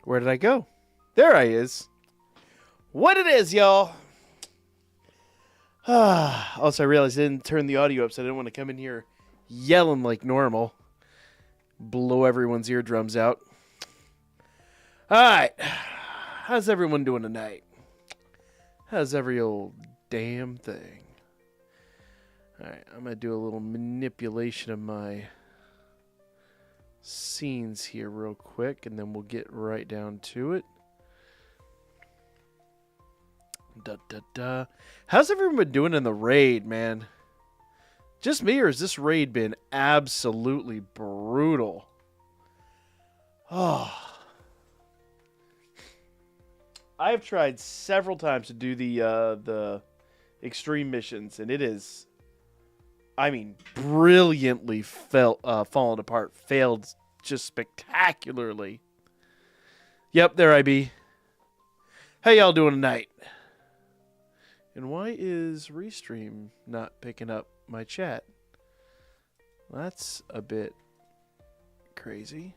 Where did I go? There I is. What it is, y'all? Also, I realized I didn't turn the audio up, so I didn't want to come in here yelling like normal. Blow everyone's eardrums out. Alright. How's everyone doing tonight? How's every old damn thing? Alright, I'm going to do a little manipulation of my scenes here real quick, and then we'll get right down to it. How's everyone been doing in the raid, man? Just me, or has this raid been absolutely brutal? Oh. I have tried several times to do the extreme missions, and it is, I mean, brilliantly fallen apart. Failed just spectacularly. Yep, there I be. How y'all doing tonight? And why is Restream not picking up my chat? That's a bit crazy.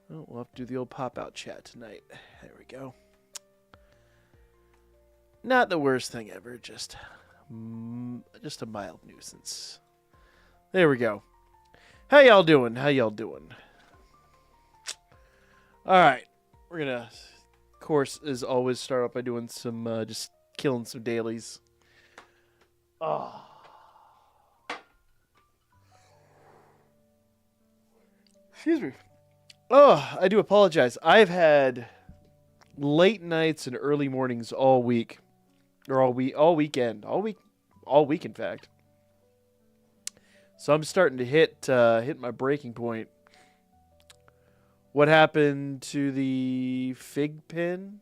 Well, we'll have to do the old pop-out chat tonight. There we go. Not the worst thing ever, just a mild nuisance. There we go. How y'all doing? How y'all doing? All right. We're going to, of course, as always, start off by doing some, just killing some dailies. Oh. Excuse me. Oh, I do apologize. I've had late nights and early mornings all week. Or all weekend. All week, in fact. So I'm starting to hit my breaking point. What happened to the fig pin?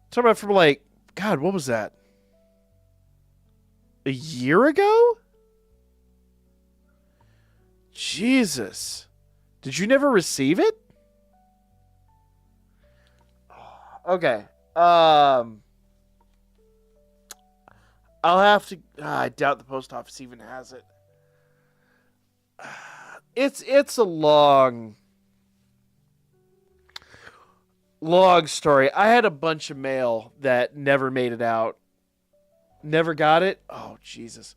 Talking about from like, God, what was that? A year ago? Jesus. Did you never receive it? Okay. I'll have to... I doubt the post office even has it. It's a long story. I had a bunch of mail that never made it out. Never got it? Oh, Jesus.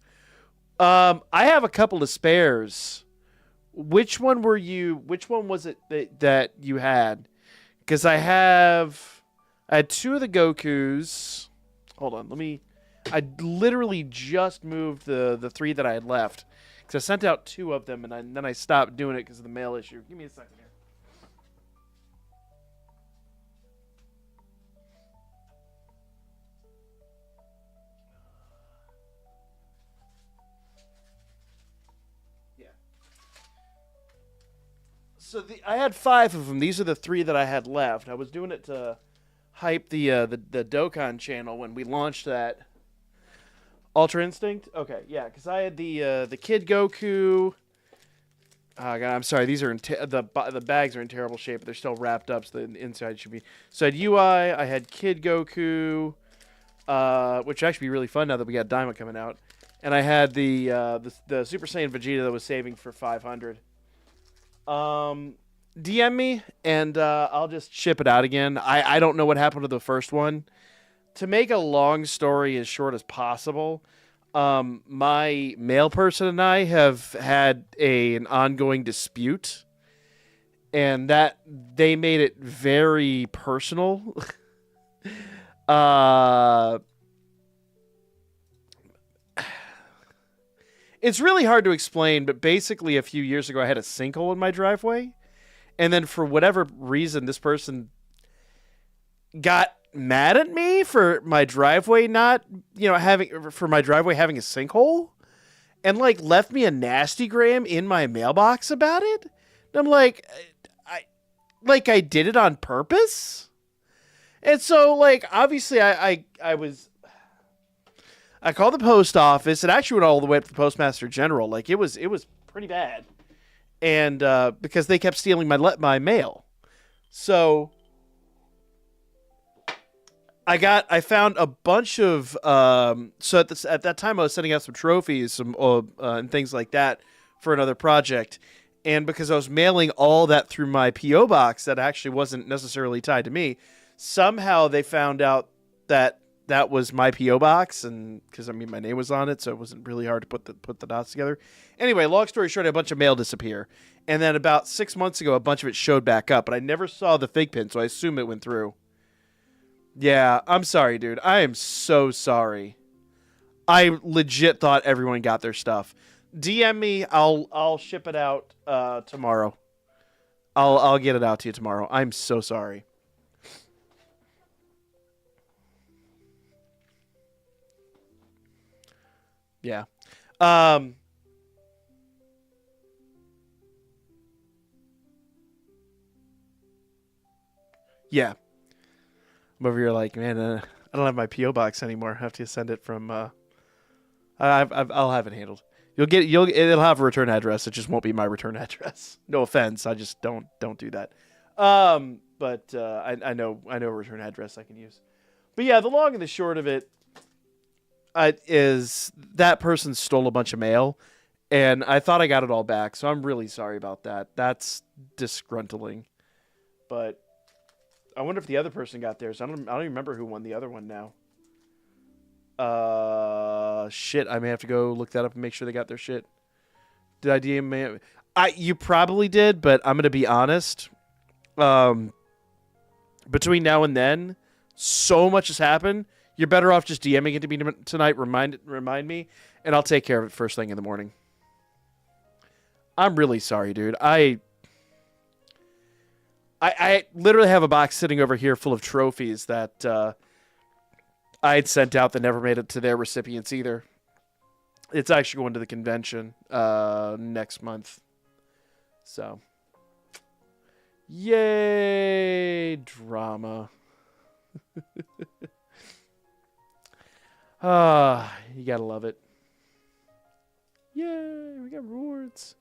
I have a couple of spares. Which one was it that you had? Because I had two of the Gokus. Hold on, I literally just moved the three that I had left. Because I sent out two of them, and then I stopped doing it because of the mail issue. Give me a second here. Yeah. So I had 5 of them. These are the 3 that I had left. I was doing it to hype the Dokkan channel when we launched that. Ultra Instinct? Okay, yeah, because I had the Kid Goku. Oh, God, I'm sorry. These are the bags are in terrible shape, but they're still wrapped up, so the inside should be. So I had UI. I had Kid Goku, which would actually be really fun now that we got Daima coming out, and I had the Super Saiyan Vegeta that was saving for 500. DM me, and I'll just ship it out again. I don't know what happened to the first one. To make a long story as short as possible, my mail person and I have had an ongoing dispute, and that they made it very personal. It's really hard to explain, but basically a few years ago I had a sinkhole in my driveway, and then for whatever reason this person got mad at me for my driveway having a sinkhole, and like left me a nasty gram in my mailbox about it. And I'm like, I did it on purpose. And so like obviously I called the post office. It actually went all the way up to the Postmaster General. Like it was pretty bad, and because they kept stealing my mail. So I found a bunch of so at that time I was sending out some trophies, and things like that for another project. And because I was mailing all that through my P.O. box that actually wasn't necessarily tied to me, somehow they found out that that was my P.O. box, and because I mean my name was on it, so it wasn't really hard to put the dots together. Anyway, long story short, a bunch of mail disappear, and then about 6 months ago, a bunch of it showed back up, but I never saw the fig pin, so I assume it went through. Yeah, I'm sorry, dude. I am so sorry. I legit thought everyone got their stuff. DM me. I'll ship it out tomorrow. I'll get it out to you tomorrow. I'm so sorry. Yeah. Yeah. I'm over here like, man, I don't have my PO box anymore. I have to send it from. I'll have it handled. It'll have a return address. It just won't be my return address. No offense. I just don't do that. But I know a return address I can use. But yeah, the long and the short of it is that person stole a bunch of mail, and I thought I got it all back. So I'm really sorry about that. That's disgruntling. But I wonder if the other person got theirs. I don't even remember who won the other one now. Shit. I may have to go look that up and make sure they got their shit. Did I DM? You probably did, but I'm gonna be honest. Between now and then, so much has happened. You're better off just DMing it to me tonight. Remind me, and I'll take care of it first thing in the morning. I'm really sorry, dude. I literally have a box sitting over here full of trophies that I had sent out that never made it to their recipients either. It's actually going to the convention next month. So, yay, drama. You gotta love it. Yay, we got rewards.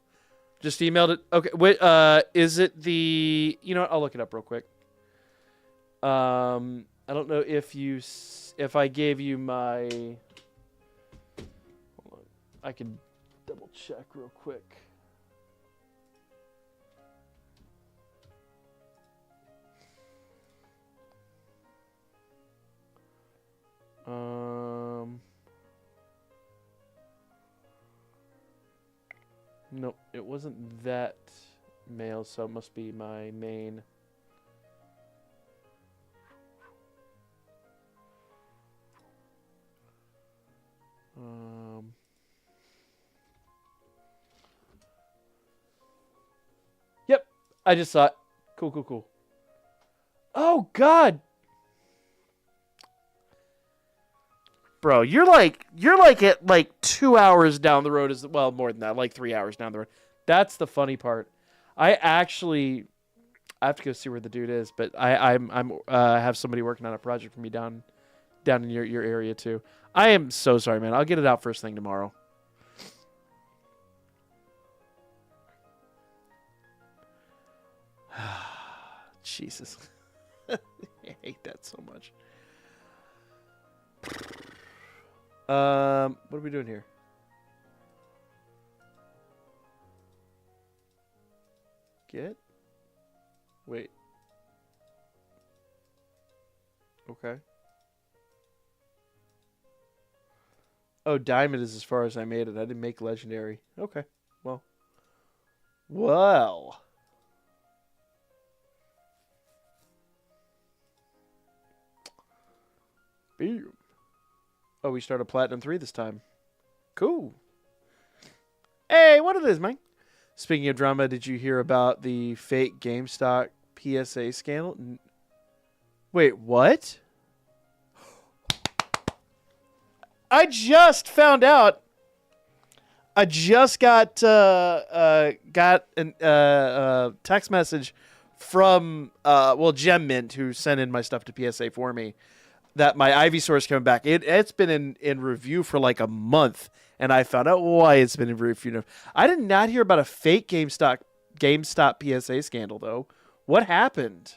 Just emailed it. Okay, wait. Is it the? You know what? I'll look it up real quick. I don't know if I gave you my. Hold on. I can double check real quick. Nope, it wasn't that mail, so it must be my main. Yep, I just saw it. Cool. Oh God, bro, you're like at like 2 hours down the road as well, more than that, like 3 hours down the road. That's the funny part. I have to go see where the dude is, but I'm have somebody working on a project for me down in your area too. I am so sorry, man. I'll get it out first thing tomorrow. Jesus. I hate that so much. What are we doing here? Wait. Okay. Oh, diamond is as far as I made it. I didn't make legendary. Okay. Well. Boom. Oh, we started Platinum 3 this time. Cool. Hey, what it is, man? Speaking of drama, did you hear about the fake GameStop PSA scandal? Wait, what? I just found out. I just got a text message from Gem Mint, who sent in my stuff to PSA for me, that my Ivysaur is coming back. It's been in review for like a month, and I found out why it's been in review. I did not hear about a fake GameStop PSA scandal though. What happened?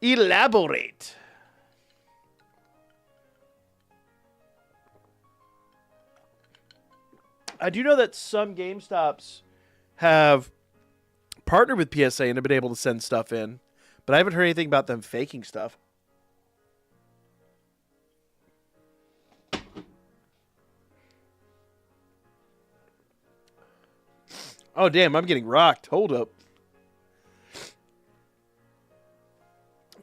Elaborate. I do know that some GameStops have partnered with PSA and have been able to send stuff in, but I haven't heard anything about them faking stuff. Oh, damn, I'm getting rocked. Hold up.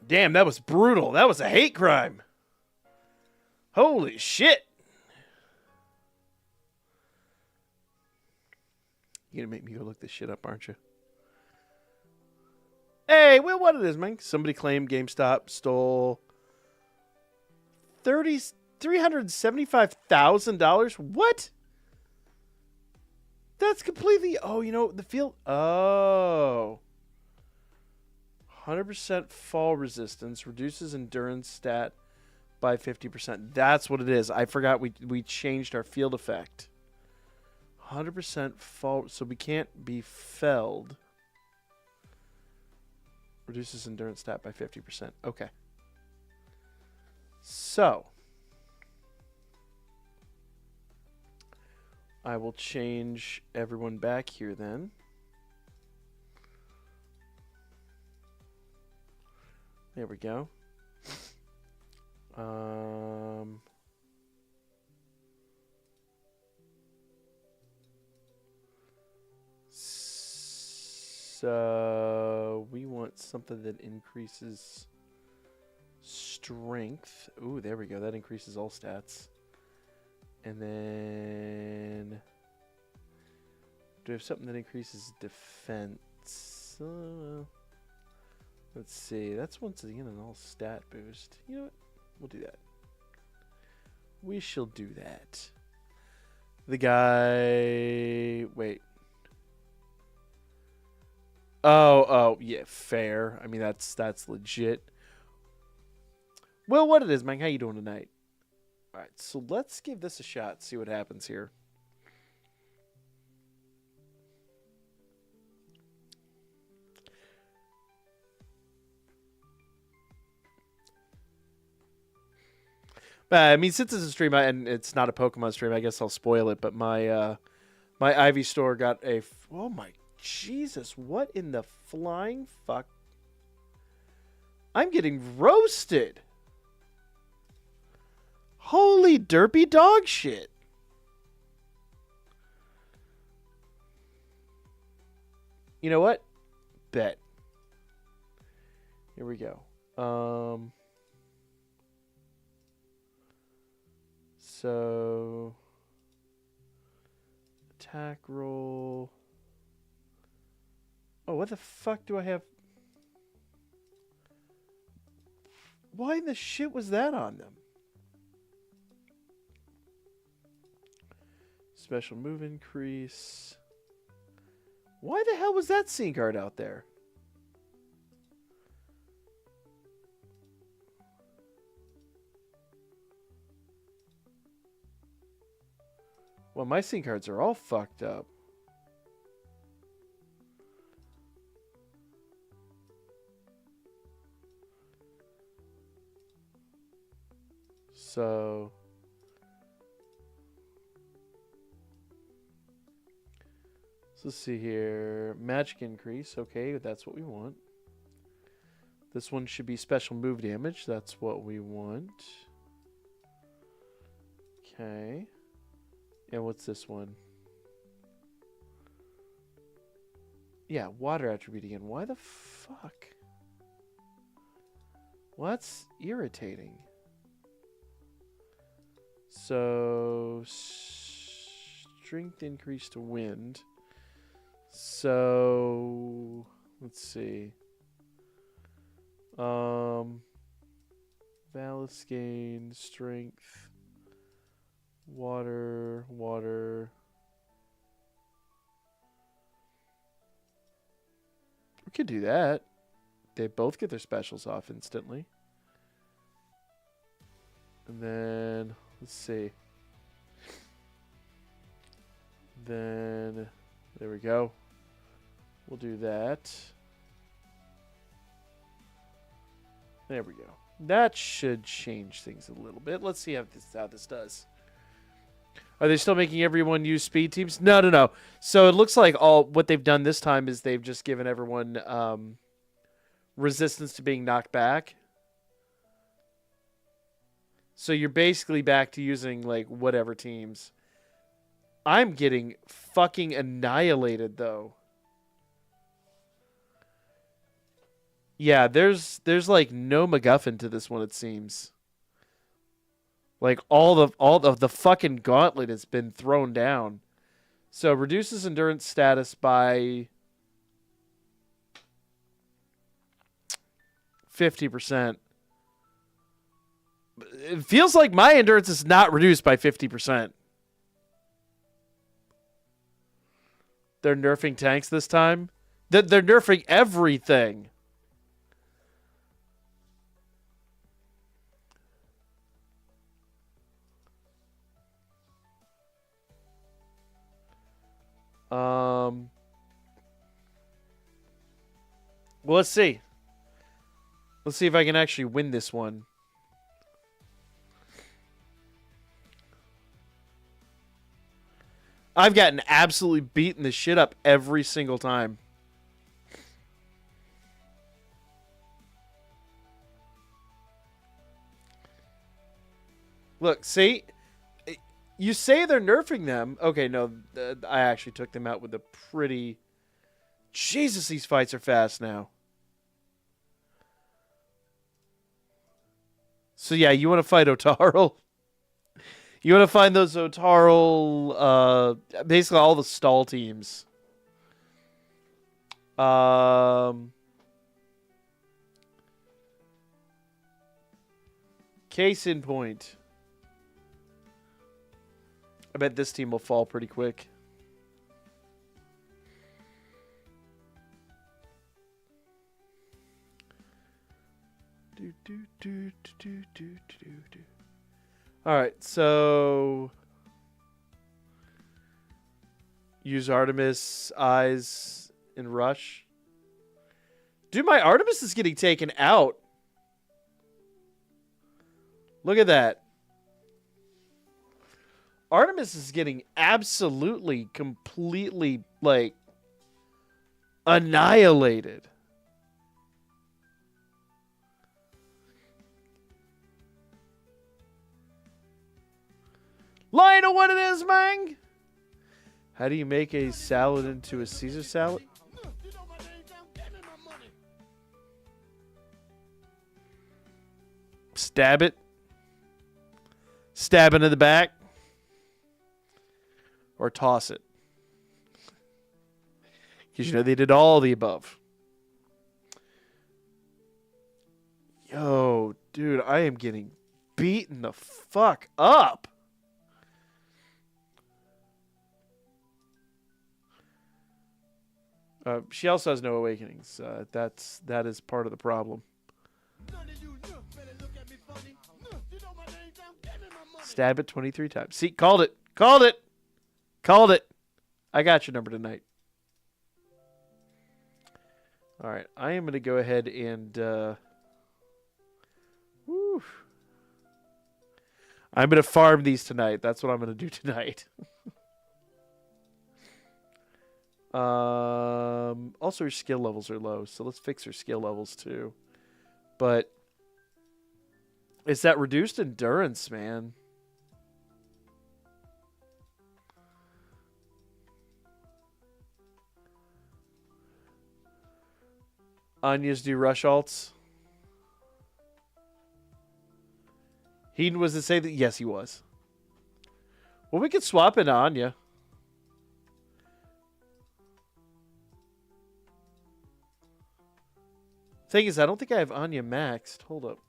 Damn, that was brutal. That was a hate crime. Holy shit. You're going to make me go look this shit up, aren't you? Hey, well, what it is, man? Somebody claimed GameStop stole $375,000. What? That's completely... Oh, you know, the field... Oh. 100% fall resistance. Reduces endurance stat by 50%. That's what it is. I forgot we changed our field effect. 100% fall... So we can't be felled. Reduces endurance stat by 50%. Okay. So... I will change everyone back here then. There we go. So we want something that increases strength. Ooh, there we go. That increases all stats. And then, do we have something that increases defense? Let's see. That's once again an all stat boost. You know what? We'll do that. We shall do that. The guy... Wait. Oh, yeah, fair. I mean, that's legit. Well, what it is, man? How you doing tonight? All right, so let's give this a shot, see what happens here. I mean, since it's a stream and it's not a Pokemon stream, I guess I'll spoil it. But my my Ivy store got a... Oh, my Jesus. What in the flying fuck? I'm getting roasted. Holy derpy dog shit. You know what? Bet. Here we go. So attack roll. Oh, what the fuck do I have? Why the shit was that on them? Special move increase. Why the hell was that scene card out there? Well, my scene cards are all fucked up. So... let's see here. Magic increase. Okay, that's what we want. This one should be special move damage. That's what we want. Okay. And what's this one? Yeah, water attribute again. Why the fuck? What's irritating? So, strength increase to wind. So, let's see. Valus gain, strength, water. We could do that. They both get their specials off instantly. And then, let's see. Then, there we go. We'll do that. There we go. That should change things a little bit. Let's see how this does. Are they still making everyone use speed teams? No, no, no. So it looks like all what they've done this time is they've just given everyone resistance to being knocked back. So you're basically back to using like whatever teams. I'm getting fucking annihilated though. Yeah, there's like no MacGuffin to this one, it seems. Like all of the fucking gauntlet has been thrown down. So reduces endurance status by 50%. It feels like my endurance is not reduced by 50%. They're nerfing tanks this time. They're nerfing everything. Well, let's see. Let's see if I can actually win this one. I've gotten absolutely beaten the shit up every single time. Look, see? You say they're nerfing them. Okay, no, I actually took them out with a pretty... Jesus, these fights are fast now. So yeah, you want to fight Otarl? You want to find those Otarl, basically all the stall teams. Case in point. I bet this team will fall pretty quick. All right, so use Artemis, Eyes, and Rush. Dude, my Artemis is getting taken out. Look at that. Artemis is getting absolutely, completely, like, annihilated. Line of what it is, man. How do you make a salad into a Caesar salad? Stab it. Stab it in the back. Or toss it. Because you know they did all the above. Yo, dude, I am getting beaten the fuck up. She also has no awakenings. That is part of the problem. Stab it 23 times. See, called it. Called it. Called it. I got your number tonight. All right, I am going to go ahead and I'm going to farm these tonight. That's what I'm going to do tonight. Also, her skill levels are low, so let's fix her skill levels too. But it's that reduced endurance, man. Anya's do rush alts. Heaton was to say that? Yes, he was. Well, we could swap into Anya. Thing is, I don't think I have Anya maxed. Hold up.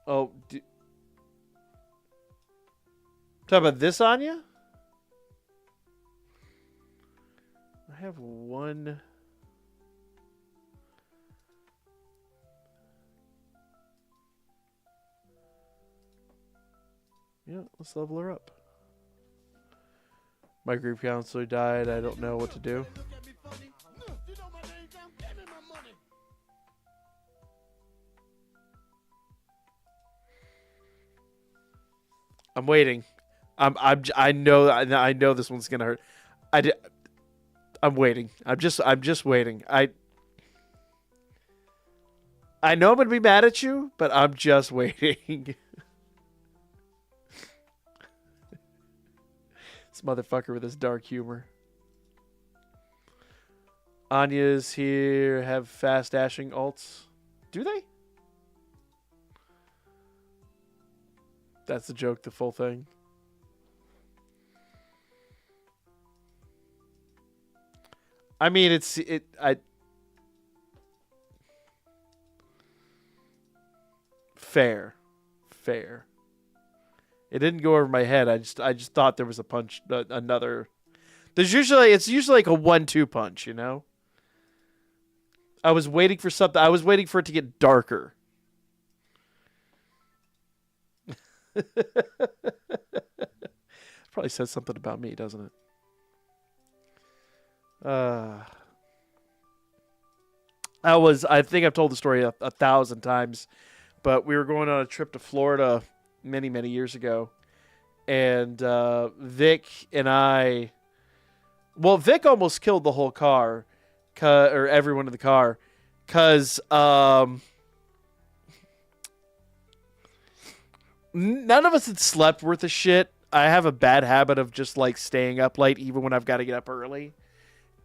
Oh, talk about this Anya? I have one. Yeah, let's level her up. My group counselor died. I don't know what to do. I'm waiting. I know this one's gonna hurt. I'm waiting. I'm just waiting. I know I'm gonna be mad at you, but I'm just waiting. This motherfucker with his dark humor. Anya's here have fast dashing ults. Do they? That's the joke, the full thing. I mean, fair. It didn't go over my head. I just thought there was a punch, another. It's usually like a 1-2 punch, you know? I was waiting for something. I was waiting for it to get darker. Probably says something about me, doesn't it? I think I've told the story a 1,000 times, but we were going on a trip to Florida many, many years ago. And Vic and I... Well, Vic almost killed the whole car, or everyone in the car, because none of us had slept worth a shit. I have a bad habit of just like staying up late even when I've got to get up early.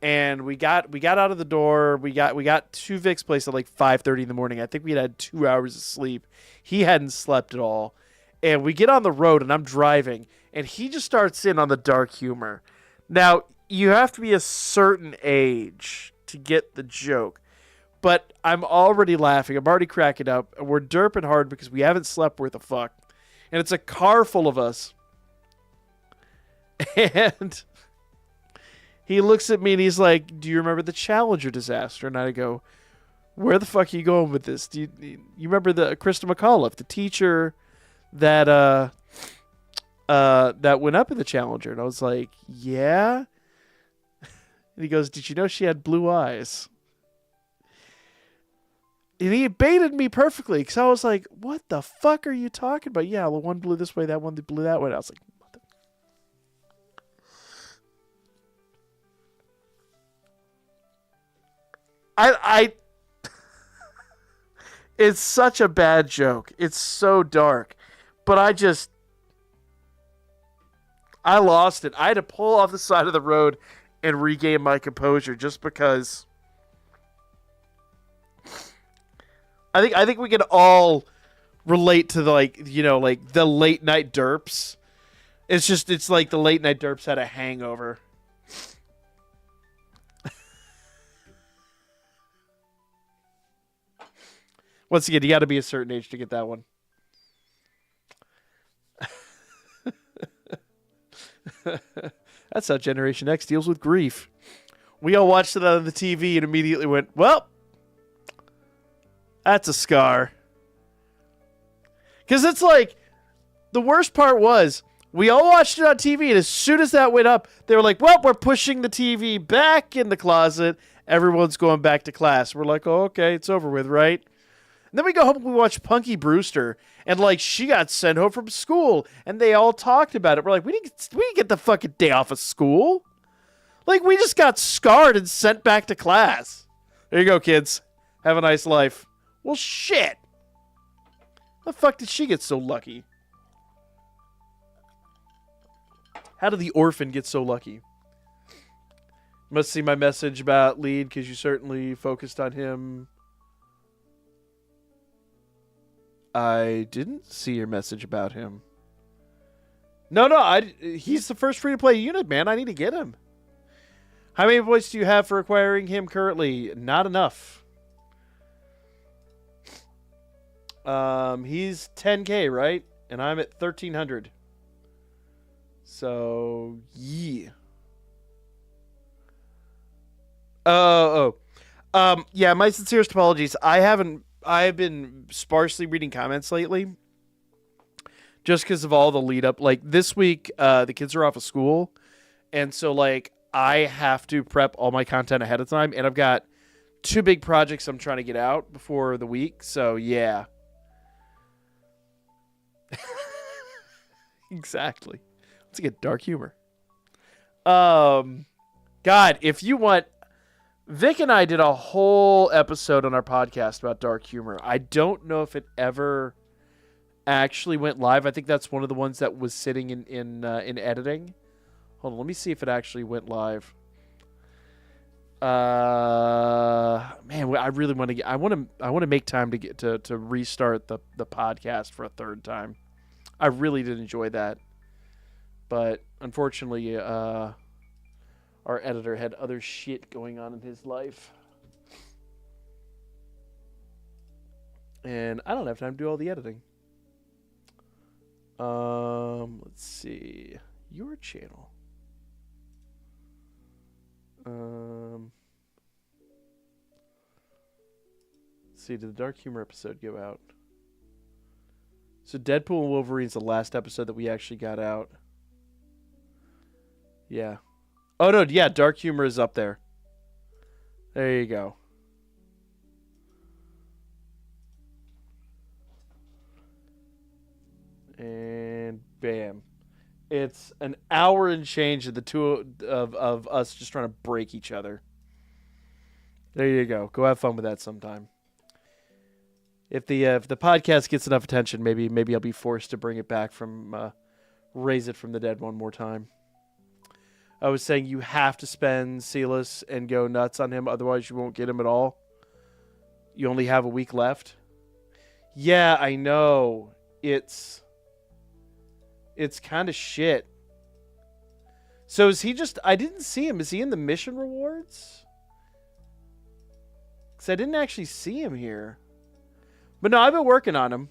And we got out of the door. We got to Vic's place at like 5:30 in the morning. I think we had 2 hours of sleep. He hadn't slept at all. And we get on the road and I'm driving and he just starts in on the dark humor. Now, you have to be a certain age to get the joke. But I'm already laughing. I'm already cracking up. And we're derping hard because we haven't slept worth a fuck. And it's a car full of us. And he looks at me and he's like, "Do you remember the Challenger disaster?" And I go, "Where the fuck are you going with this? Do you remember the Krista McAuliffe, the teacher that that went up in the Challenger?" And I was like, "Yeah." And he goes, "Did you know she had blue eyes?" And he baited me perfectly because I was like, "What the fuck are you talking about?" "Yeah, the one blew this way, that one blew that way." And I was like, I it's such a bad joke. It's so dark. But I lost it. I had to pull off the side of the road and regain my composure just because I think we can all relate to the, like, you know, like the late night derps. It's like the late night derps had a hangover. Once again, you got to be a certain age to get that one. That's how Generation X deals with grief. We all watched it on the TV and immediately went, "Well, that's a scar." Because it's like, the worst part was, we all watched it on TV, and as soon as that went up, they were like, "Well, we're pushing the TV back in the closet. Everyone's going back to class." We're like, "Oh, okay, it's over with, right?" And then we go home and we watch Punky Brewster, and like she got sent home from school, and they all talked about it. We're like, we didn't get the fucking day off of school. Like, we just got scarred and sent back to class. There you go, kids. Have a nice life. Well, shit. How the fuck did she get so lucky? How did the orphan get so lucky? Must see my message about Lead because you certainly focused on him. I didn't see your message about him. No, he's the first free-to-play unit, man. I need to get him. How many points do you have for acquiring him currently? Not enough. He's 10K, right? And I'm at 1,300. So, yeah. Yeah, my sincerest apologies. I've been sparsely reading comments lately just because of all the lead up. Like, this week, the kids are off of school. And so, like, I have to prep all my content ahead of time. And I've got 2 big projects I'm trying to get out before the week. So, yeah. Exactly. Let's get dark humor. God, if you want, Vic and I did a whole episode on our podcast about dark humor. I don't know if it ever actually went live. I think that's one of the ones that was sitting in editing. Hold on, let me see if it actually went live. Man, I really want to get. I want to make time to get to restart the podcast for a third time. I really did enjoy that, but unfortunately, our editor had other shit going on in his life, and I don't have time to do all the editing. Let's see your channel. Let's see, did the dark humor episode go out? So Deadpool and Wolverine's the last episode that we actually got out. Yeah. Oh no, yeah, dark humor is up there. There you go. And bam. It's an hour and change of the two of us just trying to break each other. There you go. Go have fun with that sometime. If the podcast gets enough attention, maybe I'll be forced to bring it back from raise it from the dead one more time. I was saying you have to spend Silas and go nuts on him, otherwise you won't get him at all. You only have a week left. Yeah, I know. It's kind of shit. So is he just... I didn't see him. Is he in the mission rewards? Because I didn't actually see him here. But no, I've been working on him.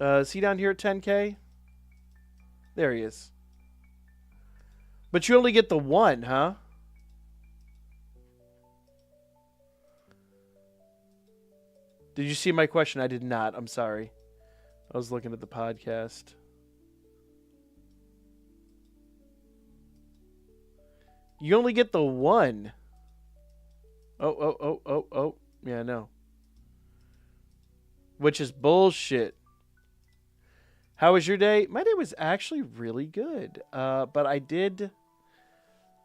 Is he down here at 10K? There he is. But you only get the one, huh? Did you see my question? I did not. I'm sorry. I was looking at the podcast. You only get the one. Oh. Yeah, I know. Which is bullshit. How was your day? My day was actually really good. But I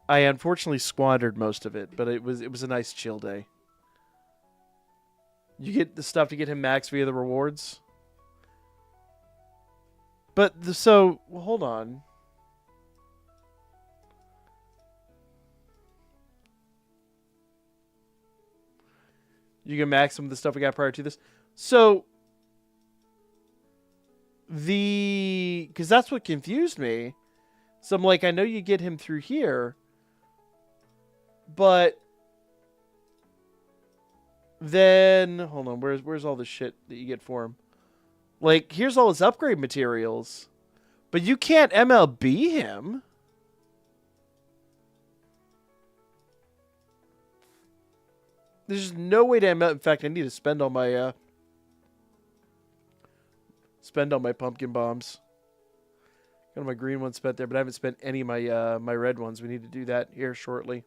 unfortunately squandered most of it, but it was a nice chill day. You get the stuff to get him max via the rewards? But, hold on. You can max some of the stuff we got prior to this. So, because that's what confused me. So I'm like, I know you get him through here, but then, hold on, where's all the shit that you get for him? Like, here's all his upgrade materials, but you can't MLB him. There's no way to MLB. In fact, I need to spend all my pumpkin bombs. Got my green ones spent there, but I haven't spent any of my my red ones. We need to do that here shortly.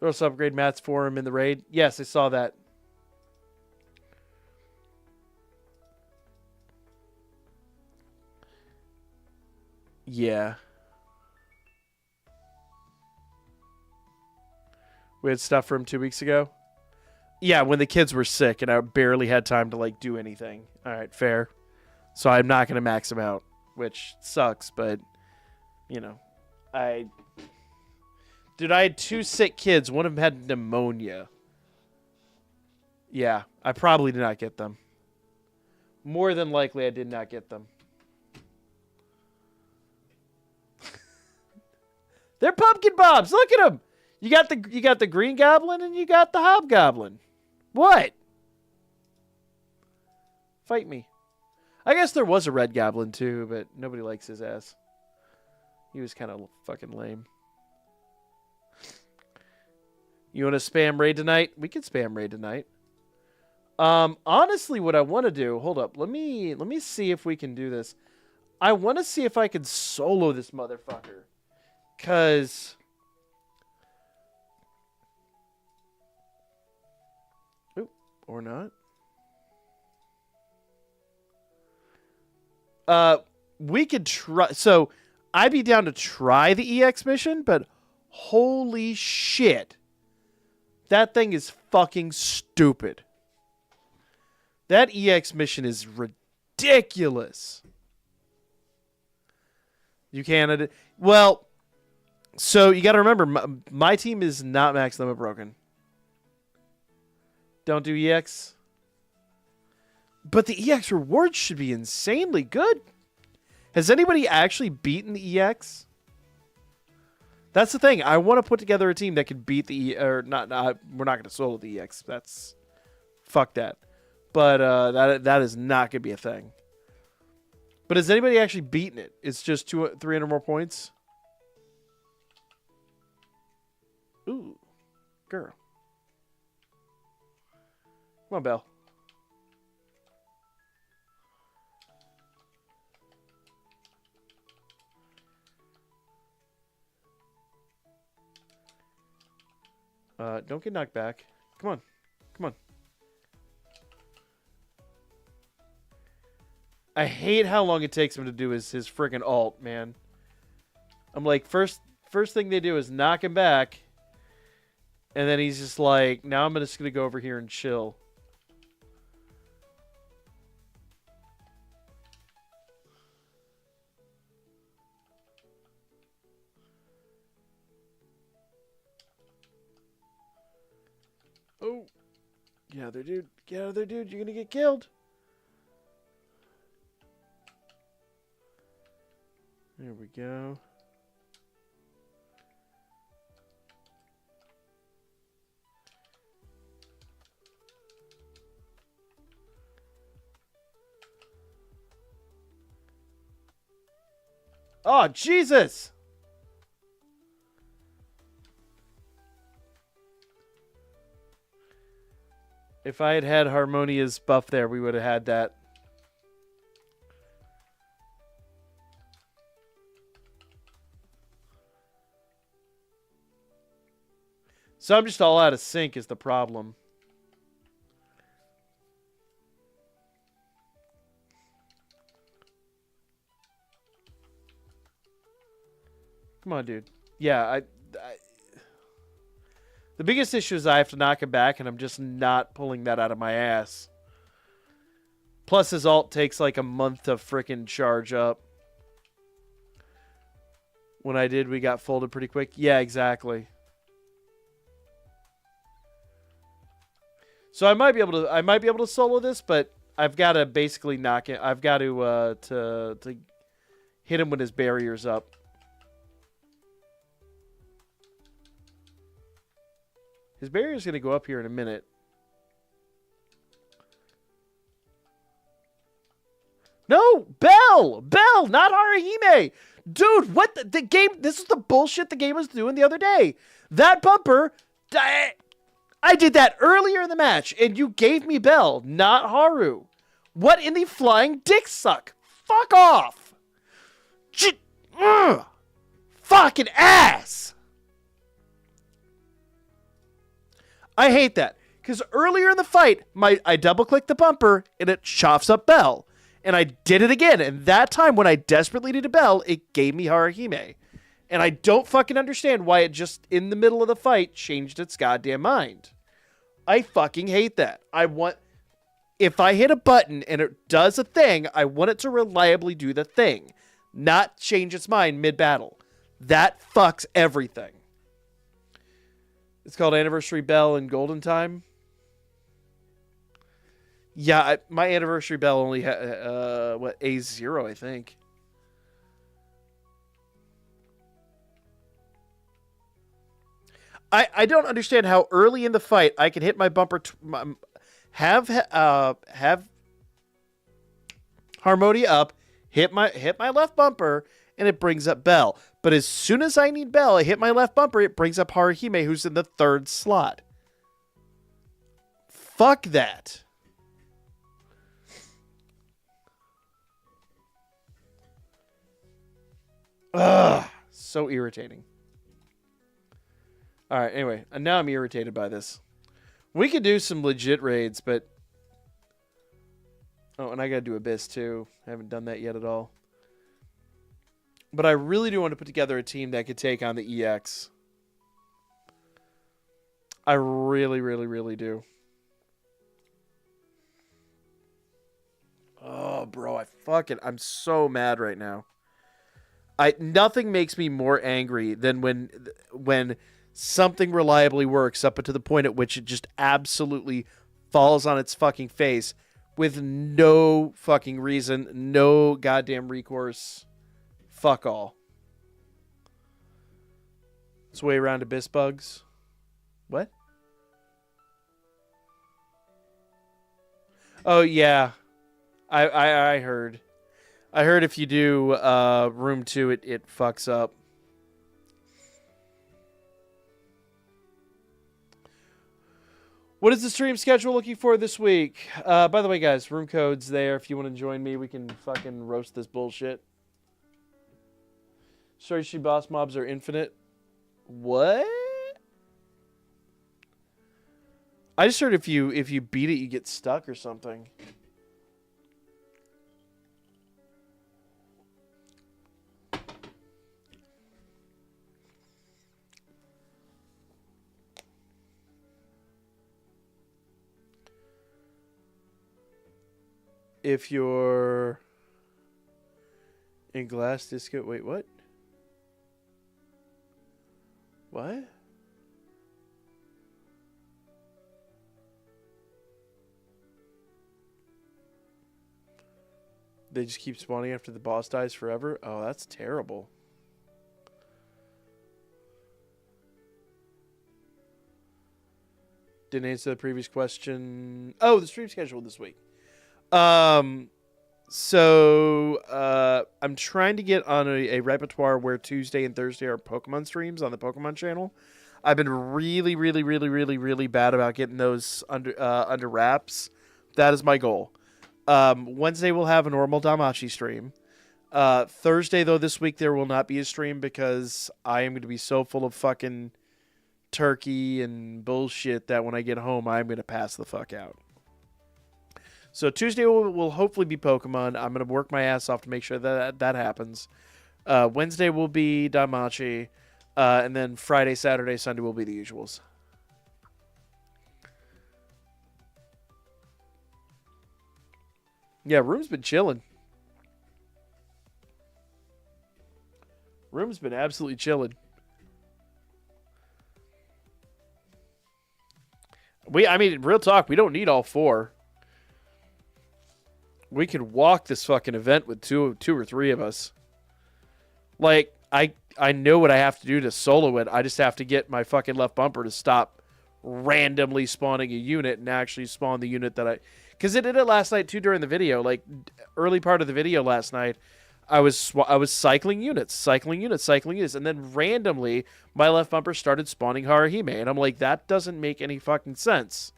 There's also upgrade mats for him in the raid. Yes, I saw that. Yeah. We had stuff for him 2 weeks ago. Yeah, when the kids were sick and I barely had time to like do anything. All right, fair. So I'm not going to max him out, which sucks, but you know, I had 2 sick kids. One of them had pneumonia. Yeah, I probably did not get them. More than likely I did not get them. They're pumpkin bombs. Look at them. You got the green goblin and you got the hobgoblin. What? Fight me. I guess there was a red goblin too, but nobody likes his ass. He was kind of fucking lame. You want to spam raid tonight? We can spam raid tonight. Honestly, what I want to do, hold up. Let me see if we can do this. I want to see if I can solo this motherfucker. Cause or not. We could try. So I'd be down to try the EX mission, but holy shit. That thing is fucking stupid. That EX mission is ridiculous. You can't. Well, so you got to remember, my team is not max limit broken. Don't do EX. But the EX rewards should be insanely good. Has anybody actually beaten the EX? That's the thing. I want to put together a team that could beat the or not. We're not going to solo the EX. That's fuck that. But that is not going to be a thing. But has anybody actually beaten it? It's just 300 more points. Ooh, girl. Come on, Belle. Don't get knocked back. Come on. Come on. I hate how long it takes him to do his freaking ult, man. I'm like, first thing they do is knock him back. And then he's just like, now I'm just going to go over here and chill. Oh. Get out of there, dude. Get out of there, dude. You're going to get killed. There we go. Oh, Jesus! If I had had Harmonia's buff there, we would have had that. So I'm just all out of sync is the problem. Come on, dude. Yeah, the biggest issue is I have to knock him back, and I'm just not pulling that out of my ass. Plus, his ult takes like a month to frickin' charge up. When I did, we got folded pretty quick. Yeah, exactly. So I might be able to solo this, but I've got to basically knock it. I've got to hit him with his barriers up. His barrier's going to go up here in a minute. No, Bell, not Harahime. Dude, what the game? This is the bullshit the game was doing the other day. That bumper, I did that earlier in the match, and you gave me Bell, not Haru. What in the flying dick suck? Fuck off. Fucking ass. I hate that. Because earlier in the fight, I double-clicked the bumper, and it chops up Bell. And I did it again. And that time, when I desperately needed Bell, it gave me Harahime. And I don't fucking understand why it just, in the middle of the fight, changed its goddamn mind. I fucking hate that. If I hit a button and it does a thing, I want it to reliably do the thing. Not change its mind mid-battle. That fucks everything. It's called Anniversary Bell in Golden Time. Yeah, my Anniversary Bell only had, A0, I think. I don't understand how early in the fight I can hit my bumper, have Harmonia up, hit my left bumper, and it brings up Bell. But as soon as I need Bell, I hit my left bumper, it brings up Harahime, who's in the third slot. Fuck that. Ugh, so irritating. All right, anyway, and now I'm irritated by this. We could do some legit raids, but Oh, and I gotta do Abyss too. I haven't done that yet at all. But I really do want to put together a team that could take on the EX. I really, really, really do. Oh, bro, I'm so mad right now. Nothing makes me more angry than when something reliably works up to the point at which it just absolutely falls on its fucking face with no fucking reason, no goddamn recourse. Fuck all. It's way around Abyss bugs. What? Oh yeah, I heard. I heard if you do room 2, it fucks up. What is the stream schedule looking for this week? By the way, guys, room code's there. If you want to join me, we can fucking roast this bullshit. Sorry, she boss mobs are infinite. What? I just heard if you beat it, you get stuck or something. If you're in glass disco, wait, what? What? They just keep spawning after the boss dies forever? Oh, that's terrible. Didn't answer the previous question. Oh, the stream schedule this week. So I'm trying to get on a repertoire where Tuesday and Thursday are Pokemon streams on the Pokemon channel. I've been really, really, really, really, really bad about getting those under wraps. That is my goal. Wednesday we'll have a normal danmachi stream. Thursday, though, this week there will not be a stream because I am going to be so full of fucking turkey and bullshit that when I get home, I'm going to pass the fuck out. So Tuesday will hopefully be Pokemon. I'm going to work my ass off to make sure that happens. Wednesday will be danmachi. And then Friday, Saturday, Sunday will be the usuals. Yeah, Room's been chilling. Room's been absolutely chilling. I mean, real talk, we don't need all 4. We could walk this fucking event with two or 3 of us. Like, I know what I have to do to solo it. I just have to get my fucking left bumper to stop randomly spawning a unit and actually spawn the unit that I... Because it did it last night, too, during the video. Like, early part of the video last night, I was cycling units, and then randomly, my left bumper started spawning Haruhime, and I'm like, that doesn't make any fucking sense.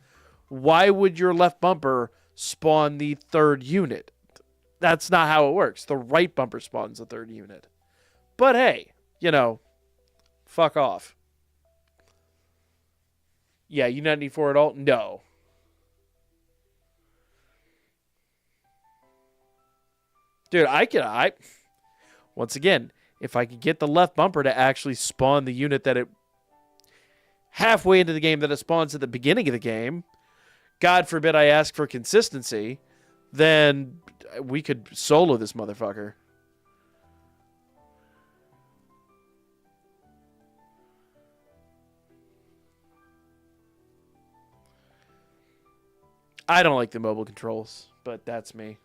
Why would your left bumper spawn the 3rd unit? That's not how it works. The right bumper spawns the 3rd unit. But hey, you know, fuck off. Yeah, you not need 4 at all? No. Dude, once again, if I could get the left bumper to actually spawn the unit that it halfway into the game that it spawns at the beginning of the game, God forbid I ask for consistency, then we could solo this motherfucker. I don't like the mobile controls, but that's me.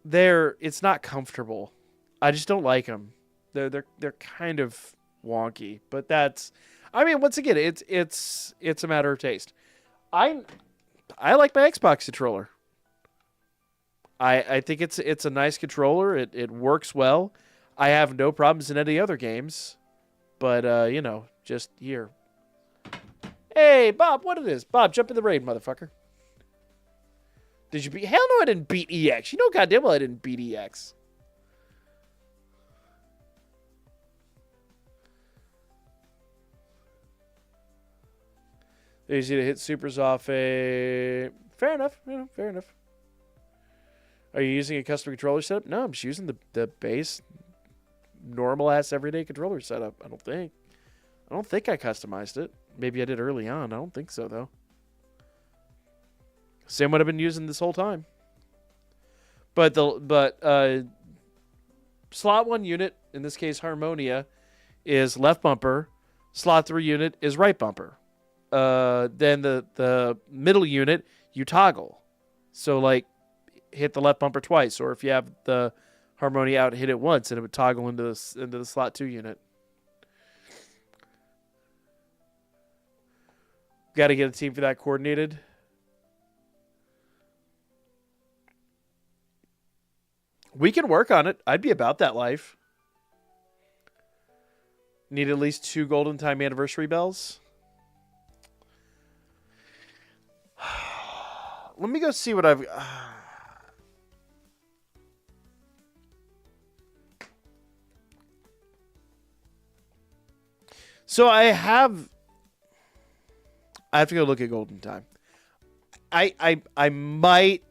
It's not comfortable. I just don't like them. They're kind of wonky, but that's, I mean, once again, it's a matter of taste. I like my Xbox controller. I think it's a nice controller. It works well. I have no problems in any other games, but you know, just here. Hey, Bob, what it is? Bob, jump in the raid, motherfucker. Did you beat? Hell no, I didn't beat EX. You know goddamn well I didn't beat EX. Easy to hit supers off a... Fair enough. Fair enough. Are you using a custom controller setup? No, I'm just using the base, normal-ass, everyday controller setup. I don't think I customized it. Maybe I did early on. I don't think so, though. Same what I've been using this whole time. But slot 1 unit, in this case Harmonia, is left bumper. Slot 3 unit is right bumper. Then the middle unit, you toggle. So, like, hit the left bumper twice. Or if you have the Harmonia out, hit it once, and it would toggle into the slot 2 unit. Got to get a team for that coordinated. We can work on it. I'd be about that life. Need at least 2 Golden Time anniversary bells. Let me go see what I've... So I have to go look at Golden Time. I might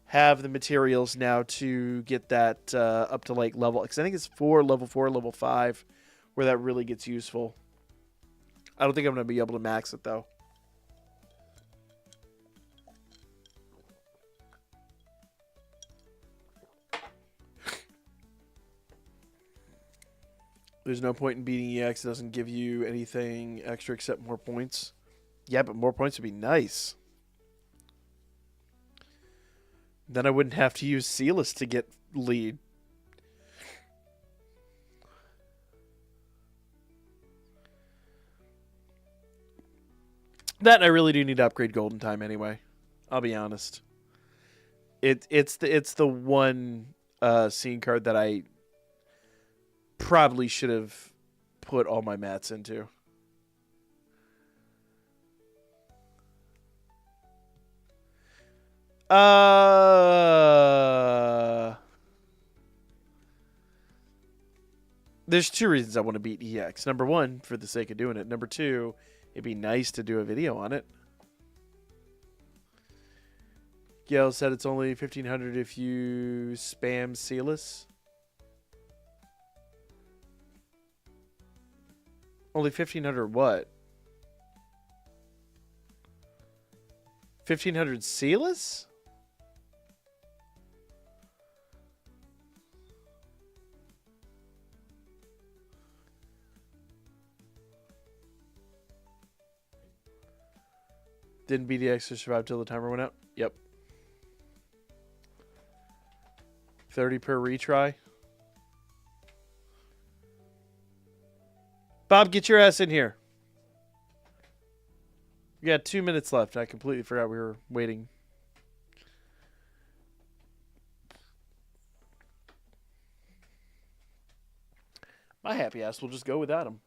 have the materials now to get that up to like level, because I think it's level 4, level 5, where that really gets useful. I don't think I'm going to be able to max it though. There's no point in beating EX. It doesn't give you anything extra except more points. Yeah, but more points would be nice. Then I wouldn't have to use Sealess to get lead. That I really do need to upgrade Golden Time anyway. I'll be honest. It's the one scene card that I probably should have put all my mats into. There's 2 reasons I want to beat EX. Number 1, for the sake of doing it. Number 2, it'd be nice to do a video on it. Gail said it's only 1,500 if you spam Sealess. Only 1,500 what? 1,500 Sealess? Didn't BDX survive till the timer went out? Yep. 30 per retry. Bob, get your ass in here. We got 2 minutes left. I completely forgot we were waiting. My happy ass will just go without him.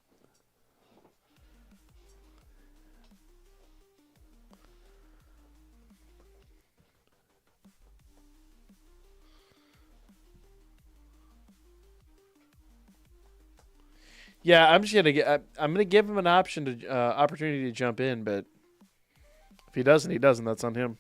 Yeah, I'm just gonna give him an option to opportunity to jump in, but if he doesn't, he doesn't. That's on him.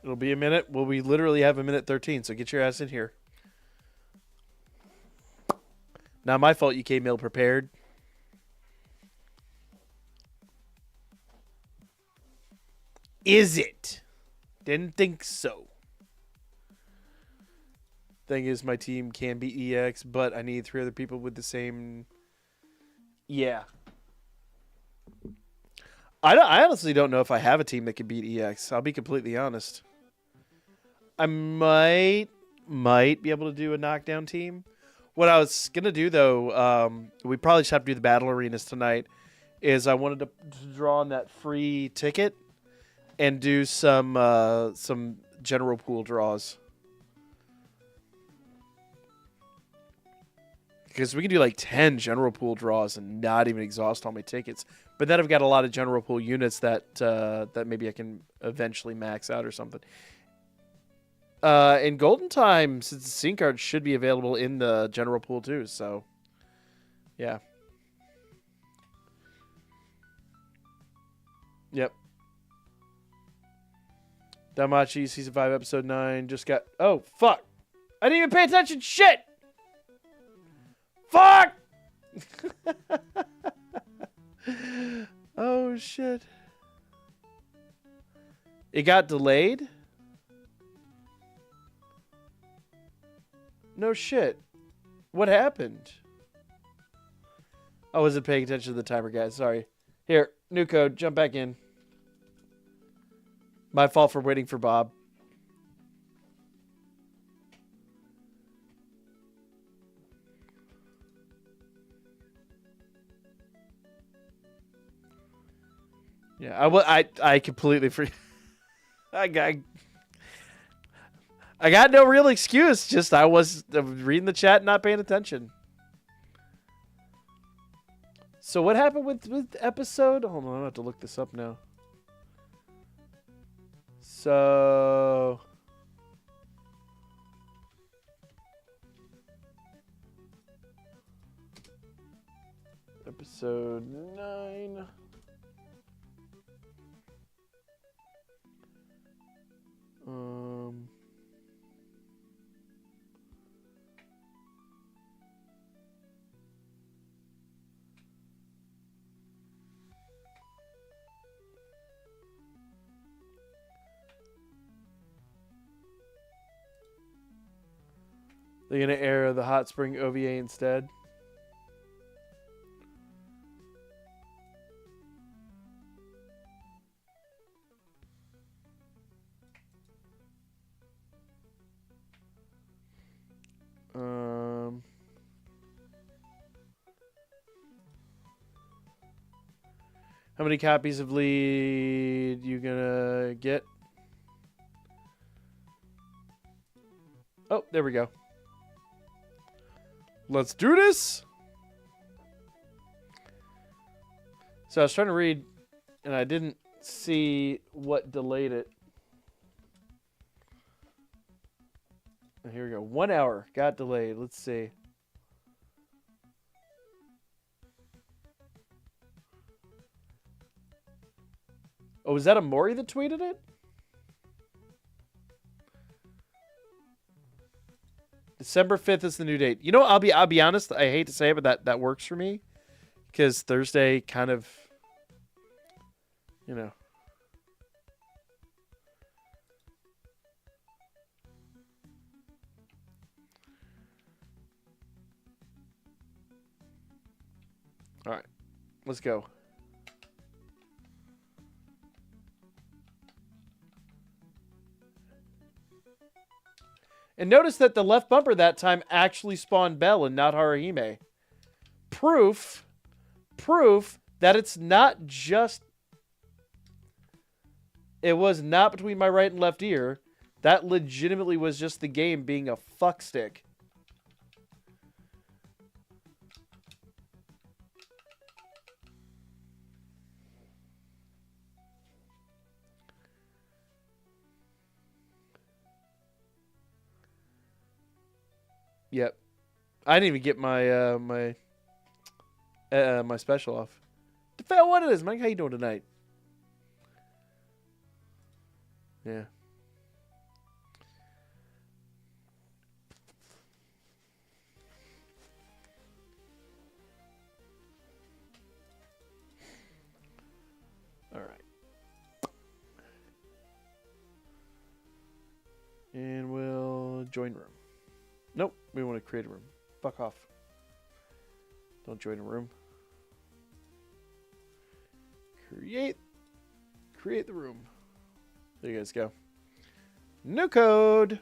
It'll be a minute. Well, we literally have a minute 13, so get your ass in here. Not my fault you came ill prepared. Is it? Didn't think so. Thing is, my team can beat EX, but I need 3 other people with the same... Yeah. I honestly don't know if I have a team that can beat EX. I'll be completely honest. I might be able to do a knockdown team. What I was going to do, though, we probably just have to do the battle arenas tonight, is I wanted to draw on that free ticket and do some general pool draws. Because we can do like 10 general pool draws and not even exhaust all my tickets. But then I've got a lot of general pool units that that maybe I can eventually max out or something. In Golden Time, since the scene cards should be available in the general pool too, so yeah. Yep. Danmachi, Season 5, Episode 9, just got... Oh, fuck! I didn't even pay attention! Shit! Fuck! Oh, shit. It got delayed? No shit. What happened? I wasn't paying attention to the timer, guys. Sorry. Here, new code. Jump back in. My fault for waiting for Bob. Yeah, I completely forgot. I got no real excuse. Just I was reading the chat and not paying attention. So what happened with episode? Hold on, I have to look this up now. So episode 9. They're going to air the Hot Spring OVA instead. How many copies of Lead you gonna get? Oh, there we go. Let's do this. So I was trying to read, and I didn't see what delayed it. Here we go. 1 hour got delayed. Let's see. Oh, was that a Maury that tweeted it? December 5th is the new date. You know, I'll be honest. I hate to say it, but that works for me, because Thursday kind of, you know. All right, let's go. And notice that the left bumper that time actually spawned Bell and not Haruhime. Proof that it's not just... It was not between my right and left ear. That legitimately was just the game being a fuckstick. Yep. I didn't even get my my special off. DeFeo, what it is, Mike? How you doing tonight? Yeah. All right. And we'll join room. Nope, we want to create a room. Fuck off. Don't join a room. Create the room. There you guys go. New code.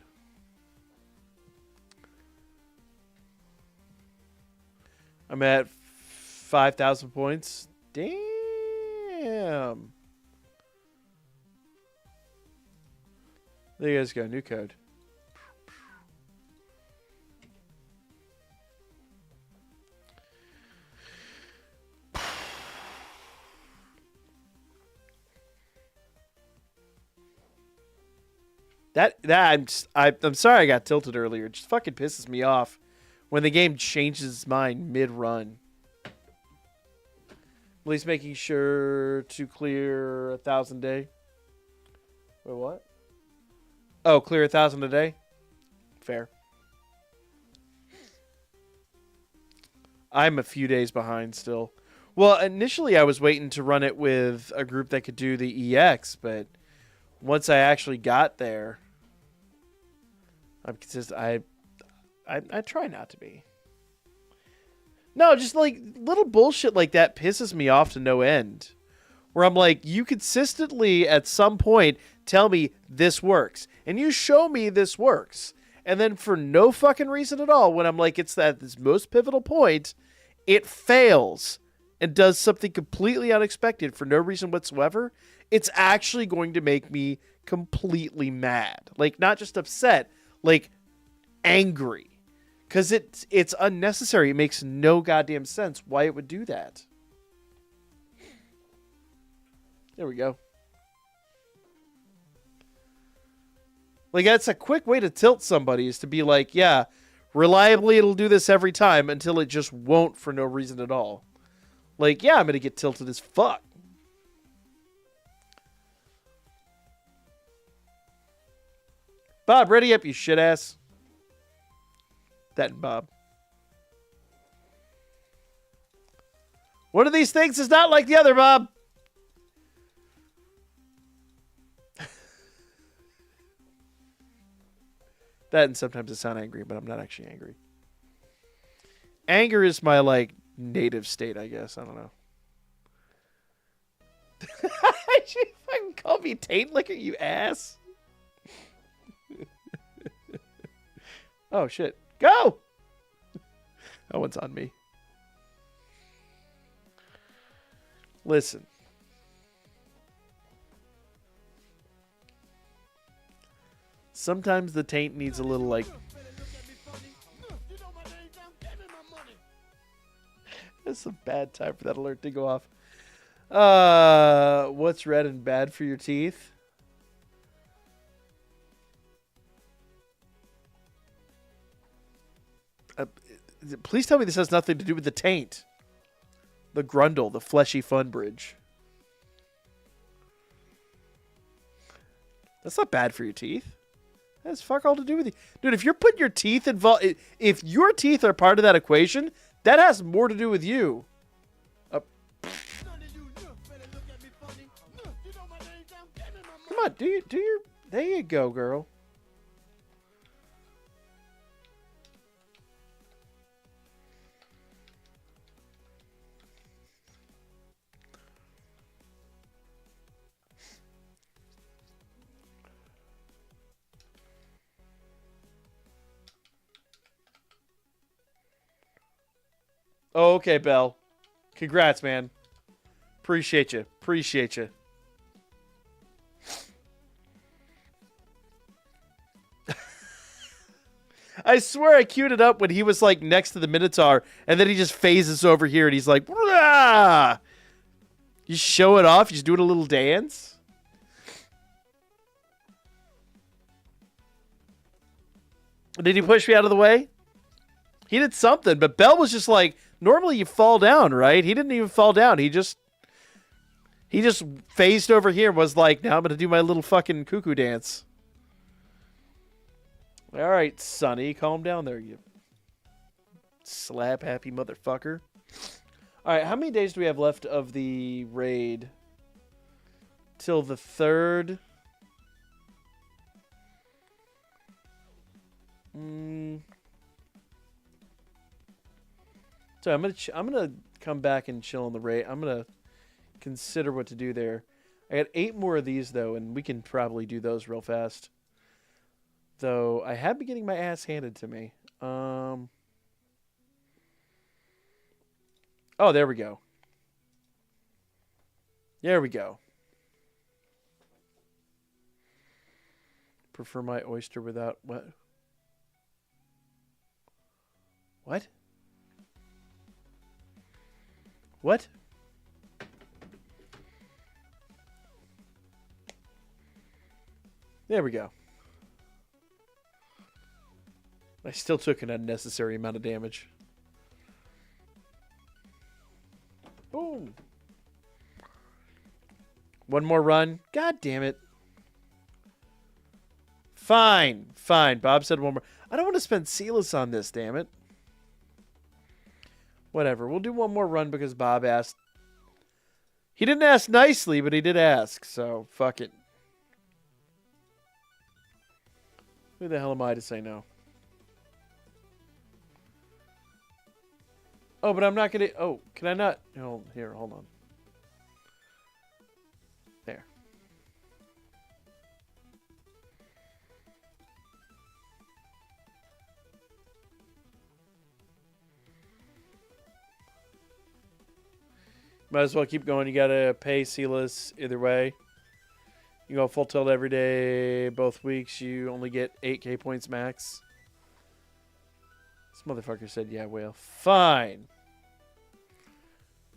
I'm at 5,000 points. Damn. There you guys go. New code. I'm sorry I got tilted earlier. It just fucking pisses me off when the game changes its mind mid-run. At least making sure to clear 1,000 a day. Wait, what? Oh, clear 1,000 a day? Fair. I'm a few days behind still. Well, initially I was waiting to run it with a group that could do the EX, but once I actually got there, I'm consistent. I try not to be. No, just like little bullshit like that pisses me off to no end. Where I'm like, you consistently at some point tell me this works, and you show me this works, and then for no fucking reason at all, when I'm like, it's at this most pivotal point, it fails and does something completely unexpected for no reason whatsoever. It's actually going to make me completely mad. Like, not just upset, like angry. Because it's unnecessary. It makes no goddamn sense why it would do that. There we go. Like, that's a quick way to tilt somebody, is to be like, yeah, reliably it'll do this every time until it just won't for no reason at all. Like, yeah, I'm going to get tilted as fuck. Bob, ready up, you shit ass. That and Bob. One of these things is not like the other, Bob. That and sometimes I sound angry, but I'm not actually angry. Anger is my, like, native state, I guess. I don't know. You fucking call me taint licker, you ass. Oh, shit. Go! That one's on me. Listen. Sometimes the taint needs a little, like... That's a bad time for that alert to go off. What's red and bad for your teeth? Please tell me this has nothing to do with the taint. The grundle, the fleshy fun bridge. That's not bad for your teeth. That has fuck all to do with you. Dude, if you're putting your teeth involved... If your teeth are part of that equation, that has more to do with you. Come on, do your... There you go, girl. Oh, okay, Belle. Congrats, man. Appreciate you. Appreciate you. I swear I queued it up when he was like next to the Minotaur, and then he just phases over here and he's like, "Rah!" You show it off, you just doing a little dance. Did he push me out of the way? He did something, but Belle was just like, normally you fall down, right? He didn't even fall down. He just phased over here and was like, now I'm going to do my little fucking cuckoo dance. All right, Sonny, calm down there, you slap happy motherfucker. All right, how many days do we have left of the raid? Till the 3rd. So I'm gonna come back and chill on the raid. I'm gonna consider what to do there. I got 8 more of these though, and we can probably do those real fast. Though I have been getting my ass handed to me. Oh, there we go. There we go. Prefer my oyster without what? What? What? There we go. I still took an unnecessary amount of damage. Boom. One more run. God damn it. Fine. Fine. Bob said one more. I don't want to spend Sealess on this, damn it. Whatever. We'll do one more run because Bob asked. He didn't ask nicely, but he did ask. So, fuck it. Who the hell am I to say no? Oh, but I'm not going to... Oh, can I not... Oh, here, hold on. There. Might as well keep going. You got to pay Sealess either way. You go full tilt every day, both weeks. You only get 8k points max. This motherfucker said, yeah, whale. Fine.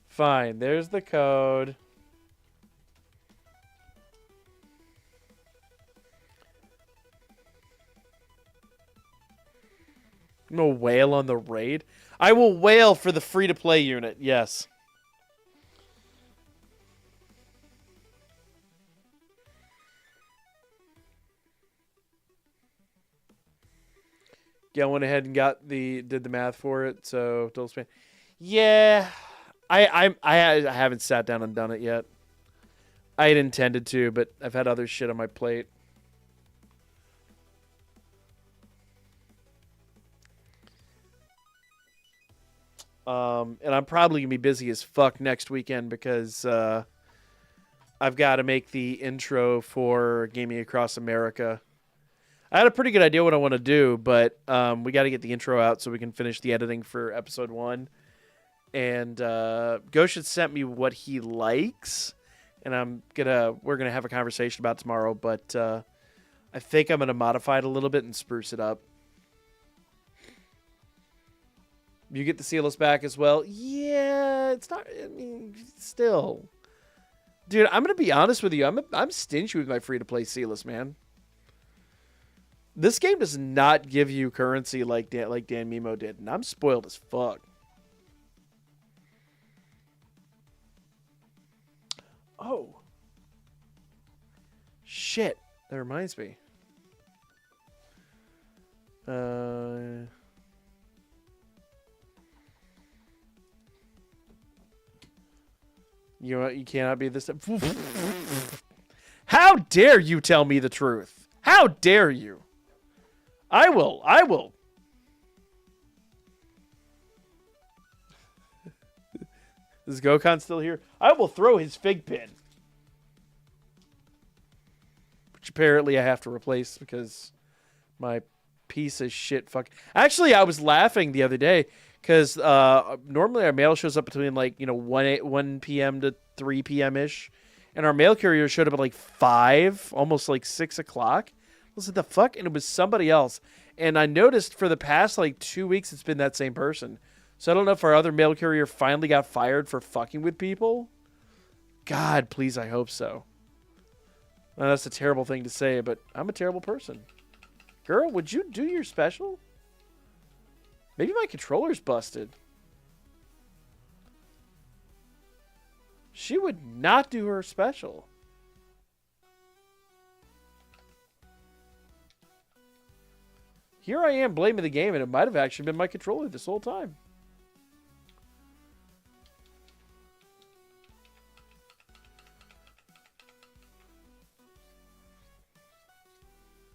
Fine. There's the code. I'm going to whale on the raid. I will whale for the free-to-play unit. Yes. Yeah, I went ahead and did the math for it. So total span. Yeah, I haven't sat down and done it yet. I had intended to, but I've had other shit on my plate. And I'm probably gonna be busy as fuck next weekend because I've got to make the intro for Gaming Across America. I had a pretty good idea what I want to do, but we got to get the intro out so we can finish the editing for episode 1. And Ghosh had sent me what he likes, and we're gonna have a conversation about tomorrow. But I think I'm gonna modify it a little bit and spruce it up. You get the Sealess back as well. Yeah, it's not. I mean, still, dude. I'm gonna be honest with you. I'm stingy with my free to play Sealess, man. This game does not give you currency like Danmemo did, and I'm spoiled as fuck. Oh. Shit. That reminds me. You know what? You cannot be this. How dare you tell me the truth? How dare you? I will. Is Gokhan still here? I will throw his fig pin. Which apparently I have to replace because my piece of shit fuck. Actually, I was laughing the other day because normally our mail shows up between 1 p.m. to 3 p.m.-ish. And our mail carrier showed up at 5, almost 6 o'clock. I was like, the fuck? And it was somebody else. And I noticed for the past 2 weeks, it's been that same person. So I don't know if our other mail carrier finally got fired for fucking with people. God, please, I hope so. Well, that's a terrible thing to say, but I'm a terrible person. Girl, would you do your special? Maybe my controller's busted. She would not do her special. Here I am blaming the game, and it might have actually been my controller this whole time.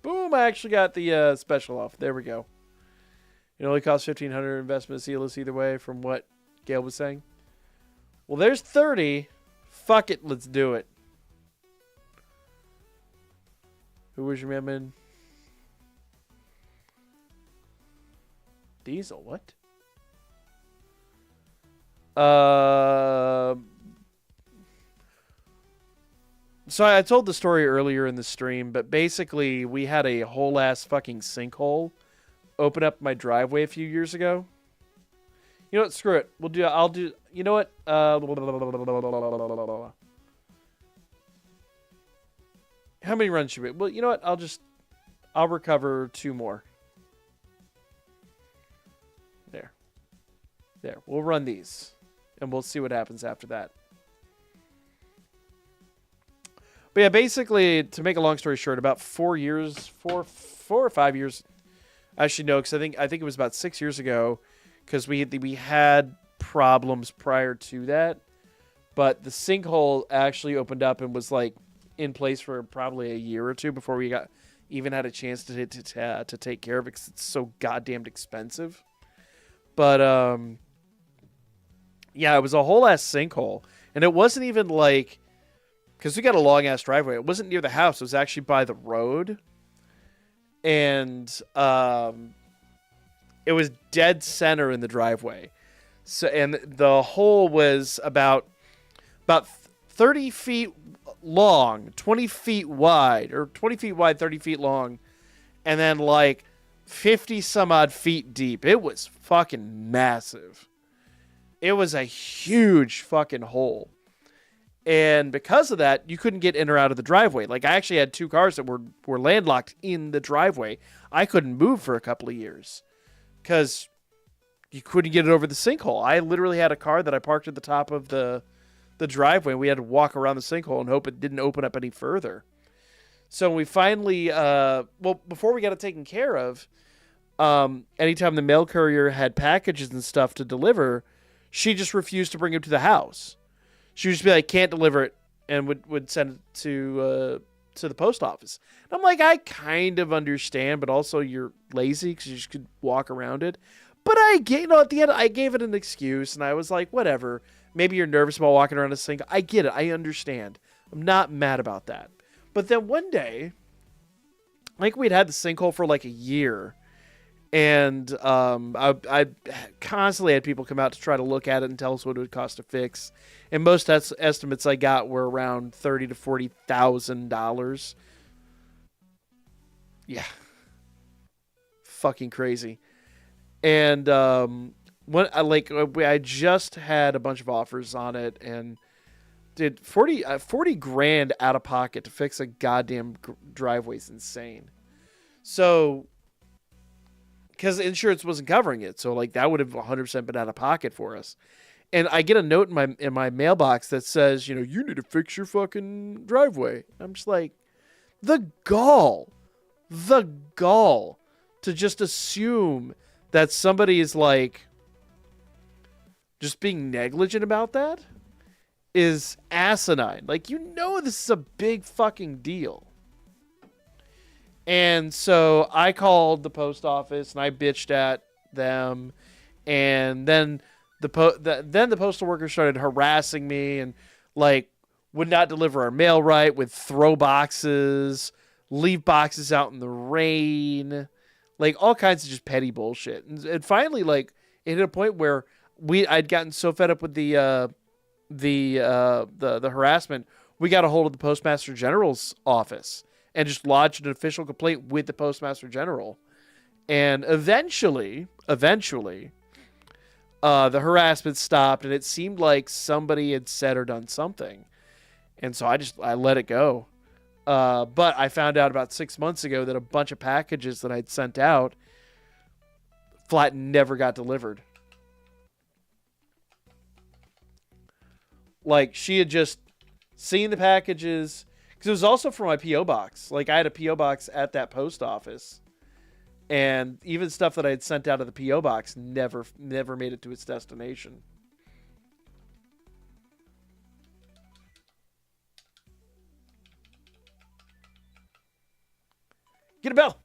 Boom, I actually got the special off. There we go. It only costs $1,500 investment Sealess either way from what Gail was saying. Well, there's 30. Fuck it, let's do it. Who was your man? Diesel, what? So I told the story earlier in the stream, but basically we had a whole ass fucking sinkhole open up my driveway a few years ago. You know what? Screw it. I'll do. You know what? How many runs should we? Well, you know what? I'll recover 2 more. There. We'll run these, and we'll see what happens after that. But yeah, basically, to make a long story short, about 4 or 5 years, actually no, because I think it was about 6 years ago, because we had problems prior to that, but the sinkhole actually opened up and was like in place for probably a year or two before we even had a chance to take care of it, because it's so goddamn expensive. But yeah, it was a whole ass sinkhole, and it wasn't even like, because we got a long ass driveway. It wasn't near the house. It was actually by the road, and it was dead center in the driveway. So, and the hole was about 30 feet long, 20 feet wide, or 20 feet wide, 30 feet long, and then like 50 some odd feet deep. It was fucking massive. It was a huge fucking hole. And because of that, you couldn't get in or out of the driveway. Like, I actually had 2 cars that were landlocked in the driveway. I couldn't move for a couple of years because you couldn't get it over the sinkhole. I literally had a car that I parked at the top of the driveway. We had to walk around the sinkhole and hope it didn't open up any further. So we finally, before we got it taken care of, anytime the mail courier had packages and stuff to deliver, she just refused to bring them to the house. She would just be like, can't deliver it, and would send it to the post office. And I'm like, I kind of understand, but also you're lazy because you just could walk around it. But at the end, I gave it an excuse, and I was like, whatever. Maybe you're nervous about walking around a sink. I get it. I understand. I'm not mad about that. But then one day, like, we'd had the sinkhole for like a year, and I constantly had people come out to try to look at it and tell us what it would cost to fix. And most estimates I got were around $30,000 to $40,000. Yeah, fucking crazy. And I just had a bunch of offers on it, and did 40 grand out of pocket to fix a goddamn driveway is insane. So, because insurance wasn't covering it, so like that would have 100% been out of pocket for us. And I get a note in my mailbox that says, you need to fix your fucking driveway. I'm just like, the gall to just assume that somebody is like just being negligent about that is asinine. Like, this is a big fucking deal. And so I called the post office and I bitched at them, and then the postal worker started harassing me and like would not deliver our mail right, would throw boxes, leave boxes out in the rain, like all kinds of just petty bullshit. And finally, like, it hit a point where I'd gotten so fed up with the harassment, we got a hold of the Postmaster General's office and just lodged an official complaint with the Postmaster General. And eventually, the harassment stopped, and it seemed like somebody had said or done something. And so I let it go. But I found out about 6 months ago that a bunch of packages that I'd sent out flat never got delivered. Like, she had just seen the packages, because it was also for my P.O. box. Like, I had a P.O. box at that post office, and even stuff that I had sent out of the P.O. box never made it to its destination. Get a bell.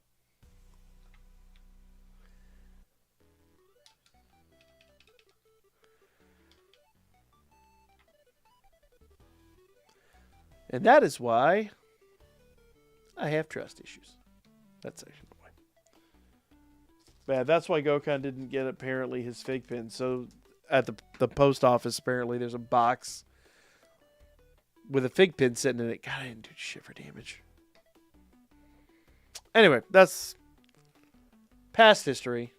And that is why I have trust issues. That's actually why. Bad. That's why Gokhan didn't get apparently his fig pin. So at the post office, apparently there's a box with a fig pin sitting in it. God, I didn't do shit for damage. Anyway, that's past history.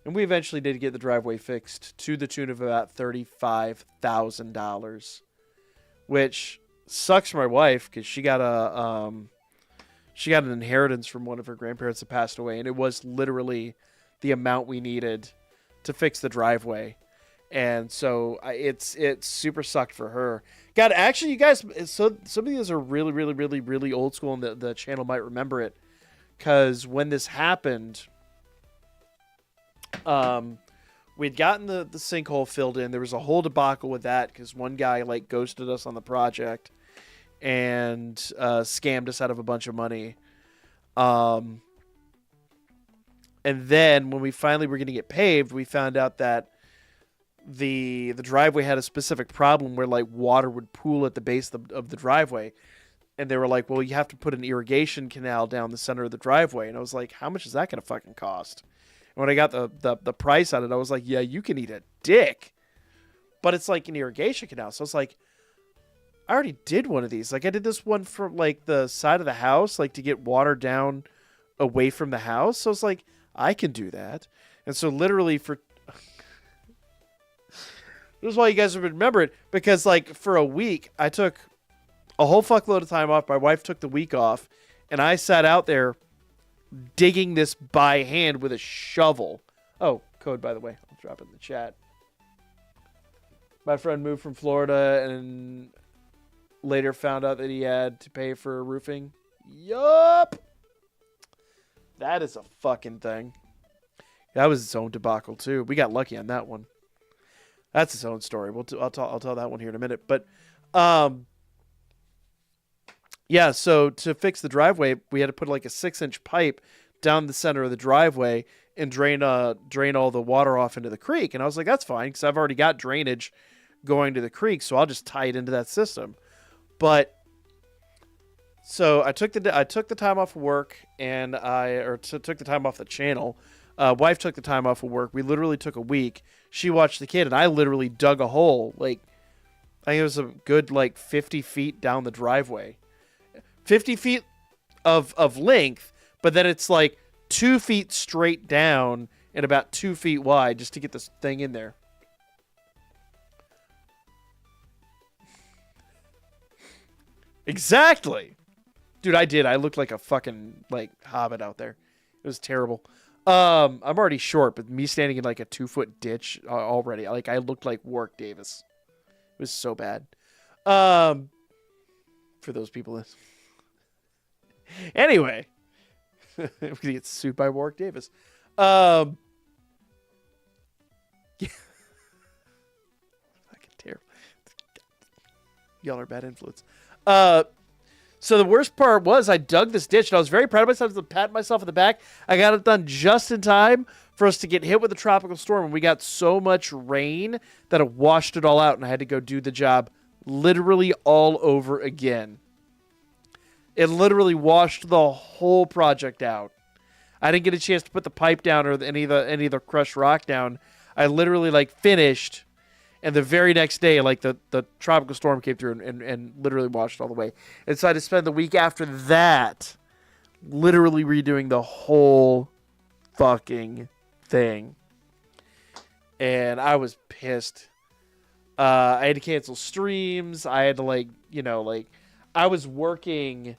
And we eventually did get the driveway fixed to the tune of about $35,000, which sucks for my wife because she got she got an inheritance from one of her grandparents that passed away, and it was literally the amount we needed to fix the driveway. And so it's super sucked for her. God, actually, you guys, so some of these are really, really, really, really old school, and the channel might remember it, because when this happened, we'd gotten the sinkhole filled in. There was a whole debacle with that because one guy like ghosted us on the project and scammed us out of a bunch of money. And then when we finally were going to get paved, we found out that the driveway had a specific problem where like water would pool at the base of the driveway. And they were like, well, you have to put an irrigation canal down the center of the driveway. And I was like, how much is that going to fucking cost? And when I got the price on it, I was like, yeah, you can eat a dick. But it's like an irrigation canal. So it's like, I already did one of these. Like I did this one from like the side of the house, like to get water down away from the house. So it's like, I can do that. And so literally for... This is why you guys would remember it. Because like for a week, I took a whole fuckload of time off. My wife took the week off. And I sat out there digging this by hand with a shovel. Oh, code, by the way. I'll drop it in the chat. My friend moved from Florida and later found out that he had to pay for roofing. Yup. That is a fucking thing. That was its own debacle, too. We got lucky on that one. That's its own story. I'll tell that one here in a minute. But, yeah, so to fix the driveway, we had to put like a 6-inch pipe down the center of the driveway and drain all the water off into the creek. And I was like, that's fine, because I've already got drainage going to the creek, so I'll just tie it into that system. But so I took the time off of work, and took the time off the channel. Wife took the time off of work. We literally took a week. She watched the kid, and I literally dug a hole. Like, I think it was a good like 50 feet down the driveway. 50 feet of length, but then it's like 2 feet straight down and about 2 feet wide just to get this thing in there. Exactly. Dude, I did. I looked like a fucking like hobbit out there. It was terrible. I'm already short, but me standing in like a 2-foot ditch already, like I looked like Warwick Davis. It was so bad. For those people. Anyway, I'm gonna get sued by Warwick Davis. Yeah. Fucking terrible. Y'all are bad influence. So the worst part was I dug this ditch, and I was very proud of myself to pat myself on the back. I got it done just in time for us to get hit with a tropical storm, and we got so much rain that it washed it all out, and I had to go do the job literally all over again. It literally washed the whole project out. I didn't get a chance to put the pipe down or any of the crushed rock down. I literally like finished, and the very next day, like the tropical storm came through and literally washed it all the way. And so I had to spend the week after that literally redoing the whole fucking thing. And I was pissed. I had to cancel streams. I had to I was working.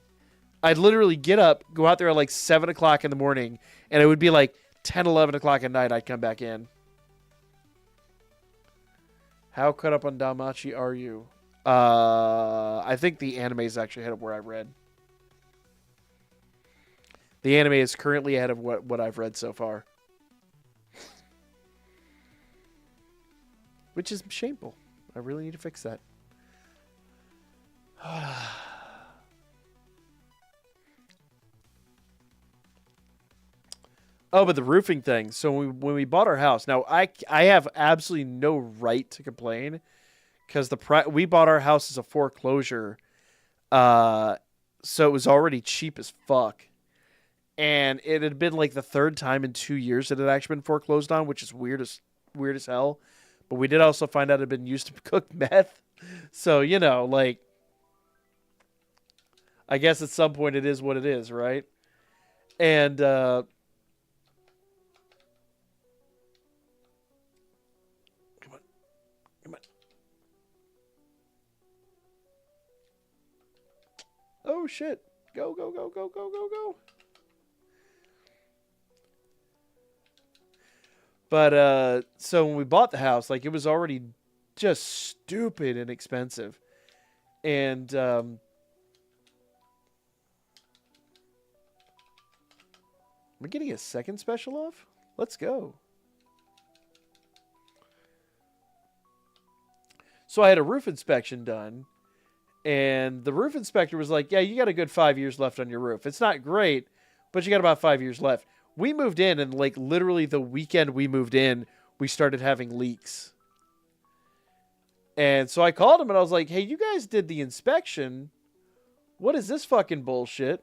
I'd literally get up, go out there at like 7 o'clock in the morning, and it would be like 10, 11 o'clock at night I'd come back in. How caught up on danmachi are you? I think the anime is actually ahead of where I read. The anime is currently ahead of what I've read so far. Which is shameful. I really need to fix that. Oh, but the roofing thing. So when we bought our house, now I have absolutely no right to complain because we bought our house as a foreclosure, so it was already cheap as fuck, and it had been like the third time in 2 years that it had actually been foreclosed on, which is weird as hell. But we did also find out it had been used to cook meth, so like I guess at some point it is what it is, right? And oh shit, Go, go, go, go, go, go, go. But so when we bought the house, like, it was already just stupid and expensive. And we're getting a second special off? Let's go. So I had a roof inspection done, and the roof inspector was like, yeah, you got a good 5 years left on your roof. It's not great, but you got about 5 years left. We moved in, and like literally the weekend we moved in, we started having leaks. And so I called him, and I was like, hey, you guys did the inspection. What is this fucking bullshit?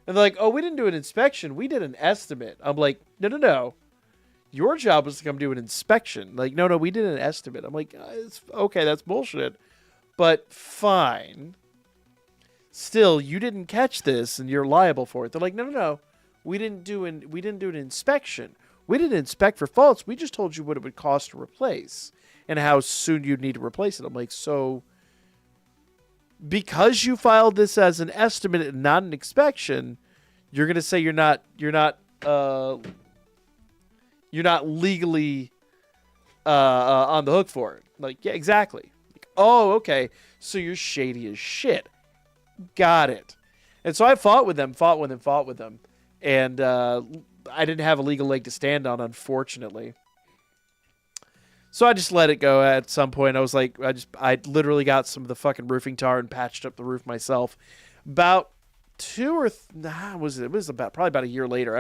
And they're like, oh, we didn't do an inspection. We did an estimate. I'm like, no, no, no. Your job was to come do an inspection. Like, no, we did an estimate. I'm like, it's, okay, that's bullshit. But fine. Still, you didn't catch this, and you're liable for it. They're like, no, no, no. We didn't do an inspection. We didn't inspect for faults. We just told you what it would cost to replace and how soon you'd need to replace it. I'm like, so because you filed this as an estimate and not an inspection, you're going to say you're not legally on the hook for it. Like, yeah, exactly. Like, oh, okay. So you're shady as shit. Got it. And so I fought with them. And I didn't have a legal leg to stand on, unfortunately. So I just let it go at some point. I was like, I literally got some of the fucking roofing tar and patched up the roof myself. About probably about a year later.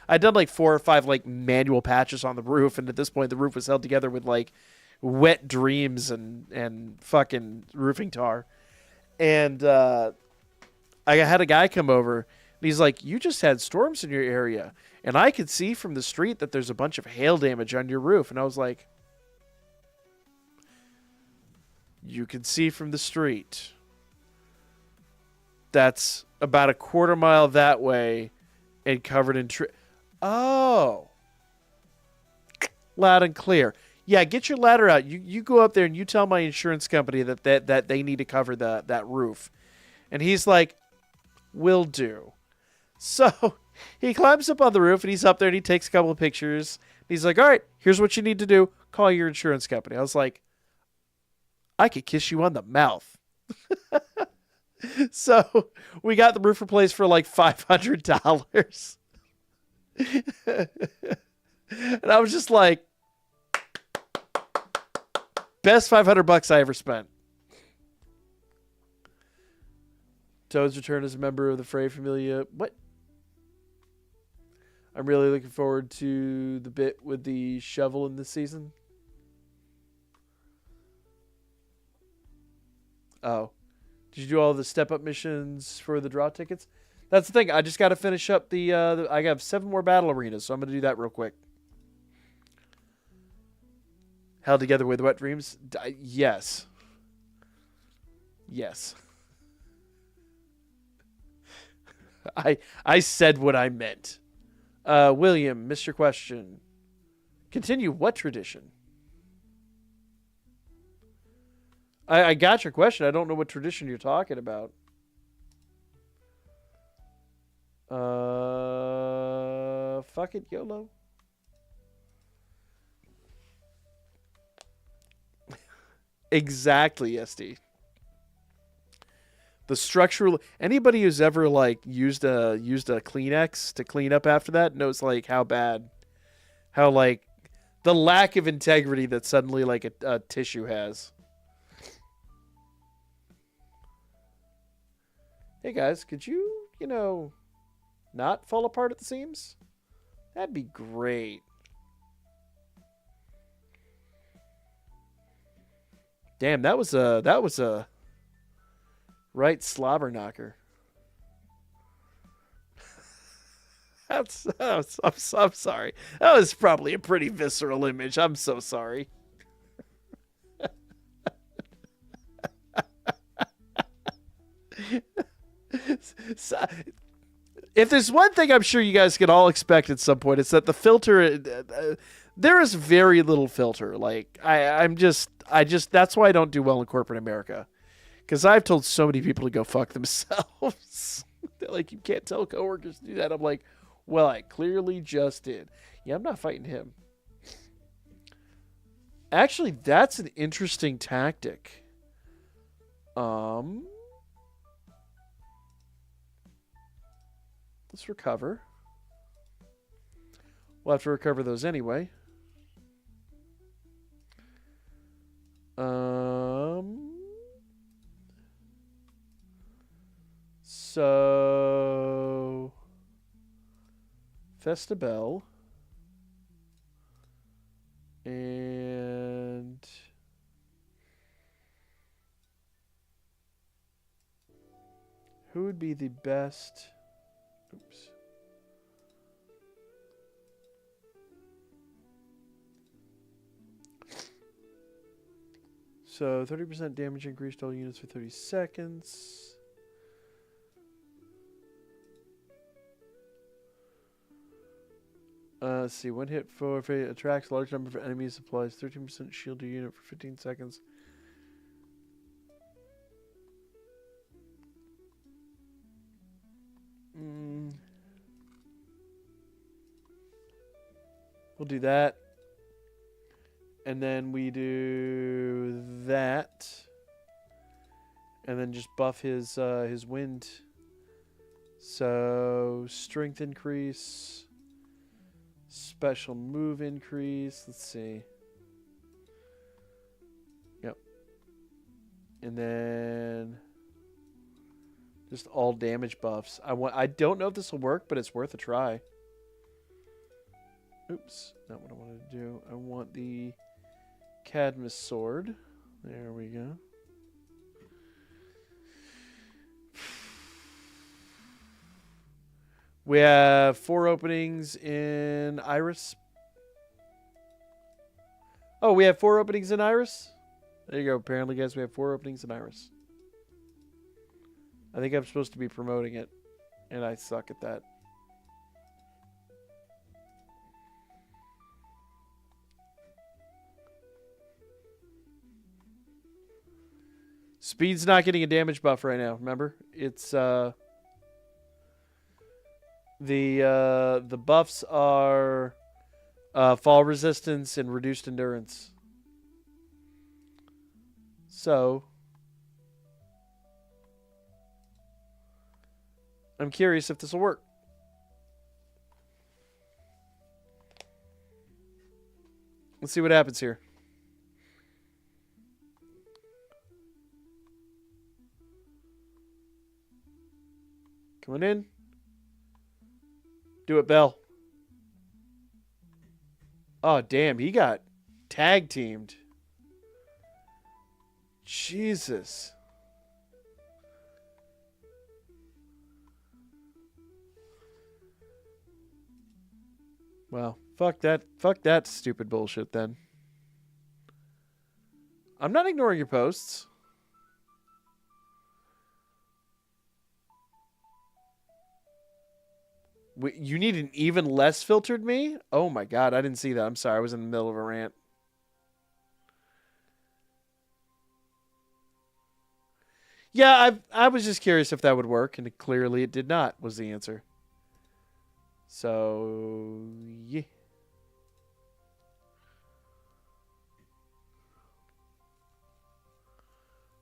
I'd done like 4 or 5 like manual patches on the roof, and at this point the roof was held together with like wet dreams and fucking roofing tar. And I had a guy come over, and he's like, you just had storms in your area, and I could see from the street that there's a bunch of hail damage on your roof. And I was like, you can see from the street. That's about a quarter mile that way and covered in trees. Oh. Loud and clear. Yeah, get your ladder out. You go up there and you tell my insurance company that they need to cover that roof. And he's like, will do. So he climbs up on the roof, and he's up there, and he takes a couple of pictures. He's like, all right, here's what you need to do. Call your insurance company. I was like, I could kiss you on the mouth. So we got the roof replaced for like $500. And I was just like, best $500 I ever spent. Toad's return as a member of the Frey Familia. What? I'm really looking forward to the bit with the shovel in this season. Oh. Did you do all the step-up missions for the draw tickets? That's the thing. I just got to finish up I have 7 more battle arenas, so I'm going to do that real quick. Held together with wet dreams? Yes. Yes. I said what I meant. William, missed your question. Continue what tradition? I got your question. I don't know what tradition you're talking about. Fuck it, YOLO. Exactly, SD. The structural, anybody who's ever like used a Kleenex to clean up after that knows like how like the lack of integrity that suddenly like a tissue has. Hey guys, could you not fall apart at the seams? That'd be great. Damn, that was a right slobber knocker. I'm sorry. That was probably a pretty visceral image. I'm so sorry. So, if there's one thing I'm sure you guys can all expect at some point, it's that the filter, there is very little filter. Like I just that's why I don't do well in corporate America, Because I've told so many people to go fuck themselves. They're like, you can't tell coworkers to do that. I'm like, well, I clearly just did. Yeah, I'm not fighting him. Actually, that's an interesting tactic. Let's recover. We'll have to recover those anyway. So Festabel and who would be the best? Oops. So 30% damage increase to all units for 30 seconds. Let's see. One hit for attracts a large number of enemies, applies 13% shield to unit for 15 seconds. We'll do that. And then we do that. And then just buff his wind. So strength increase. Special move increase. Let's see. Yep. And then just all damage buffs. I don't know if this will work, but it's worth a try. Oops, not what I wanted to do. I want the Cadmus sword. There we go. We have 4 openings in Iris. Oh, we have 4 openings in Iris? There you go. Apparently, guys, we have 4 openings in Iris. I think I'm supposed to be promoting it, and I suck at that. Speed's not getting a damage buff right now, remember? It's the buffs are fall resistance and reduced endurance. So I'm curious if this will work. Let's see what happens here. Coming in. Do it, Bell. Oh, damn. He got tag teamed. Jesus. Well, fuck that. Fuck that stupid bullshit then. I'm not ignoring your posts. You need an even less filtered me? Oh my god, I didn't see that. I'm sorry, I was in the middle of a rant. Yeah, I was just curious if that would work, and clearly it did not, was the answer. So, yeah.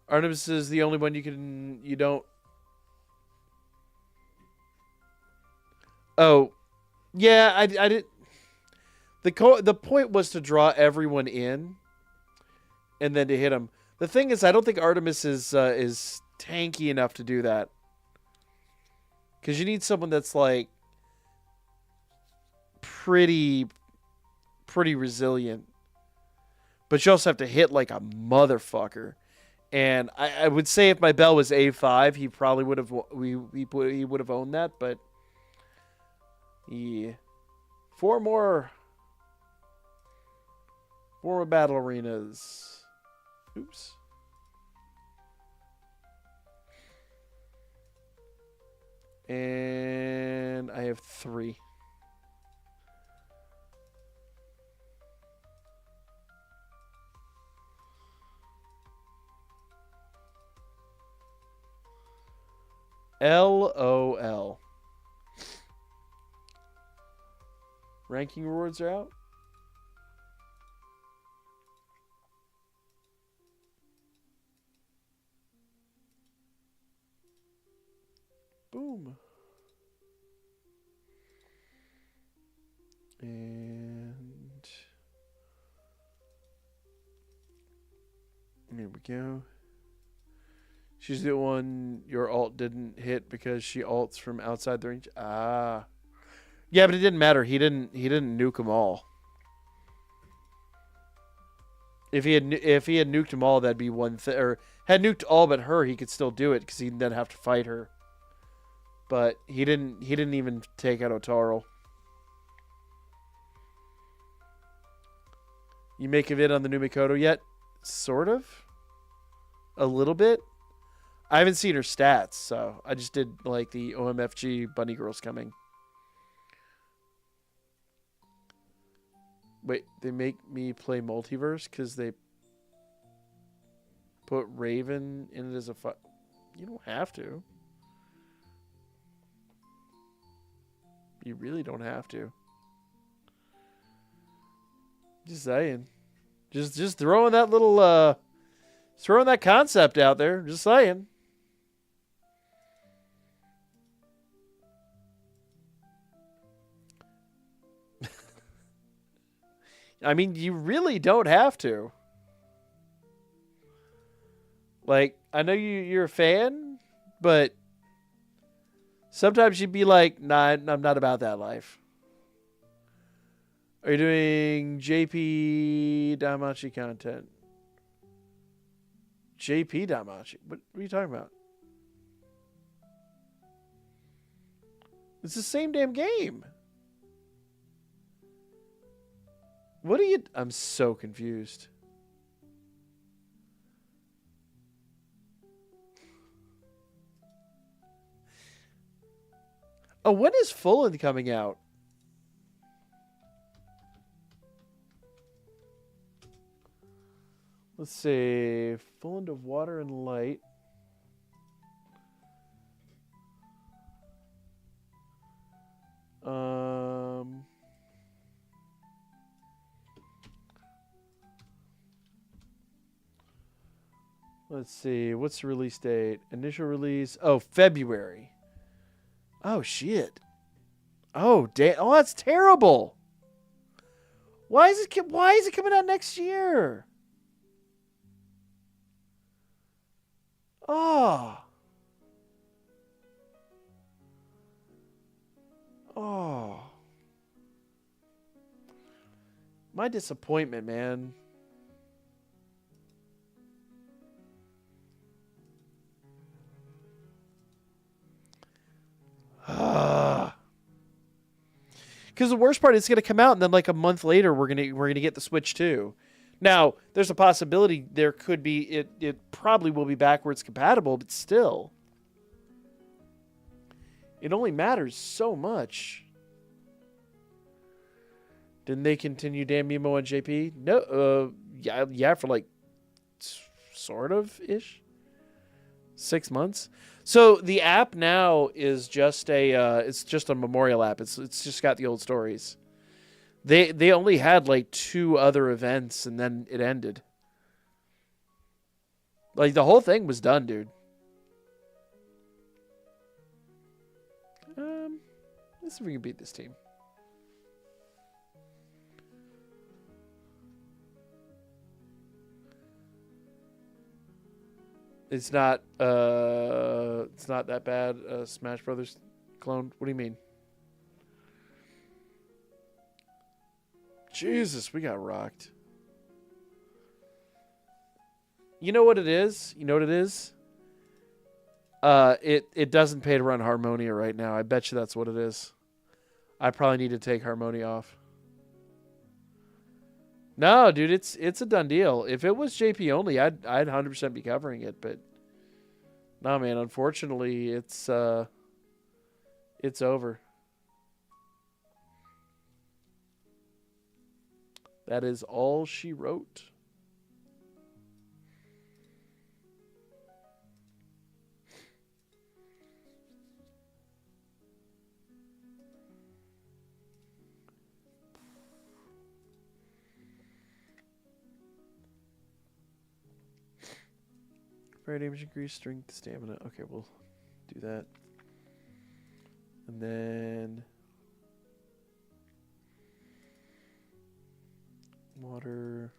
Artemis is the only one you don't. Oh, yeah, I did. The point was to draw everyone in, and then to hit them. The thing is, I don't think Artemis is tanky enough to do that. Because you need someone that's like pretty resilient, but you also have to hit like a motherfucker. And I would say if my Bell was A5, he probably would have he would have owned that, but. Yeah. 4 more battle arenas. Oops. And I have 3. LOL. Ranking rewards are out. Boom. And here we go. She's the one your ult didn't hit because she ults from outside the range. Ah. Yeah, but it didn't matter. He didn't nuke them all. If he had nuked them all, that'd be one thing. Or had nuked all but her, he could still do it because he'd then have to fight her. But he didn't even take out Otaro. You make a vid on the new Mikoto yet? Sort of. A little bit. I haven't seen her stats, so I just did like the OMFG Bunny Girls coming. Wait, they make me play Multiverse because they put Raven in it as a You don't have to. You really don't have to. Just saying. Just throwing that little throwing that concept out there. Just saying. I mean, you really don't have to. Like, I know you're a fan, but sometimes you'd be like, nah, I'm not about that life. Are you doing JP Danmachi content? JP Danmachi? What are you talking about? It's the same damn game. What are you... I'm so confused. Oh, when is Fulland coming out? Let's see. Fulland of Water and Light. Let's see. What's the release date? Initial release. Oh, February. Oh, shit. Oh, damn. Oh, that's terrible. Why is it coming out next year? Oh. Oh. My disappointment, man. Because the worst part is it's going to come out, and then like a month later, we're gonna get the Switch 2. Now, there's a possibility there could be it probably will be backwards compatible, but still, it only matters so much. Didn't they continue Danmemo and JP? No, yeah, for like sort of ish 6 months. So the app now is just it's just a memorial app. It's just got the old stories. They only had like 2 other events and then it ended. Like the whole thing was done, dude. Let's see if we can beat this team. It's not that bad. Smash Brothers clone. What do you mean? Jesus, we got rocked. You know what it is? It doesn't pay to run Harmonia right now. I bet you that's what it is. I probably need to take Harmonia off. No, dude, it's a done deal. If it was JP only, I'd 100% be covering it, but no, man, unfortunately, it's over. That is all she wrote. Fire damage increase, strength, stamina. Okay, we'll do that. And then water.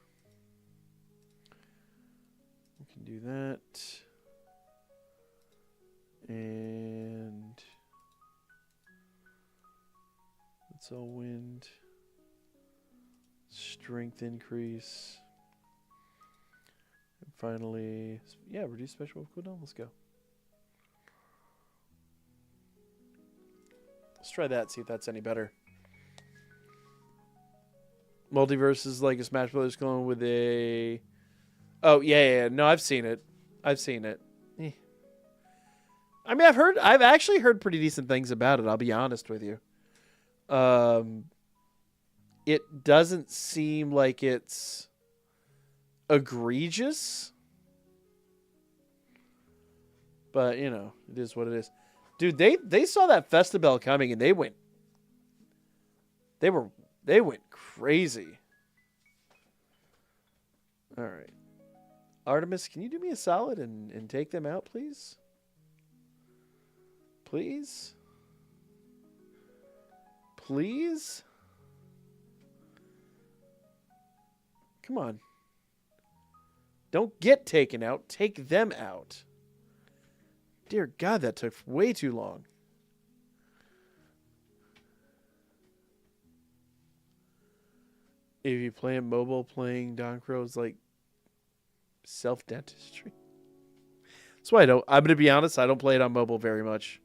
We can do that. And that's all wind. Strength increase. And finally, yeah, reduce special move cooldown. Let's go. Let's try that, see if that's any better. Multiverse is like a Smash Brothers clone with a... Oh, yeah. No, I've seen it. I've seen it. Eh. I mean, I've actually heard pretty decent things about it, I'll be honest with you. It doesn't seem like it's egregious. But, you know, it is what it is. Dude, they saw that Festabell coming and they went crazy. All right. Artemis, can you do me a solid and take them out, please? Please? Please? Come on. Don't get taken out. Take them out. Dear God, that took way too long. If you play in mobile, playing DanChro is like self-dentistry. That's why I'm going to be honest, I don't play it on mobile very much.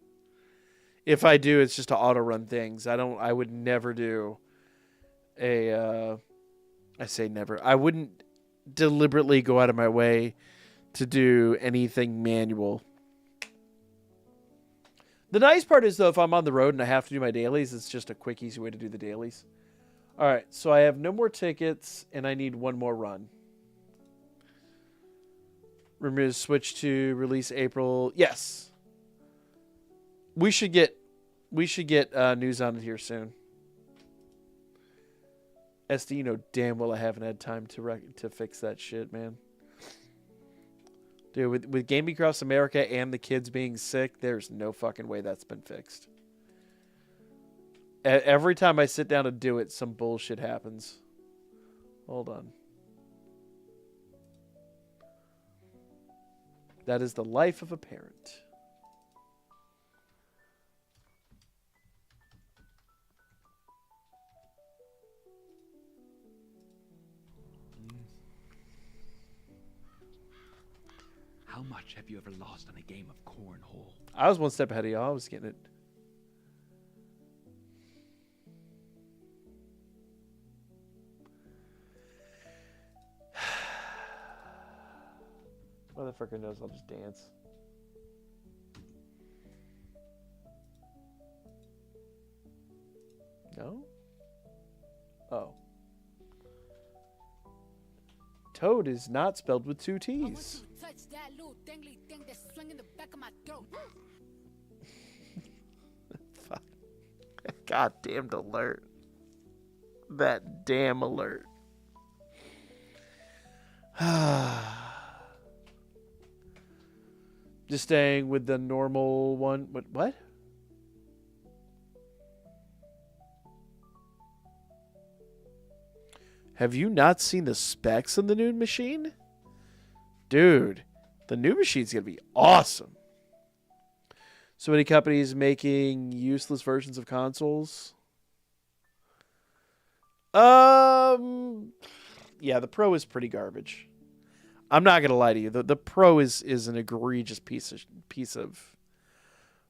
If I do, it's just to auto-run things. I would never do I say never. I wouldn't deliberately go out of my way to do anything manual. The nice part is, though, if I'm on the road and I have to do my dailies, it's just a quick, easy way to do the dailies. All right, so I have no more tickets, and I need one more run. Remember to switch to release April. Yes. We should get news on it here soon. SD, you know damn well I haven't had time to fix that shit, man. Dude, with Gaming Across America and the kids being sick, there's no fucking way that's been fixed. Every time I sit down to do it, some bullshit happens. Hold on. That is the life of a parent. How much have you ever lost on a game of cornhole? I was one step ahead of y'all. I was getting it. Motherfucker knows I'll just dance. No? Oh. Toad is not spelled with two T's. Fuck. God damned alert. That damn alert. Just staying with the normal one. What? Have you not seen the specs on the new machine? Dude, the new machine's going to be awesome. So many companies making useless versions of consoles. Yeah, the Pro is pretty garbage. I'm not going to lie to you. The Pro is an egregious piece of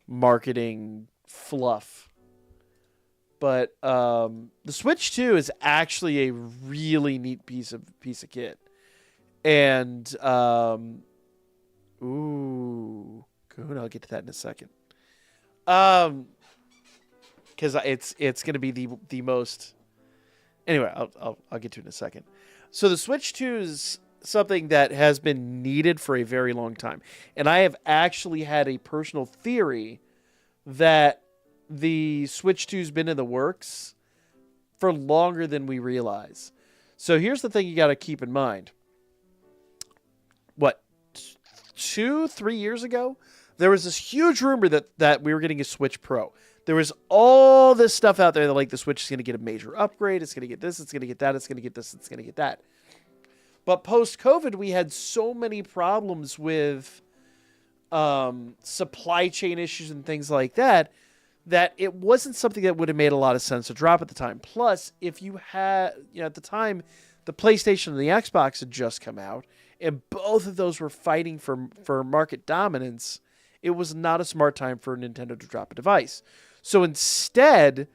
marketing fluff. But the Switch 2 is actually a really neat piece of kit. And ooh, good. I'll get to that in a second. Because it's going to be the most. Anyway, I'll get to it in a second. So the Switch 2 is something that has been needed for a very long time, and I have actually had a personal theory that the Switch 2's been in the works for longer than we realize. So here's the thing you got to keep in mind. What? 2-3 years ago, there was this huge rumor that we were getting a Switch Pro. There was all this stuff out there that like the Switch is going to get a major upgrade. It's going to get this. It's going to get that. It's going to get this. It's going to get that. But post-COVID, we had so many problems with supply chain issues and things like that, that it wasn't something that would have made a lot of sense to drop at the time. Plus, if you had, at the time, the PlayStation and the Xbox had just come out, and both of those were fighting for market dominance, it was not a smart time for Nintendo to drop a device. So instead,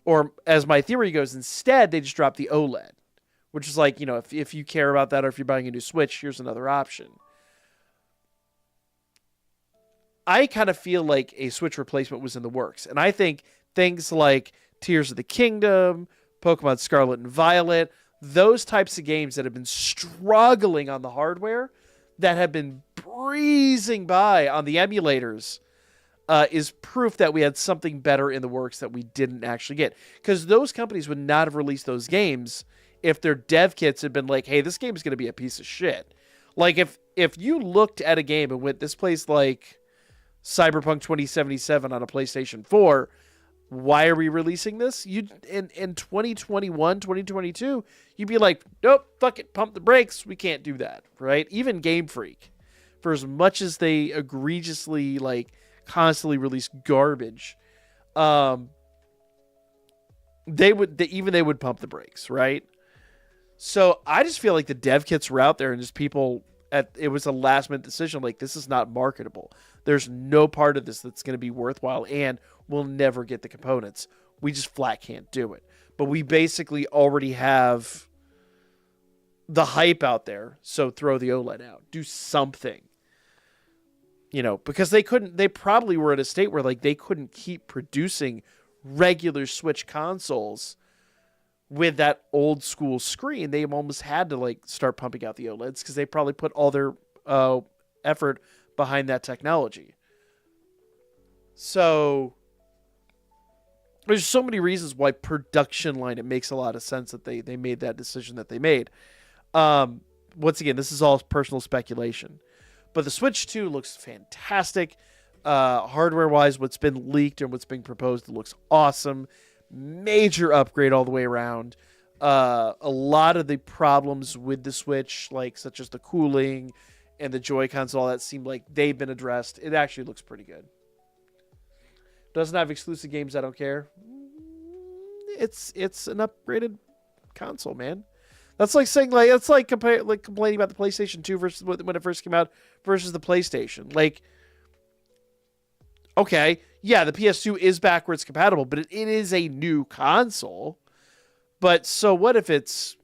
or as my theory goes, instead they just dropped the OLED, which is like, if you care about that or if you're buying a new Switch, here's another option. I kind of feel like a Switch replacement was in the works. And I think things like Tears of the Kingdom, Pokemon Scarlet and Violet, those types of games that have been struggling on the hardware, that have been breezing by on the emulators, is proof that we had something better in the works that we didn't actually get. Because those companies would not have released those games if their dev kits had been like, hey, this game is going to be a piece of shit. Like, if you looked at a game and went, this plays like Cyberpunk 2077 on a PlayStation 4, why are we releasing this? In 2021, 2022, you'd be like, nope, fuck it, pump the brakes. We can't do that, right? Even Game Freak, for as much as they egregiously, like, constantly release garbage, they would pump the brakes, right? So I just feel like the dev kits were out there and just people, it was a last minute decision. Like, this is not marketable. There's no part of this that's going to be worthwhile, and we'll never get the components. We just flat can't do it. But we basically already have the hype out there, so throw the OLED out. Do something. Because they probably were at a state where like they couldn't keep producing regular Switch consoles with that old school screen. They almost had to like start pumping out the OLEDs because they probably put all their effort behind that technology. So there's so many reasons why production line, it makes a lot of sense that they made that decision that they made. Once again, this is all personal speculation. But the Switch 2 looks fantastic. Hardware-wise, what's been leaked and what's being proposed, it looks awesome. Major upgrade all the way around. A lot of the problems with the Switch, like such as the cooling and the Joy-Cons and all that, seem like they've been addressed. It actually looks pretty good. Doesn't have exclusive games, I don't care. It's an upgraded console, man. That's like saying complaining about the PlayStation 2 versus when it first came out versus the PlayStation. Like, okay, yeah, the PS2 is backwards compatible, but it is a new console. But so what if it's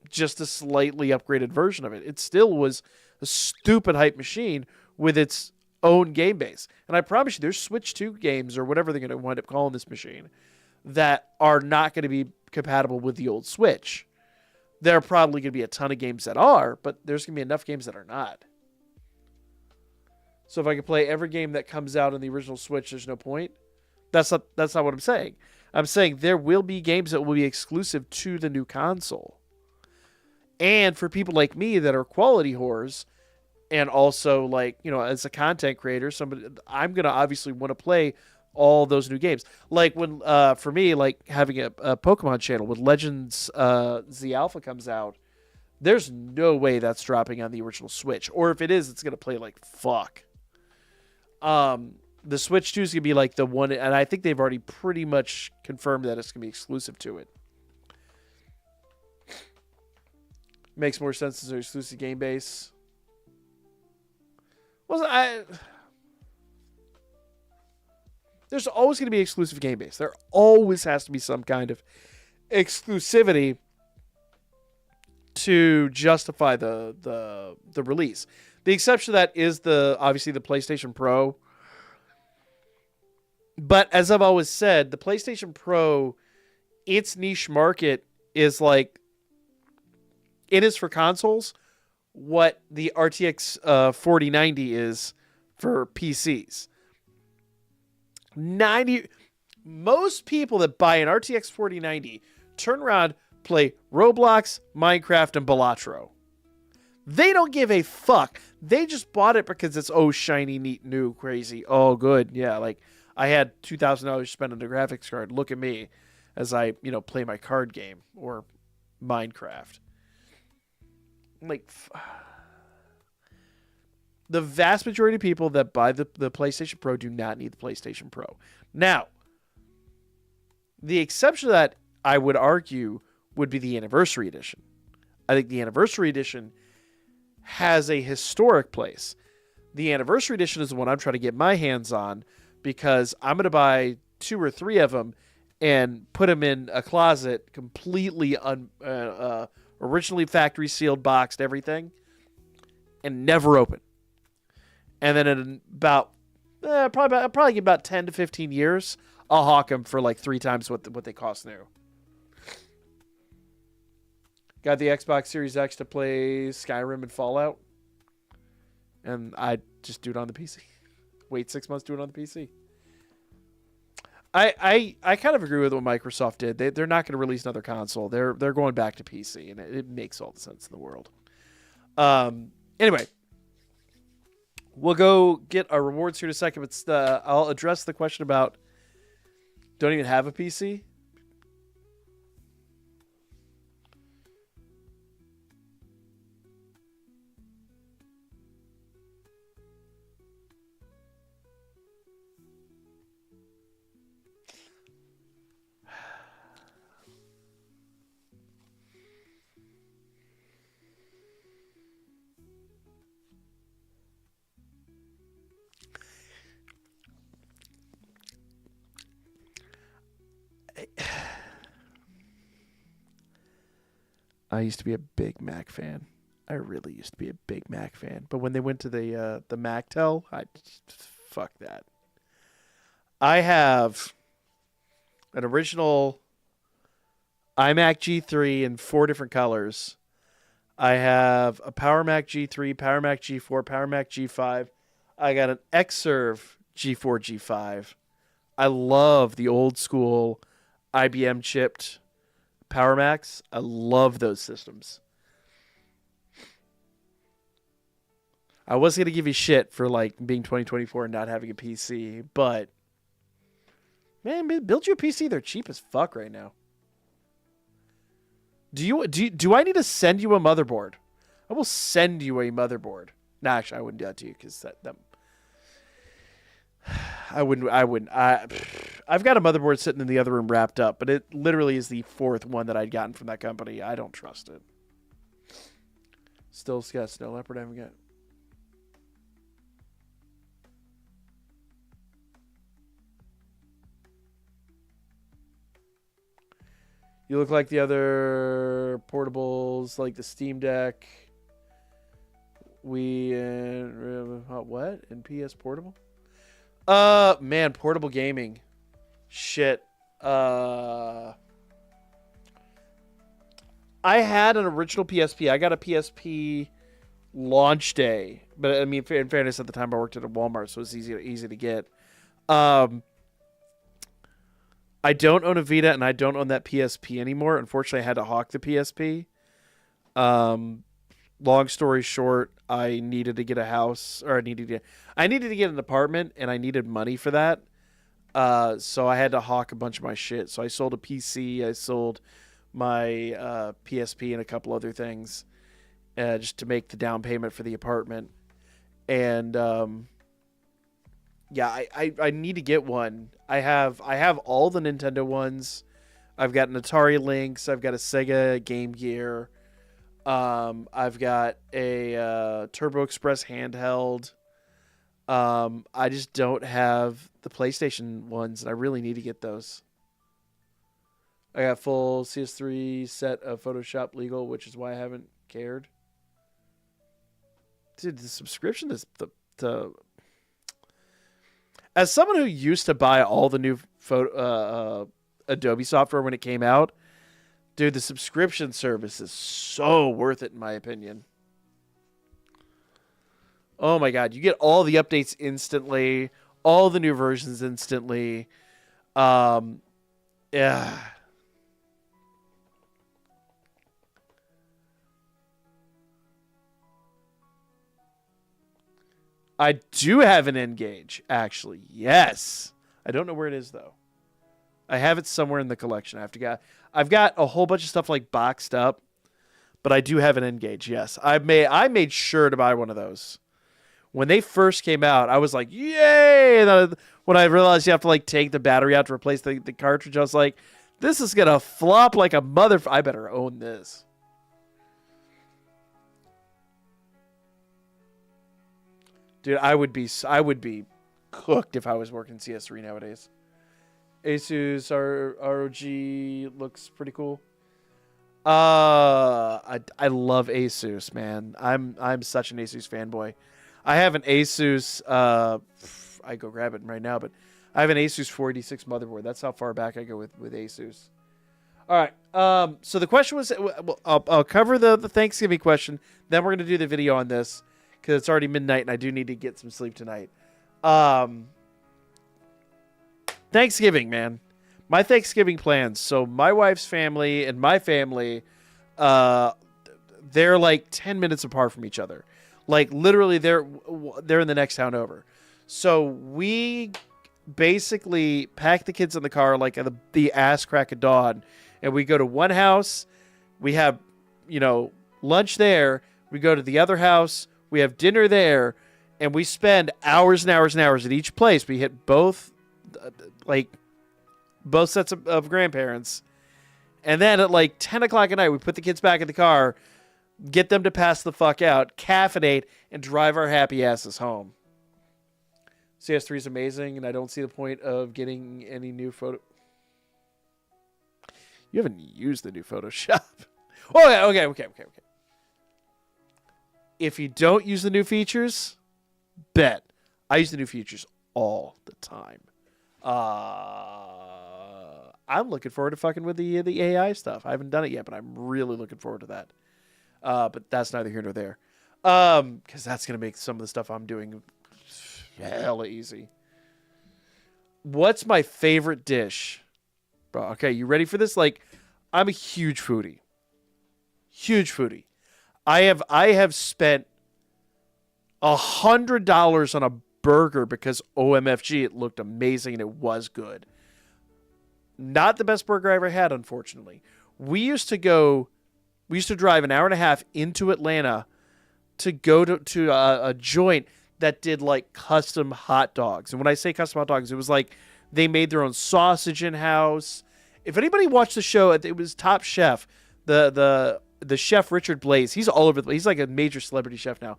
just a slightly upgraded version of it? It still was a stupid hype machine with its own game base. And I promise you, there's Switch 2 games or whatever they're going to wind up calling this machine that are not going to be compatible with the old Switch. There are probably going to be a ton of games that are, but there's going to be enough games that are not. So if I could play every game that comes out on the original Switch, there's no point. That's not what I'm saying. I'm saying there will be games that will be exclusive to the new console. And for people like me that are quality whores, and also like, as a content creator, I'm going to obviously want to play all those new games. Like when, for me, like having a Pokemon channel when Legends Z Alpha comes out, there's no way that's dropping on the original Switch. Or if it is, it's going to play like fuck. The Switch 2 is going to be like the one, and I think they've already pretty much confirmed that it's going to be exclusive to it. Makes more sense as an exclusive game base. There's always going to be exclusive game base. There always has to be some kind of exclusivity to justify the release. The exception to that is obviously the PlayStation Pro. But as I've always said, the PlayStation Pro, its niche market is like, it is for consoles what the RTX 4090 is for PCs. Most people that buy an RTX 4090 turn around, play Roblox, Minecraft, and Balatro. They don't give a fuck. They just bought it because it's, oh, shiny, neat, new, crazy. Oh, good. Yeah, like, I had $2,000 spent on a graphics card. Look at me as I, play my card game or Minecraft. Like, the vast majority of people that buy the PlayStation Pro do not need the PlayStation Pro. Now, the exception to that, I would argue, would be the Anniversary Edition. I think the Anniversary Edition has a historic place. The Anniversary Edition is the one I'm trying to get my hands on because I'm going to buy 2 or 3 of them and put them in a closet completely originally factory sealed, boxed, everything, and never open. And then in probably about 10 to 15 years, I'll hawk them for like 3 times what they cost new. Got the Xbox Series X to play Skyrim and Fallout. And I just do it on the PC. Wait 6 months, do it on the PC. I kind of agree with what Microsoft did. They're not going to release another console. They're going back to PC, and it makes all the sense in the world. Anyway, we'll go get our rewards here in a second. But I'll address the question about don't even have a PC. I used to be a big Mac fan. I really used to be a big Mac fan. But when they went to the MacTel, fuck that. I have an original iMac G3 in 4 different colors. I have a Power Mac G3, Power Mac G4, Power Mac G5. I got an Xserve G4, G5. I love the old school IBM chipped Power Macs. I love those systems. I was going to give you shit for like being 2024 and not having a PC, but man, build you a PC. They're cheap as fuck right now. Do I need to send you a motherboard? I will send you a motherboard. No, actually, I wouldn't do that to you because that I wouldn't. I've got a motherboard sitting in the other room wrapped up, but it literally is the 4th one that I'd gotten from that company. I don't trust it. Still got Snow Leopard. I haven't got. You look like the other portables, like the Steam Deck. What? And PS Portable? Man, portable gaming. Shit. I had an original PSP. I got a PSP launch day, but I mean, in fairness, at the time I worked at a Walmart, so it was easy to get. I don't own a Vita, and I don't own that PSP anymore. Unfortunately, I had to hawk the PSP. Long story short, I needed to get a house, or I needed to get an apartment, and I needed money for that. So I had to hawk a bunch of my shit. So I sold a PC, I sold my PSP, and a couple other things, just to make the down payment for the apartment. And yeah, I need to get one. I have all the Nintendo ones. I've got an Atari Lynx. I've got a Sega Game Gear. I've got a Turbo Express handheld. I just don't have the PlayStation ones, and I really need to get those. I got full CS3 set of Photoshop legal, which is why I haven't cared. Dude, the subscription is the as someone who used to buy all the new Adobe software when it came out, dude, the subscription service is so worth it in my opinion. Oh my God, you get all the updates instantly, all the new versions instantly. Yeah. I do have an N-Gage, actually. Yes. I don't know where it is, though. I have it somewhere in the collection. I've got a whole bunch of stuff like boxed up, but I do have an N-Gage, yes. I made sure to buy one of those. When they first came out, I was like, yay! And then when I realized you have to like take the battery out to replace the cartridge, I was like, this is going to flop like a mother... I better own this. Dude, I would be cooked if I was working CS3 nowadays. Asus ROG looks pretty cool. I love Asus, man. I'm such an Asus fanboy. I have an Asus. I go grab it right now, but I have an Asus 486 motherboard. That's how far back I go with Asus. All right. So the question was, I'll cover the Thanksgiving question. Then we're gonna do the video on this because it's already midnight and I do need to get some sleep tonight. Thanksgiving, man. My Thanksgiving plans. So my wife's family and my family, they're like 10 minutes apart from each other. Like literally they're in the next town over. So we basically pack the kids in the car like the ass crack of dawn. And we go to one house. We have, lunch there. We go to the other house. We have dinner there. And we spend hours and hours and hours at each place. We hit both sets of grandparents. And then at like 10 o'clock at night, we put the kids back in the car, get them to pass the fuck out, caffeinate, and drive our happy asses home. CS3 is amazing, and I don't see the point of getting any new photo... You haven't used the new Photoshop. Oh, yeah, okay. If you don't use the new features, bet. I use the new features all the time. I'm looking forward to fucking with the AI stuff. I haven't done it yet, but I'm really looking forward to that. But that's neither here nor there. Because that's going to make some of the stuff I'm doing hella easy. What's my favorite dish? Bro, okay, you ready for this? Like, I'm a huge foodie. Huge foodie. I have spent $100 on a burger because OMFG, it looked amazing and it was good. Not the best burger I ever had, unfortunately. We used to drive an hour and a half into Atlanta to go to a joint that did like custom hot dogs. And when I say custom hot dogs, it was like they made their own sausage in-house. If anybody watched the show, it was Top Chef. The chef Richard Blaze, he's all over he's like a major celebrity chef now.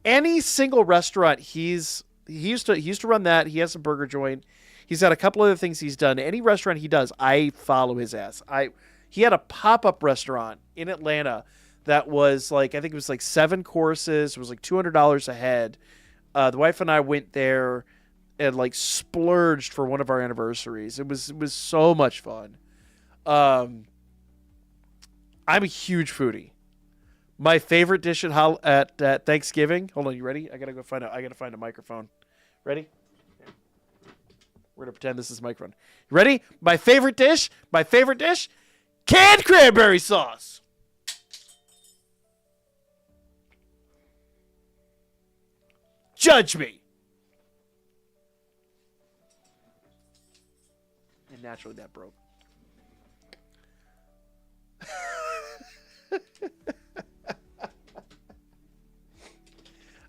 Any single restaurant he used to run that. He has a burger joint. He's got a couple other things he's done. Any restaurant he does, I follow his ass. He had a pop-up restaurant in Atlanta that was like, I think it was like 7 courses. It was like $200 a head. The wife and I went there and like splurged for one of our anniversaries. It was so much fun. I'm a huge foodie. My favorite dish at Thanksgiving. Hold on, you ready? I gotta find a microphone. Ready? We're gonna pretend this is a microphone. You ready? My favorite dish. Canned cranberry sauce. Judge me. And naturally that broke.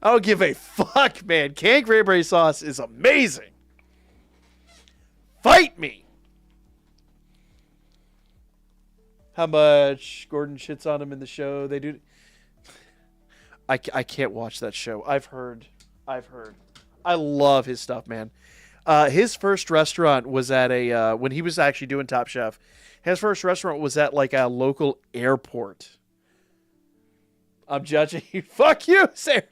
I don't give a fuck, man. Canned cranberry sauce is amazing. Fight me. How much Gordon shits on him in the show. They do. I can't watch that show. I've heard. I love his stuff, man. His first restaurant was at when he was actually doing Top Chef. His first restaurant was at like a local airport. I'm judging you. Fuck you, Sarah.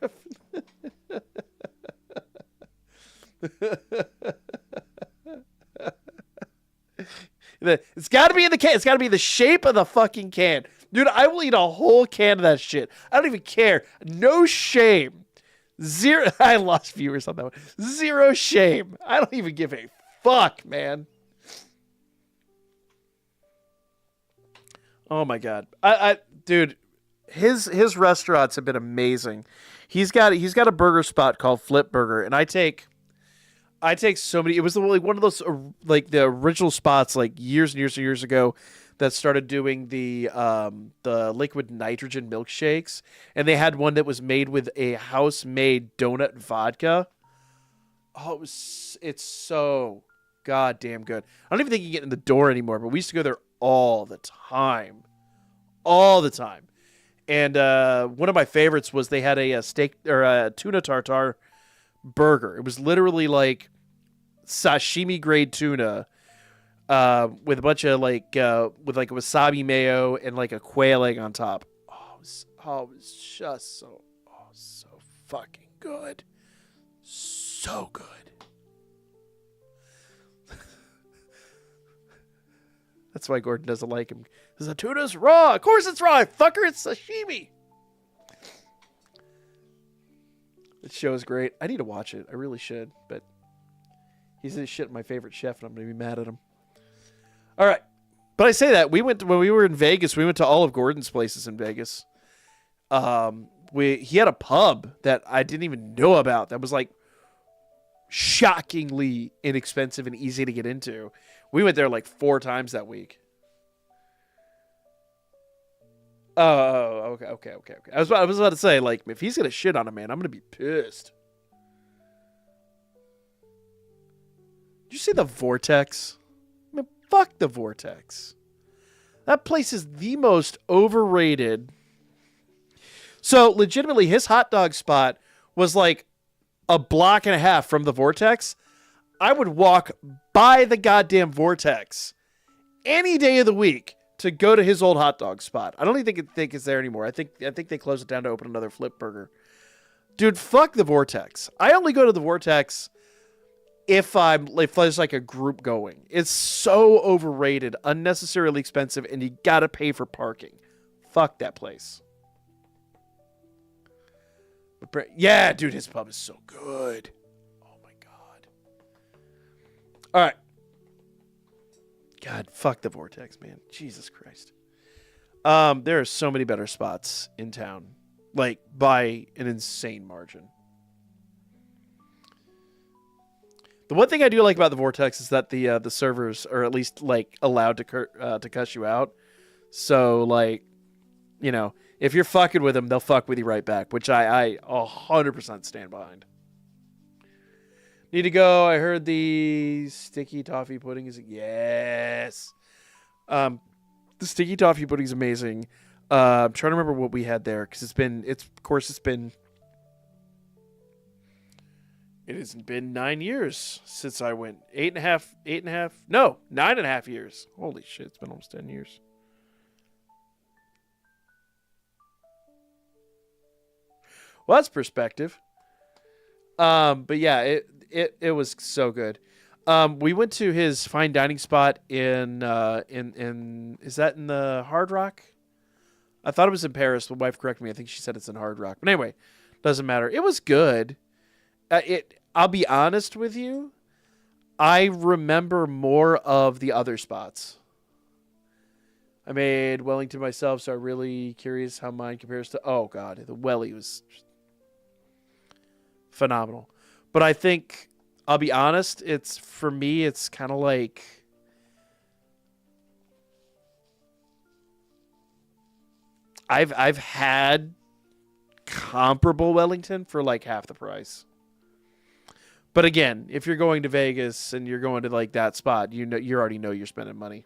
It's got to be in the can. It's got to be the shape of the fucking can. Dude, I will eat a whole can of that shit. I don't even care. No shame. Zero. I lost viewers on that one. Zero shame. I don't even give a fuck, man. Oh my God. Dude, his restaurants have been amazing. He's got a burger spot called Flip Burger, and I take so many. It was like one of those like the original spots like years and years and years ago that started doing the liquid nitrogen milkshakes, and they had one that was made with a house made donut vodka. Oh, it's so goddamn good. I don't even think you can get in the door anymore, but we used to go there all the time. All the time. And one of my favorites was they had a steak or a tuna tartare burger. It was literally like sashimi grade tuna with a bunch of like with like a wasabi mayo and like a quail egg on top. Oh, it was just so fucking good. So good. That's why Gordon doesn't like him. Because the tuna's raw. Of course it's raw, fucker. It's sashimi. This show is great. I need to watch it. I really should. But he's this shit my favorite chef, and I'm going to be mad at him. All right. But I say that. When we were in Vegas, we went to all of Gordon's places in Vegas. He had a pub that I didn't even know about that was like shockingly inexpensive and easy to get into. We went there like 4 times that week. Oh, okay. I was about to say, like, if he's gonna shit on a man, I'm gonna be pissed. Did you see the Vortex? I mean, fuck the Vortex. That place is the most overrated. So, legitimately, his hot dog spot was like a block and a half from the Vortex. I would walk by the goddamn Vortex any day of the week to go to his old hot dog spot. I don't even think it's there anymore. I think they closed it down to open another Flip Burger. Dude, fuck the Vortex. I only go to the Vortex if there's like a group going. It's so overrated, unnecessarily expensive, and you gotta pay for parking. Fuck that place. Yeah, dude, his pub is so good. Oh my god. All right. God, fuck the Vortex, man. Jesus Christ. There are so many better spots in town, like by an insane margin. The one thing I do like about the Vortex is that the servers are at least like allowed to cuss you out. So like, you know, if you're fucking with them, they'll fuck with you right back, which I 100% stand behind. Need to go. I heard the sticky toffee pudding is yes. The sticky toffee pudding is amazing. I'm trying to remember what we had there because it hasn't been 9 years since I went. 8.5. No, 9.5 years. Holy shit, it's been almost 10 years. Well, that's perspective. But yeah, it was so good. We went to his fine dining spot in is that in the Hard Rock? I thought it was in Paris. My wife corrected me. I think she said it's in Hard Rock. But anyway, doesn't matter. It was good. I'll be honest with you. I remember more of the other spots. I made Wellington myself, so I'm really curious how mine compares to. Oh God, the Welly was phenomenal. But I think I'll be honest. For me. It's kind of like I've had comparable Wellington for like half the price. But again, if you're going to Vegas and you're going to like that spot, you already know you're spending money.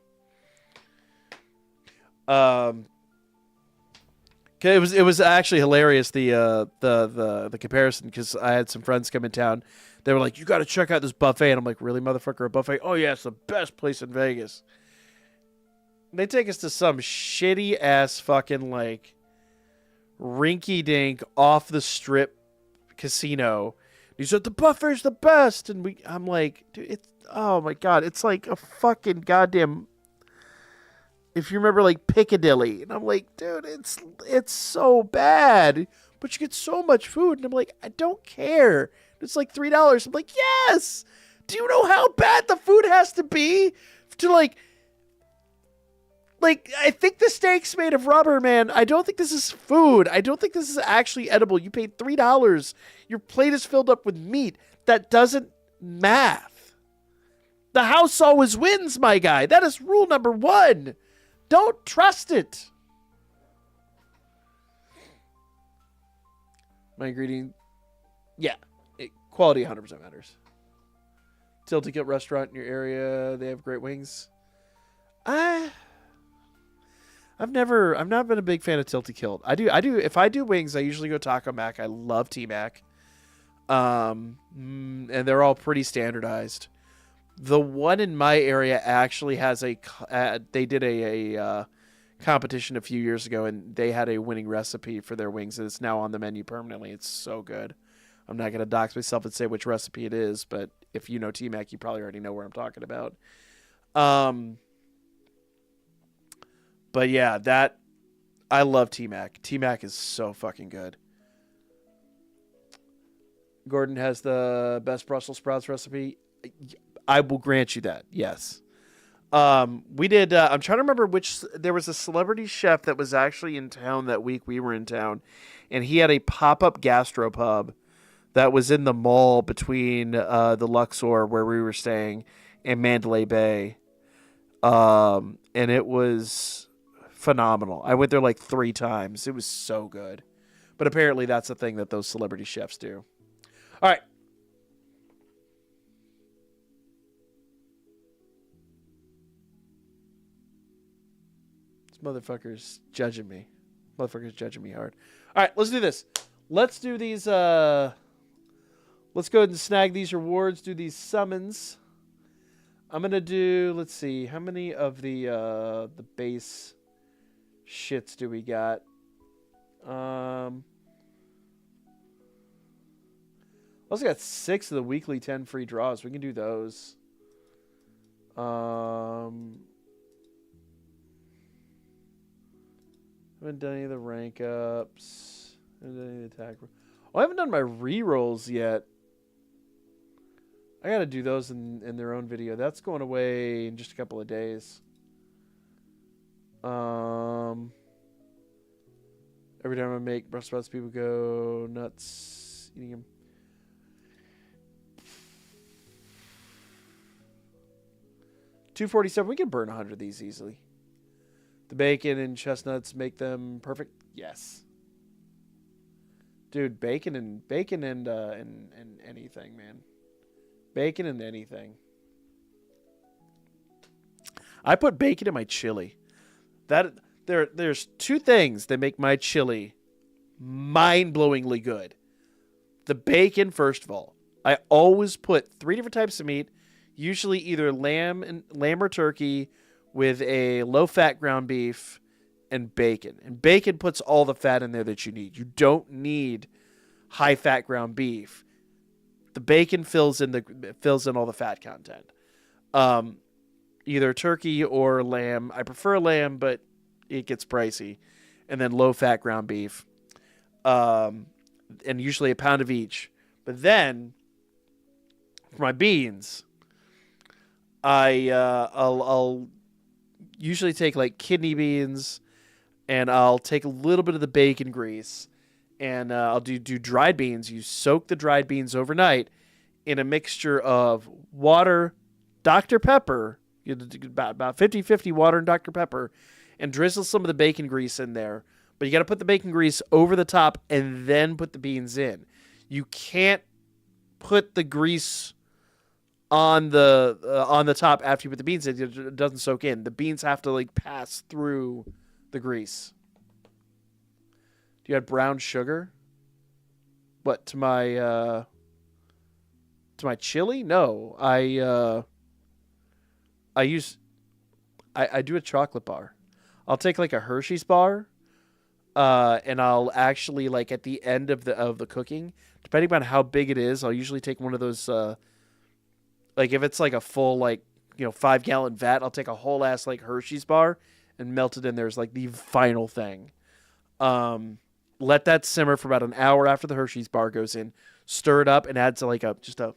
It was actually hilarious the comparison because I had some friends come in town. They were like, "You got to check out this buffet," and I'm like, "Really, motherfucker, a buffet? Oh yeah, it's the best place in Vegas." They take us to some shitty ass fucking like rinky dink off the strip casino. He said the buffet's the best, and I'm like, dude, oh my god, it's like a fucking goddamn. If you remember, like Piccadilly, and I'm like, dude, it's so bad, but you get so much food, and I'm like, I don't care. It's like $3. I'm like, yes. Do you know how bad the food has to be to like Like, I think the steak's made of rubber, man. I don't think this is food. I don't think this is actually edible. You paid $3. Your plate is filled up with meat. That doesn't math. The house always wins, my guy. That is rule number 1. Don't trust it. My ingredient, yeah, quality 100% matters. Tilty Kilt restaurant in your area, they have great wings. I've not been a big fan of Tilty Kilt. If I do wings, I usually go Taco Mac. I love T-Mac. And they're all pretty standardized. The one in my area actually has they did a competition a few years ago, and they had a winning recipe for their wings, and it's now on the menu permanently. It's so good. I'm not going to dox myself and say which recipe it is, but if you know T-Mac, you probably already know where I'm talking about. But yeah, I love T-Mac. T-Mac is so fucking good. Gordon has the best Brussels sprouts recipe. I will grant you that. Yes. We did. I'm trying to remember there was a celebrity chef that was actually in town that week we were in town, and he had a pop-up gastropub that was in the mall between the Luxor where we were staying and Mandalay Bay. And it was phenomenal. I went there like 3 times. It was so good. But apparently that's a thing that those celebrity chefs do. All right. This motherfucker's judging me. Motherfucker's judging me hard. All right, let's do this. Let's do these. Let's go ahead and snag these rewards. Do these summons. I'm gonna do. Let's see. How many of the base shits do we got? Also got 6 of the weekly 10 free draws. We can do those. Haven't done any of the rank ups. Haven't done any of the attack. Oh, I haven't done my rerolls yet. I gotta do those in their own video. That's going away in just a couple of days. Every time I make Brussels sprouts, people go nuts eating them. $247. We can burn 100 of these easily. The bacon and chestnuts make them perfect. Yes, dude. Bacon and anything, man. Bacon and anything. I put bacon in my chili. There's 2 things that make my chili mind-blowingly good. The bacon, first of all. I always put 3 different types of meat, usually either lamb or turkey with a low-fat ground beef and bacon. And bacon puts all the fat in there that you need. You don't need high-fat ground beef. The bacon fills in all the fat content. Either turkey or lamb. I prefer lamb, but it gets pricey. And then low-fat ground beef. And usually a pound of each. But then, for my beans, I'll usually take like kidney beans, and I'll take a little bit of the bacon grease, and I'll do dried beans. You soak the dried beans overnight in a mixture of water, Dr. Pepper, about 50-50 water and Dr. Pepper, and drizzle some of the bacon grease in there. But you got to put the bacon grease over the top and then put the beans in. You can't put the grease on the top after you put the beans in. It doesn't soak in. The beans have to like pass through the grease. Do you add brown sugar? What, to my chili? No, I do a chocolate bar. I'll take like a Hershey's bar, and I'll actually, like, at the end of the cooking, depending on how big it is, I'll usually take one of those. Like if it's like a full 5-gallon vat, I'll take a whole ass like Hershey's bar and melt it in there as like the final thing. Let that simmer for about an hour after the Hershey's bar goes in. Stir it up and add to like just a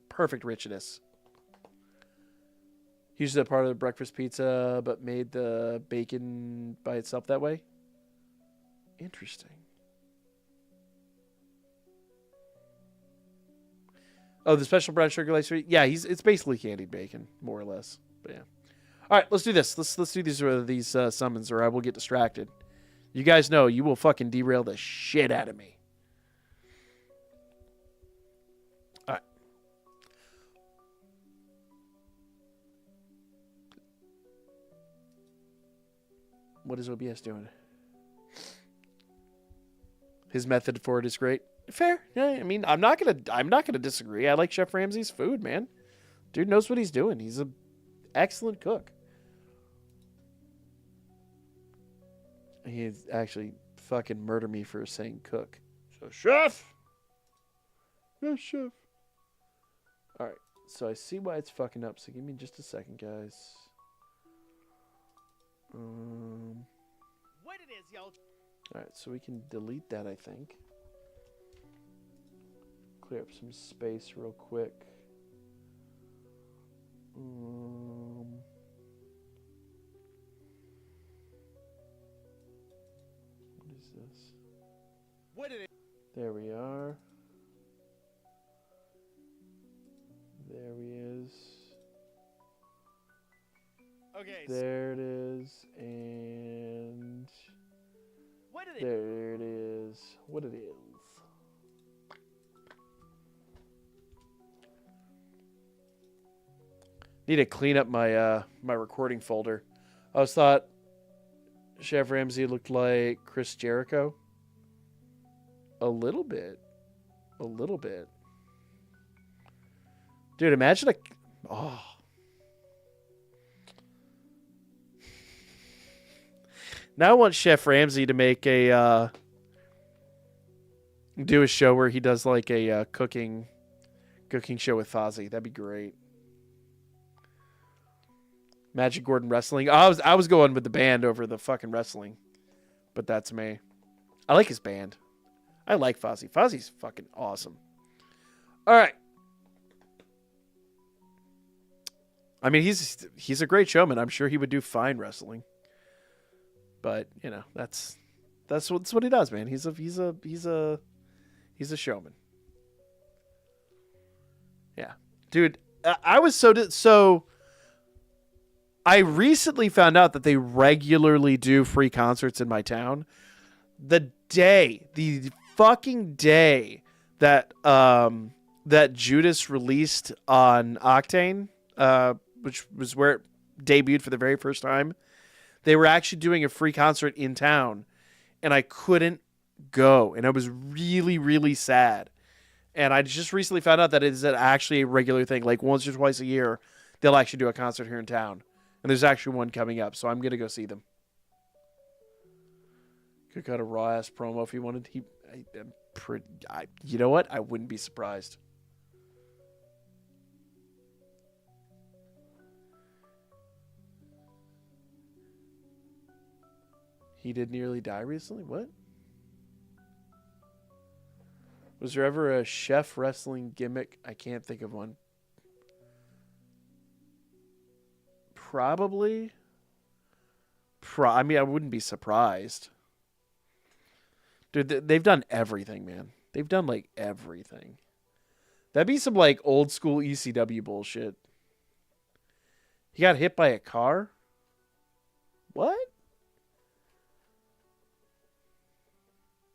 perfect richness. He's a part of the breakfast pizza, but made the bacon by itself that way. Interesting. Oh, the special brown sugar light sweet. Yeah, it's basically candied bacon, more or less. But yeah. All right, let's do this. Let's do these summons, or I will get distracted. You guys know you will fucking derail the shit out of me. All right. What is OBS doing? His method for it is great. Fair. Yeah, I mean, I'm not gonna disagree. I like Chef Ramsay's food, man. Dude knows what he's doing. He's an excellent cook. He's actually fucking murder me for saying cook. So, chef! Yes, chef. Alright, so I see why it's fucking up, so give me just a second, guys. What it is, y'all? Alright, so we can delete that, I think. Clear up some space real quick. What is this? What it is? There we are. There he is. Okay. There it is. And What it is? there it is. What it is. Need to clean up my my recording folder. I always thought Chef Ramsay looked like Chris Jericho. A little bit. A little bit. Dude, imagine a... Oh. Now I want Chef Ramsay to make a... do a show where he does like a cooking show with Fozzie. That'd be great. Magic Gordon Wrestling. I was going with the band over the fucking wrestling. But that's me. I like his band. I like Fozzie. Fozzie's fucking awesome. All right. I mean, he's a great showman. I'm sure he would do fine wrestling. But, you know, that's what he does, man. He's a showman. Yeah. Dude, I was so I recently found out that they regularly do free concerts in my town. The fucking day that that Judas released on Octane, which was where it debuted for the very first time, they were actually doing a free concert in town, and I couldn't go, and I was really, really sad. And I just recently found out that it is actually a regular thing. Like once or twice a year, they'll actually do a concert here in town. And there's actually one coming up, so I'm going to go see them. Could cut a raw-ass promo if he wanted. You know what? I wouldn't be surprised. He did nearly die recently? What? Was there ever a chef wrestling gimmick? I can't think of one. Probably. I mean, I wouldn't be surprised. Dude, they've done everything, man. They've done, like, everything. That'd be some, like, old school ECW bullshit. He got hit by a car? What?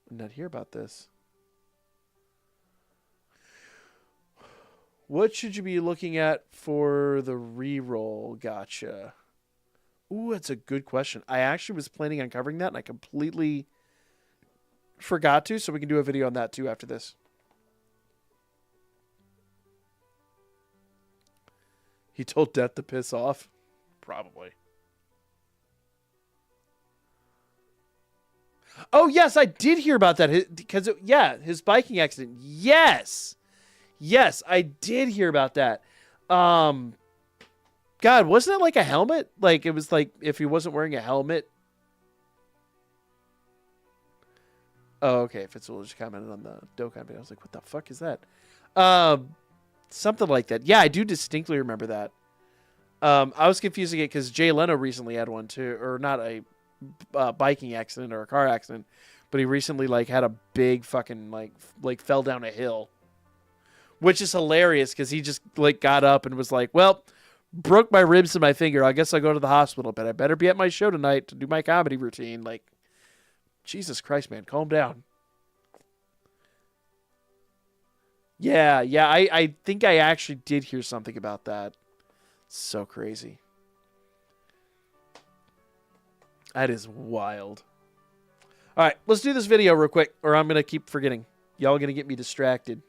I did not hear about this. What should you be looking at for the reroll? Gotcha. Ooh, that's a good question. I actually was planning on covering that, and I completely forgot to, so we can do a video on that, too, after this. He told Death to piss off? Probably. Oh, yes, I did hear about that. Because, his biking accident. Yes! Yes, I did hear about that. God, wasn't it like a helmet? Like, it was like if he wasn't wearing a helmet. Oh, okay. Fitzgerald just commented on the Dokkan video. I was like, what the fuck is that? Something like that. Yeah, I do distinctly remember that. I was confusing it because Jay Leno recently had one too, or not a biking accident or a car accident, but he recently like had a big fucking like fell down a hill, which is hilarious because he just like got up and was like, well, broke my ribs and my finger. I guess I'll go to the hospital, but I better be at my show tonight to do my comedy routine. Like, Jesus Christ, man, calm down. Yeah, I think I actually did hear something about that. So crazy. That is wild. All right, let's do this video real quick, or I'm going to keep forgetting. Y'all going to get me distracted.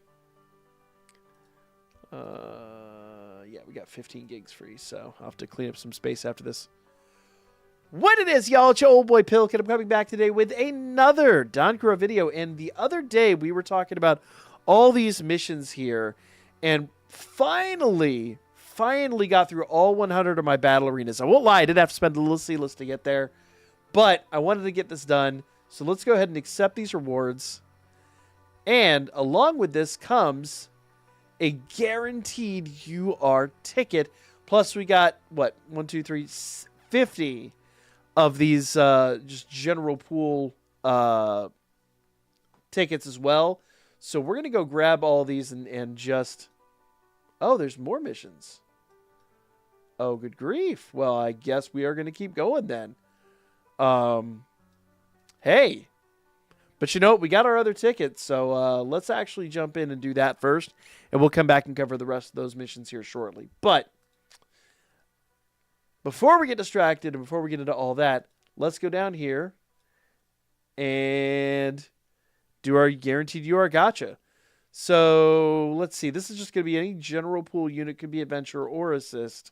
Yeah, we got 15 gigs free, so I'll have to clean up some space after this. What it is, y'all, it's your old boy Pilkett. I'm coming back today with another DanChro video, and the other day we were talking about all these missions here, and finally got through all 100 of my battle arenas. I won't lie, I did have to spend a little C-list to get there, but I wanted to get this done, so let's go ahead and accept these rewards. And along with this comes a guaranteed UR ticket, plus we got, what, 1, 2, 3, 50 of these just general pool tickets as well. So we're going to go grab all these and just... Oh, there's more missions. Oh, good grief. Well, I guess we are going to keep going then. Hey. But you know what? We got our other tickets, so let's actually jump in and do that first. And we'll come back and cover the rest of those missions here shortly. But before we get distracted and before we get into all that, let's go down here and do our guaranteed UR gotcha. So let's see. This is just going to be any general pool unit. Could be adventure or assist.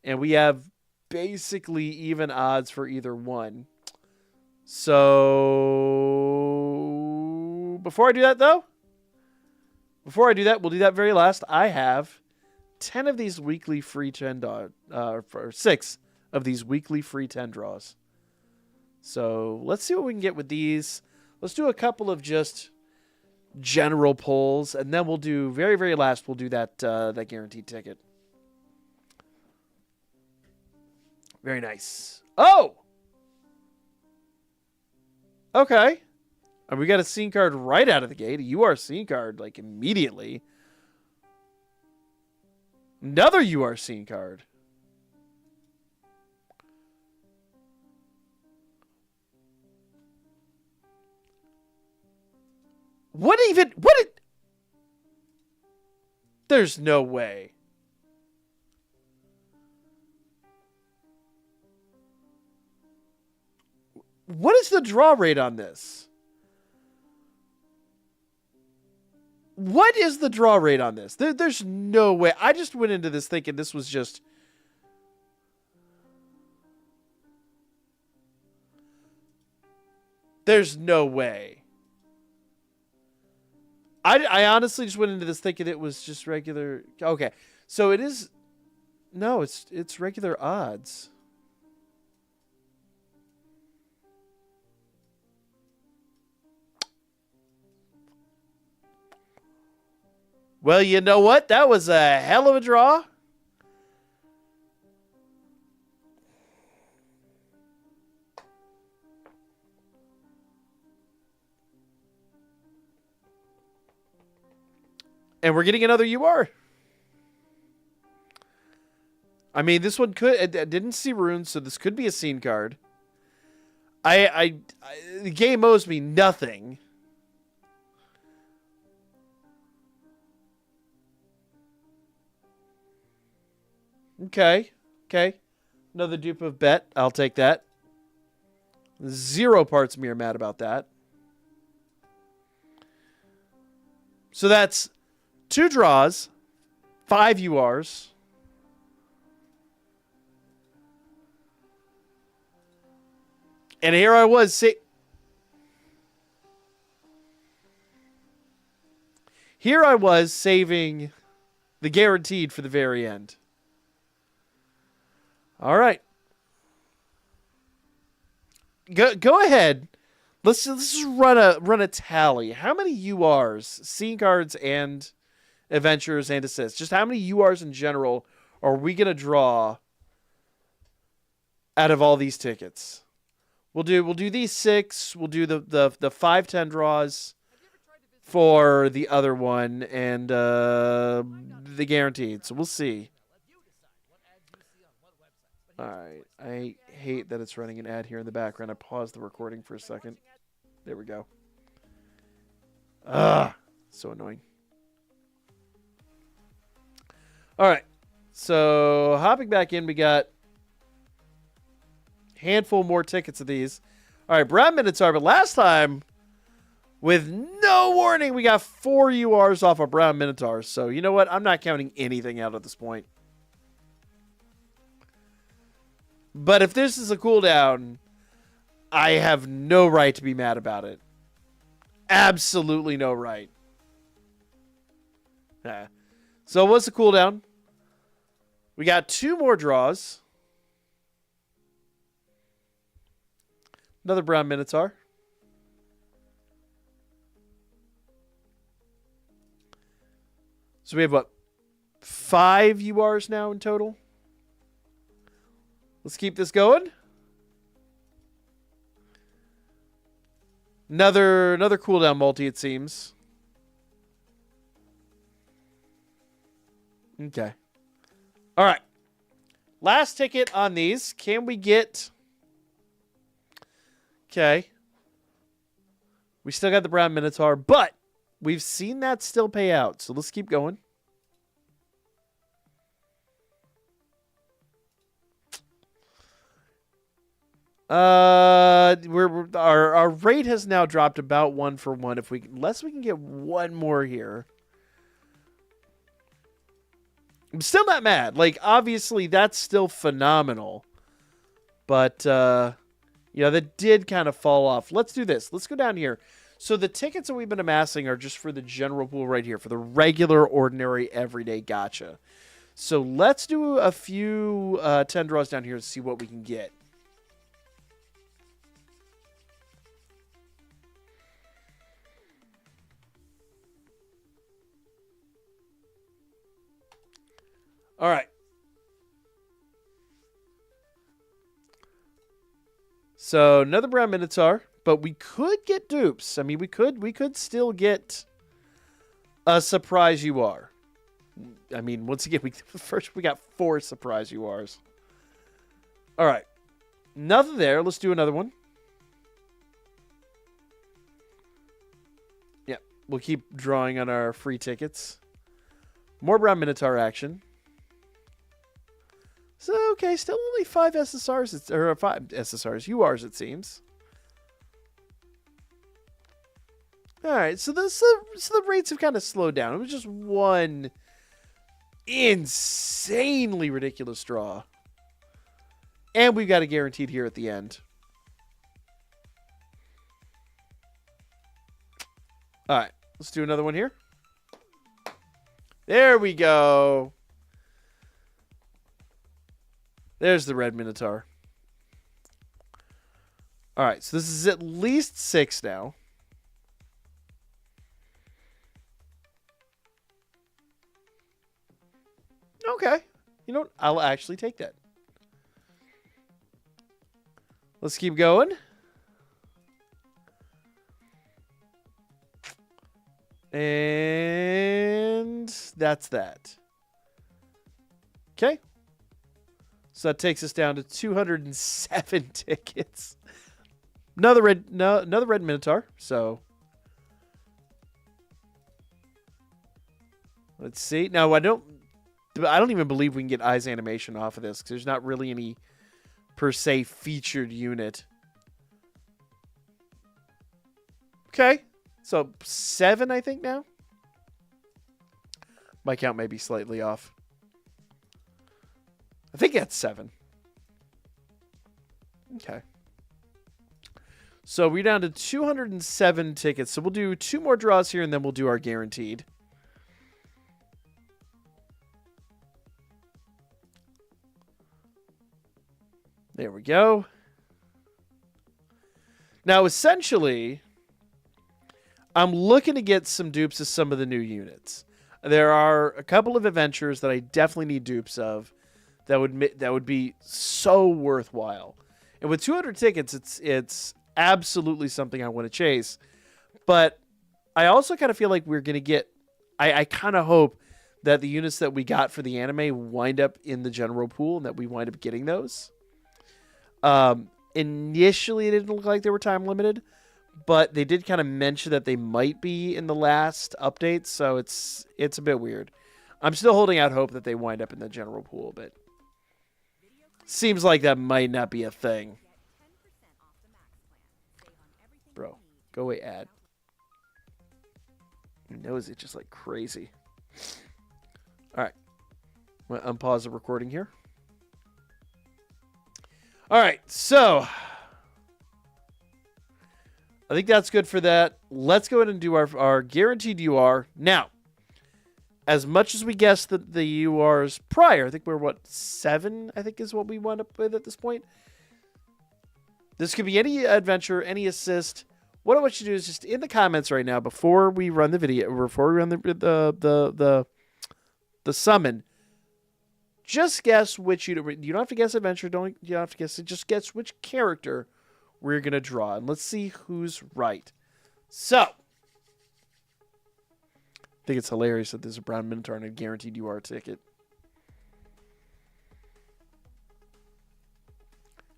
And we have basically even odds for either one. So before I do that, though, we'll do that very last. I have 10 of these weekly free 10 or 6 of these weekly free 10 draws. So let's see what we can get with these. Let's do a couple of just general polls, and then we'll do very, very last. We'll do that that guaranteed ticket. Very nice. Oh, okay. And we got a scene card right out of the gate. A UR scene card, like immediately. Another UR scene card. What? There's no way. What is the draw rate on this? What is the draw rate on this? There's no way. I just went into this thinking this was just... There's no way. I honestly just went into this thinking it was just regular... Okay, so it is... No, it's regular odds. Well, you know what? That was a hell of a draw. And we're getting another UR. I mean, this one could... I didn't see runes, so this could be a scene card. The game owes me nothing. Okay. Another dupe of bet. I'll take that. 0 parts me are mad about that. So that's 2 draws, 5 URs. And here I was saving the guaranteed for the very end. All right. Go ahead. Let's just run a tally. How many URs, scene cards, and adventures and assists? Just how many URs in general Or are we going to draw out of all these tickets? We'll do these 6. We'll do the 5-10 draws for the other one and the guaranteed. So we'll see. All right. I hate that it's running an ad here in the background. I paused the recording for a second. There we go. So annoying. All right. So hopping back in, we got a handful more tickets of these. All right, Brown Minotaur, but last time, with no warning, we got 4 URs off of Brown Minotaur. So you know what? I'm not counting anything out at this point. But if this is a cooldown, I have no right to be mad about it. Absolutely no right. So what's the cooldown? We got 2 more draws. Another Brown Minotaur. So we have what? 5 URs now in total. Let's keep this going. Another cooldown multi, it seems. Okay. All right. Last ticket on these. Can we get... Okay. We still got the Brown Minotaur, but we've seen that still pay out. So let's keep going. Our rate has now dropped about 1 for 1. Unless we can get one more here. I'm still not mad. Like, obviously, that's still phenomenal. But, that did kind of fall off. Let's do this. Let's go down here. So the tickets that we've been amassing are just for the general pool right here. For the regular, ordinary, everyday gacha. So let's do a few 10 draws down here to see what we can get. All right. So another Brown Minotaur, but we could get dupes. I mean, we could still get a surprise UR. I mean, once again, first we got 4 surprise URs. All right. Nothing there. Let's do another one. Yeah, we'll keep drawing on our free tickets. More Brown Minotaur action. So, okay, still only 5 SSRs, or 5 SSRs, URs, it seems. All right, so the rates have kind of slowed down. It was just one insanely ridiculous draw. And we've got a guaranteed here at the end. All right, let's do another one here. There we go. There's the red Minotaur. All right, so this is at least 6 now. Okay. You know what? I'll actually take that. Let's keep going. And that's that. Okay. So that takes us down to 207 tickets. Another red Minotaur. So let's see. Now I don't even believe we can get eyes animation off of this because there's not really any per se featured unit. Okay. So 7, I think now. My count may be slightly off. I think that's 7. Okay. So we're down to 207 tickets. So we'll do 2 more draws here and then we'll do our guaranteed. There we go. Now, essentially, I'm looking to get some dupes of some of the new units. There are a couple of adventures that I definitely need dupes of that would be so worthwhile. And with 200 tickets, it's absolutely something I want to chase. But I also kind of feel like we're going to get... I kind of hope that the units that we got for the anime wind up in the general pool and that we wind up getting those. Initially, it didn't look like they were time limited, but they did kind of mention that they might be in the last update, so it's a bit weird. I'm still holding out hope that they wind up in the general pool, but seems like that might not be a thing. Bro, go away, ad. He knows it just like crazy. All right. I'm going to unpause the recording here. All right, so I think that's good for that. Let's go ahead and do our guaranteed UR. Now, as much as we guessed the URs prior, I think we're, 7, I think is what we wound up with at this point. This could be any adventure, any assist. What I want you to do is just in the comments right now, before we run the video, before we run the summon, just guess which you don't have to guess adventure. You don't have to guess it. Just guess which character we're gonna draw, and let's see who's right. So, I think it's hilarious that there's a brown minotaur and a guaranteed UR ticket.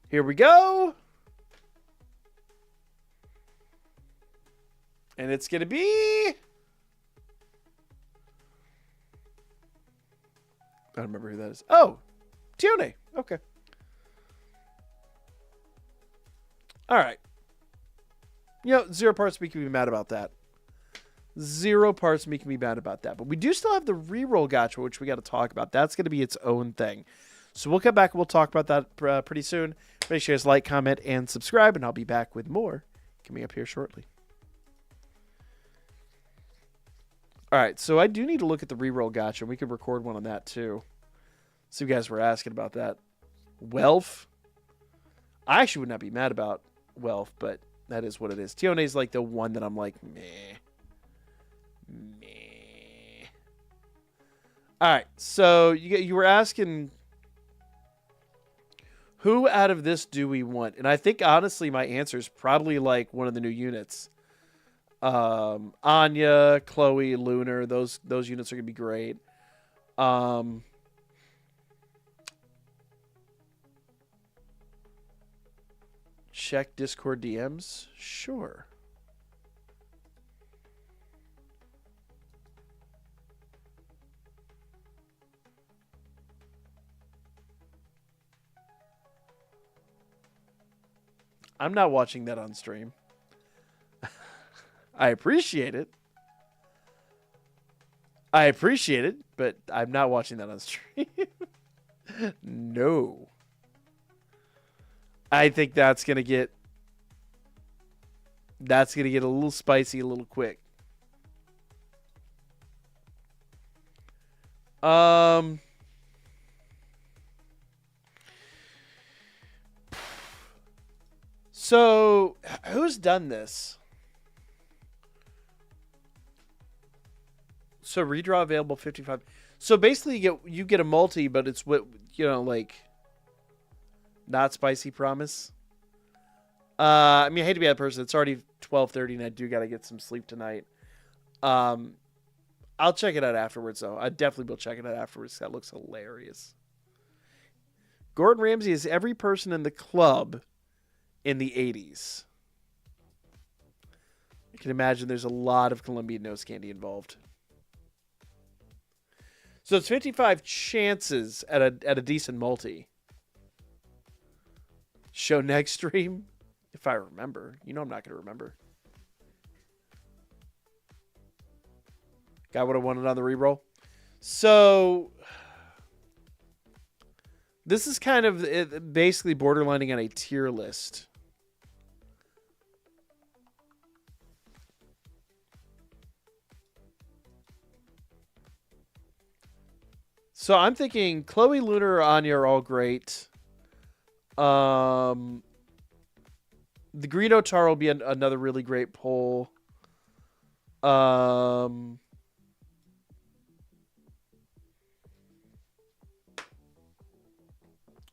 Here we go, and it's gonna be... I don't remember who that is. Oh, Tione. Okay. All right. 0 parts of me can be mad about that. 0 parts of me can be mad about that. But we do still have the reroll gacha, which we got to talk about. That's going to be its own thing. So we'll come back and we'll talk about that pretty soon. Make sure you guys like, comment, and subscribe, and I'll be back with more coming up here shortly. All right, so I do need to look at the reroll gacha. We could record one on that too. So you guys were asking about that. Wealth. I actually would not be mad about Wealth, but that is what it is. Tione is like the one that I'm like, meh. All right, so you were asking who out of this do we want? And I think honestly my answer is probably like one of the new units. Anya, Chloe, Lunar, those units are gonna be great. Check Discord DMs? Sure. I'm not watching that on stream. I appreciate it. But I'm not watching that on stream. No. I think that's going to get a little spicy a little quick. So who's done this? So redraw available 55. So basically you get a multi, but it's what, like not spicy promise. I mean, I hate to be that person. It's already 12:30 and I do got to get some sleep tonight. I'll check it out afterwards though. I definitely will check it out afterwards. That looks hilarious. Gordon Ramsay is every person in the club in the 80s. You can imagine there's a lot of Colombian nose candy involved. So it's 55 chances at a decent multi. Show next stream, if I remember. I'm not going to remember. Got what I wanted on the reroll. So this is kind of basically borderlining on a tier list. So I'm thinking Chloe, Lunar, or Anya are all great. The Green Otar will be another really great pull.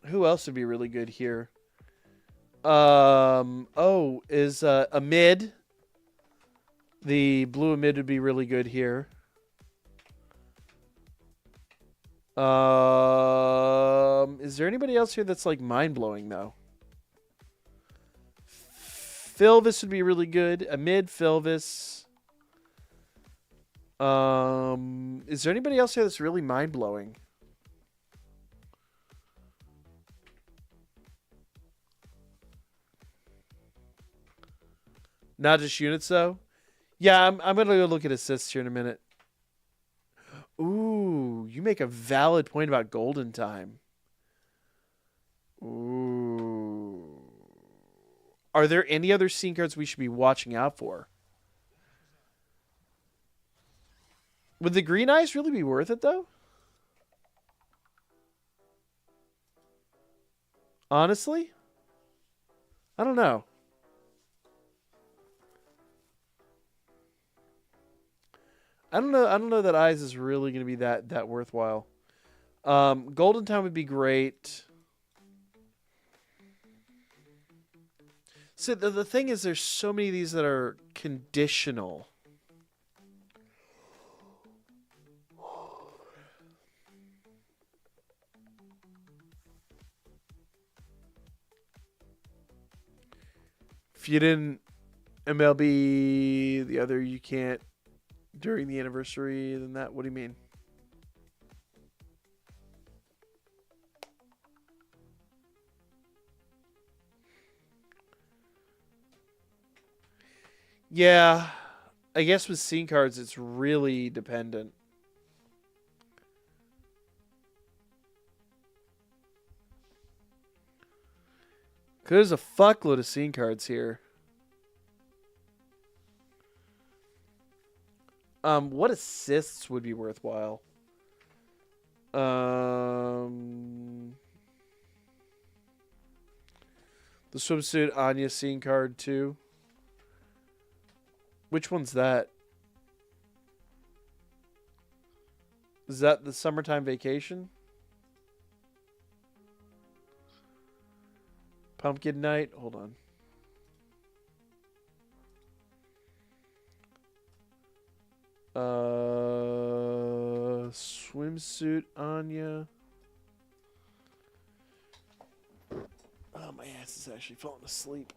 Who else would be really good here? Is a mid. The blue mid would be really good here. Is there anybody else here that's like mind blowing though? Philvis would be really good. A mid Philvis. Is there anybody else here that's really mind blowing? Not just units though. Yeah, I'm gonna go look at assists here in a minute. Ooh, you make a valid point about golden time. Ooh. Are there any other scene cards we should be watching out for? Would the green eyes really be worth it though? Honestly? I don't know. I don't know that eyes is really going to be that worthwhile. Golden Time would be great. So the thing is, there's so many of these that are conditional. If you didn't MLB the other, you can't during the anniversary, then that, what do you mean? Yeah, I guess with scene cards, it's really dependent. There's a fuckload of scene cards here. What assists would be worthwhile? The swimsuit Anya scene card too. Which one's that? Is that the summertime vacation? Pumpkin night? Hold on. Swimsuit Anya. Oh, my ass is actually falling asleep.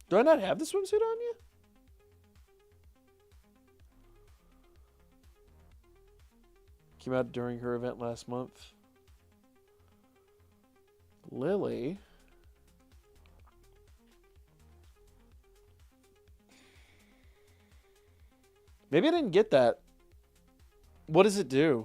Do I not have the swimsuit Anya? Came out during her event last month. Lily. Maybe I didn't get that. What does it do?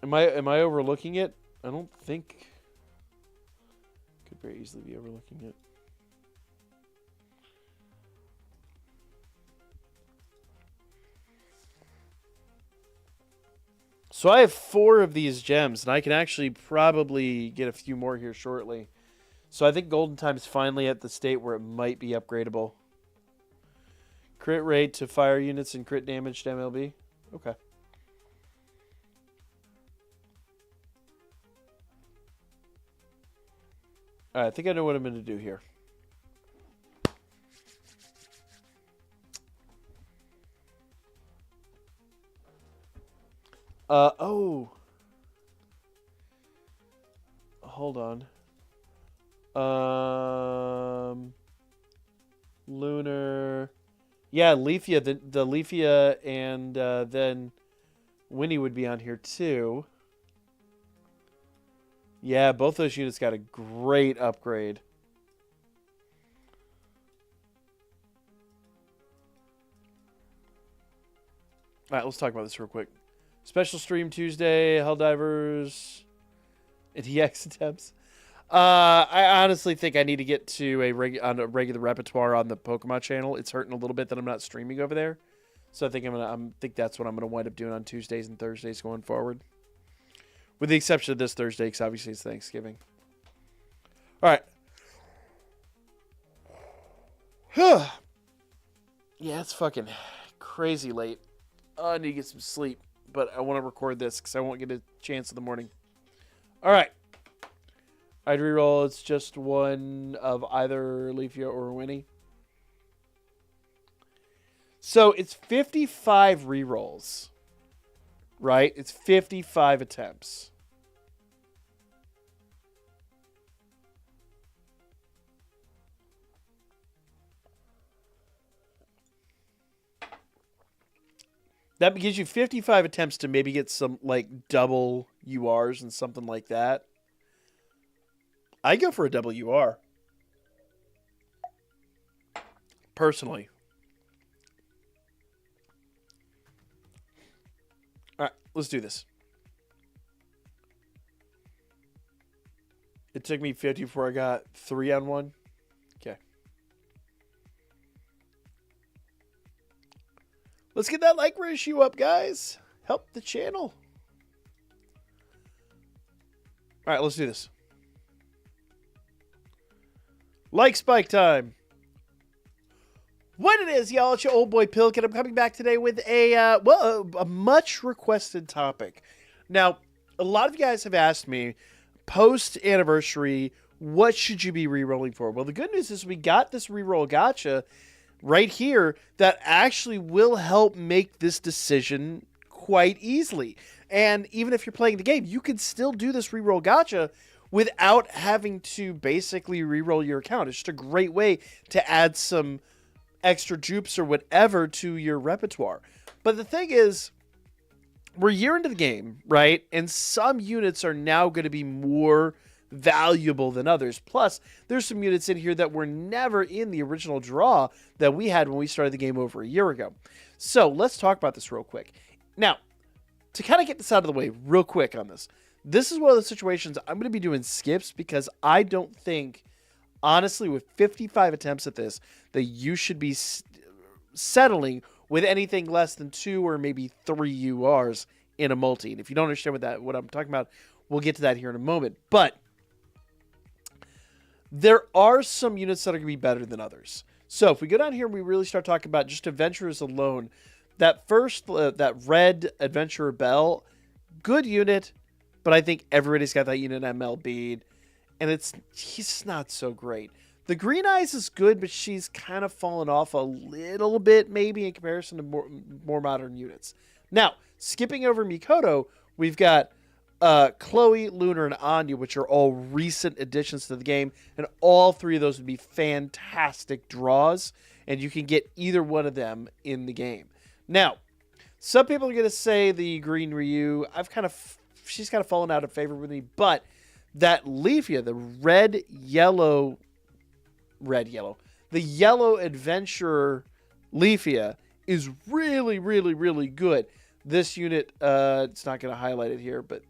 Am I overlooking it? I don't think. Could very easily be overlooking it. So I have 4 of these gems, and I can actually probably get a few more here shortly. So I think Golden Time's finally at the state where it might be upgradable. Crit rate to fire units and crit damage to MLB. Okay. Alright, I think I know what I'm going to do here. Oh. Hold on. Lunar. Yeah, Leafia, the Leafia and then Winnie would be on here too. Yeah, both those units got a great upgrade. All right, let's talk about this real quick. Special stream Tuesday, Helldivers, and EX attempts. I honestly think I need to get to a regular repertoire on the Pokemon channel. It's hurting a little bit that I'm not streaming over there. So I think think that's what I'm gonna wind up doing on Tuesdays and Thursdays going forward, with the exception of this Thursday, because obviously it's Thanksgiving. All right. Yeah, it's fucking crazy late. I need to get some sleep, but I want to record this because I won't get a chance in the morning. All right. I'd reroll. It's just one of either Leafia or Winnie. So it's 55 rerolls, right? It's 55 attempts. That gives you 55 attempts to maybe get some like double URs and something like that. I go for a double UR. Personally. All right, let's do this. It took me 50 before I got 3 on 1. Okay. Let's get that like ratio up, guys. Help the channel. All right, let's do this. Like spike time. What it is, y'all, it's your old boy Pilk, and I'm coming back today with a much requested topic. Now, a lot of you guys have asked me, post-anniversary, what should you be re-rolling for? Well, the good news is we got this re-roll gacha right here that actually will help make this decision quite easily. And even if you're playing the game, you can still do this re-roll gacha without having to basically re-roll your account. It's just a great way to add some extra dupes or whatever to your repertoire. But the thing is, we're a year into the game, right? And some units are now going to be more valuable than others. Plus, there's some units in here that were never in the original draw that we had when we started the game over a year ago. So let's talk about this real quick. Now, to kind of get this out of the way real quick on this, this is one of the situations I'm going to be doing skips because I don't think, honestly, with 55 attempts at this, that you should be settling with anything less than 2 or maybe 3 URs in a multi. And if you don't understand what I'm talking about, we'll get to that here in a moment. But there are some units that are going to be better than others. So if we go down here and we really start talking about just adventurers alone, that first, that red adventurer Bell, good unit, but I think everybody's got that unit MLB'd, and he's not so great. The Green Eyes is good, but she's kind of fallen off a little bit, maybe, in comparison to more modern units. Now, skipping over Mikoto, we've got Chloe, Lunar, and Anya, which are all recent additions to the game, and all 3 of those would be fantastic draws, and you can get either one of them in the game. Now, some people are going to say the Green Ryu, she's kind of fallen out of favor with me, but that Leafia, the the yellow adventurer Leafia is really, really, really good. This unit, it's not going to highlight it here, but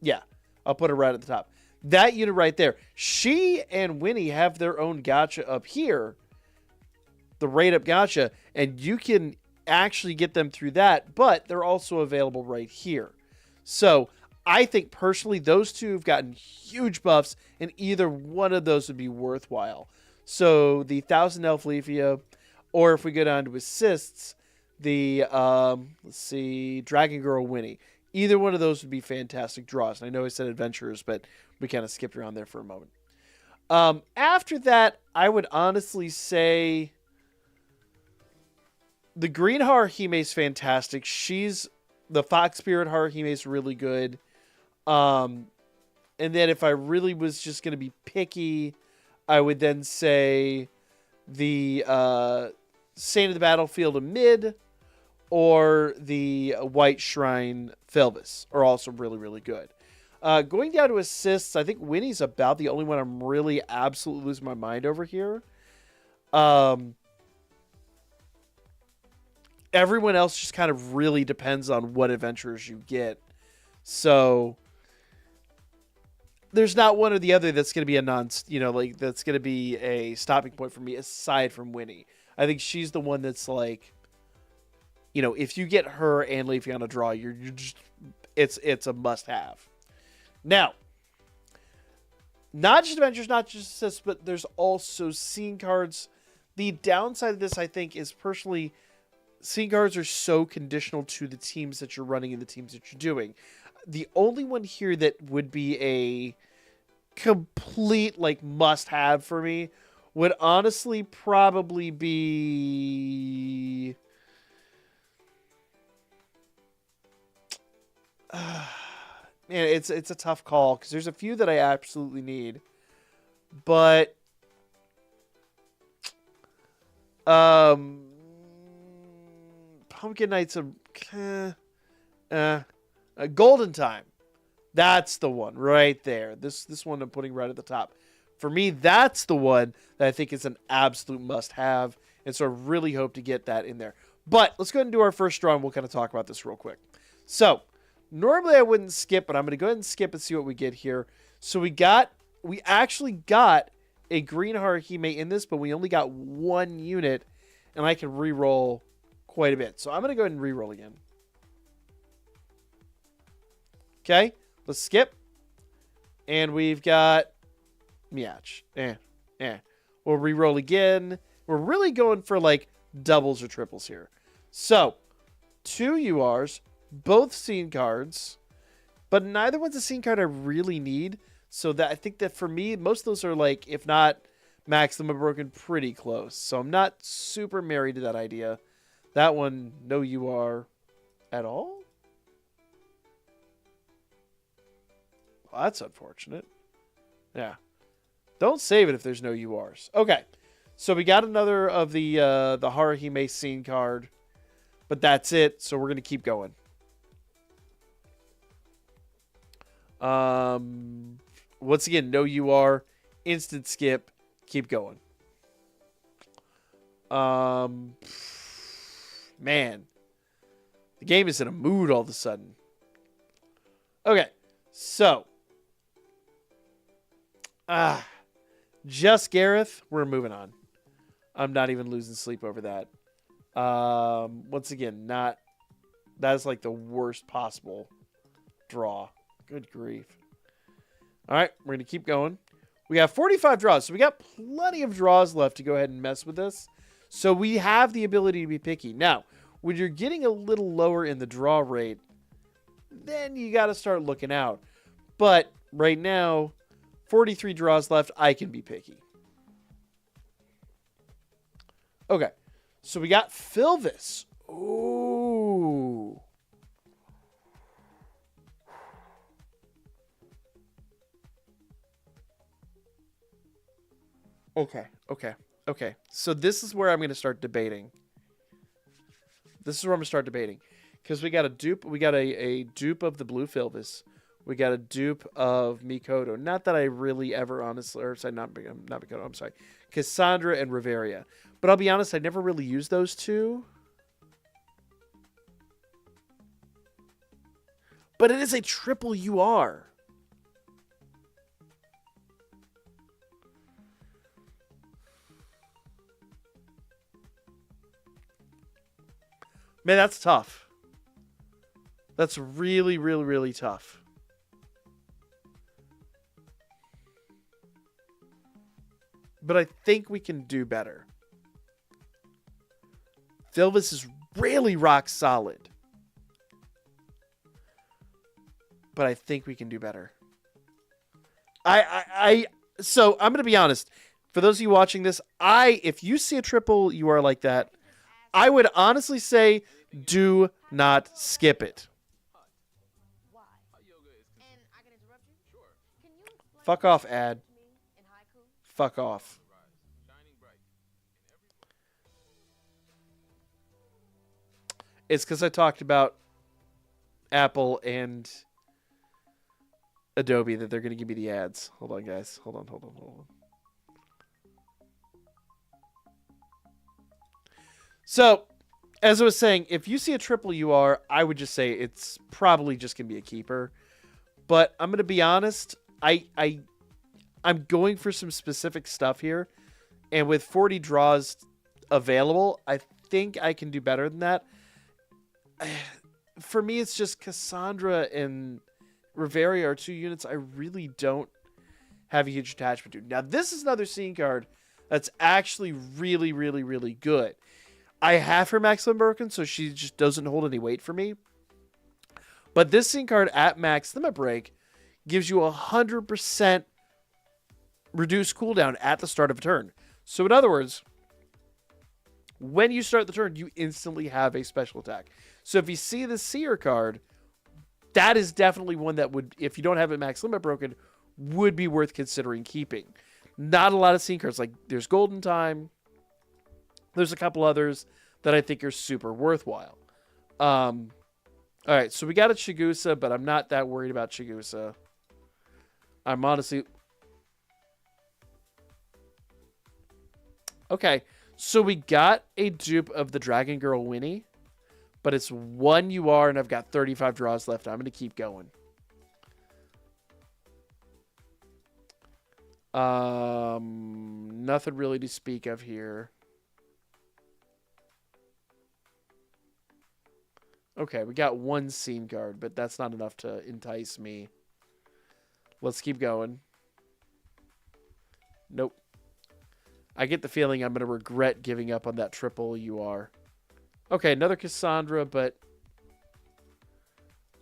yeah, I'll put it right at the top. That unit right there, she and Winnie have their own gacha up here, the rate up gacha, and you can actually get them through that, but they're also available right here. So I think personally those 2 have gotten huge buffs, and either one of those would be worthwhile. So the 1000 Elf Leafia, or if we go down to assists, the let's see, Dragon Girl Winnie. Either one of those would be fantastic draws. And I know I said adventurers, but we kind of skipped around there for a moment. After that, I would honestly say the Green Haruhime is fantastic. The Fox Spirit Haruhime is really good. And then if I really was just going to be picky, I would then say the Saint of the Battlefield of Mid or the White Shrine Felvis are also really, really good. Going down to assists, I think Winnie's about the only one I'm really absolutely losing my mind over here. Everyone else just kind of really depends on what adventurers you get. So there's not one or the other that's going to be that's going to be a stopping point for me aside from Winnie. I think she's the one that's like if you get her and Leafy on a draw, you're just it's a must-have. Now, not just adventures, not just assists, but there's also scene cards. The downside of this, I think, is personally, scene cards are so conditional to the teams that you're running and the teams that you're doing. The only one here that would be a complete must-have for me would honestly probably be man, it's a tough call because there's a few that I absolutely need, but Pumpkin Knight's a Golden Time. That's the one right there. This one I'm putting right at the top. For me, that's the one that I think is an absolute must-have, and so I really hope to get that in there. But let's go ahead and do our first draw, and we'll kind of talk about this real quick. So, normally I wouldn't skip, but I'm going to go ahead and skip and see what we get here. So we actually got a green Haruhime in this, but we only got one unit, and I can re-roll quite a bit. So I'm going to go ahead and re-roll again. Okay, let's skip. And we've got Miach. We'll re-roll again. We're really going for doubles or triples here. So, 2 URs, both scene cards, but neither one's a scene card I really need. So that I think that for me, most of those are if not maximum broken, pretty close. So I'm not super married to that idea. That one, no UR at all. Well, that's unfortunate. Yeah. Don't save it if there's no URs. Okay. So we got another of the Haruhime scene card. But that's it. So we're going to keep going. Once again, no UR. Instant skip. Keep going. Man. The game is in a mood all of a sudden. Okay. So. Just Gareth. We're moving on. I'm not even losing sleep over that. Once again, that is the worst possible draw. Good grief. All right, we're going to keep going. We have 45 draws, so we got plenty of draws left to go ahead and mess with this. So we have the ability to be picky. Now, when you're getting a little lower in the draw rate, then you got to start looking out. But right now, 43 draws left, I can be picky. Okay, so we got Filvis. Ooh. Okay. So this is where I'm going to start debating. Because we got a dupe. We got a dupe of the blue Filvis. We got a dupe of Mikoto. Not that I really ever honestly... Or sorry, not Mikoto. I'm sorry. Cassandra and Riveria. But I'll be honest, I never really used those two. But it is a triple UR. Man, that's tough. That's really, really, really tough. But I think we can do better. Filvis is really rock solid. But I think we can do better. So I'm going to be honest. For those of you watching this, if you see a triple UR like that, I would honestly say do not skip it. Fuck off, ad. Fuck off. It's because I talked about Apple and Adobe that they're going to give me the ads. Hold on, guys. Hold on. So, as I was saying, if you see a triple UR, I would just say it's probably just going to be a keeper. But I'm going to be honest, I'm going for some specific stuff here. And with 40 draws available, I think I can do better than that. for me, it's just Cassandra and Reveria are 2 units I really don't have a huge attachment to. Now, this is another scene card that's actually really, really, really good. I have her max limit broken, so she just doesn't hold any weight for me. But this scene card at max limit break gives you 100% reduced cooldown at the start of a turn. So in other words, when you start the turn, you instantly have a special attack. So if you see the Seer card, that is definitely one that would, if you don't have it max limit broken, would be worth considering keeping. Not a lot of scene cards. Like, there's Golden Time. There's a couple others that I think are super worthwhile. All right, so we got a Chigusa, but I'm not that worried about Chigusa. I'm honestly... Okay, so we got a dupe of the Dragon Girl Winnie, but it's 1 UR, and I've got 35 draws left. I'm going to keep going. Nothing really to speak of here. Okay, we got 1 scene card, but that's not enough to entice me. Let's keep going. Nope. I get the feeling I'm going to regret giving up on that triple UR. Okay, another Cassandra, but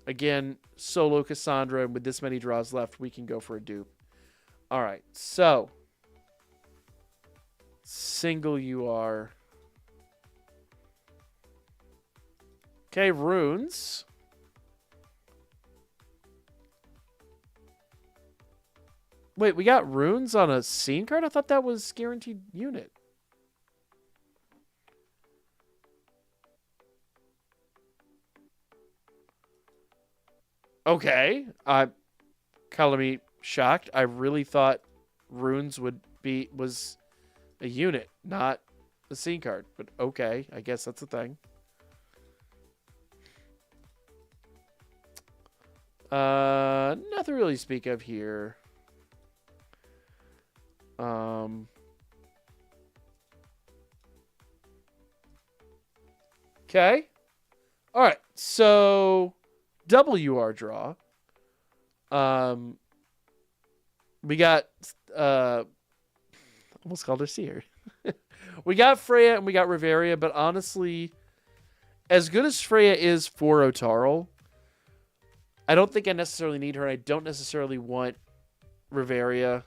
again, solo Cassandra, and with this many draws left, we can go for a dupe. All right, so single UR. Okay, runes. Wait, we got runes on a scene card? I thought that was guaranteed unit. Okay. Color me shocked. I really thought runes was a unit, not a scene card. But okay, I guess that's a thing. Nothing really to speak of here. Okay. All right. So WR draw. We got almost called her Seer. We got Freya and we got Reveria, but honestly, as good as Freya is for Otarl, I don't think I necessarily need her. I don't necessarily want Reveria.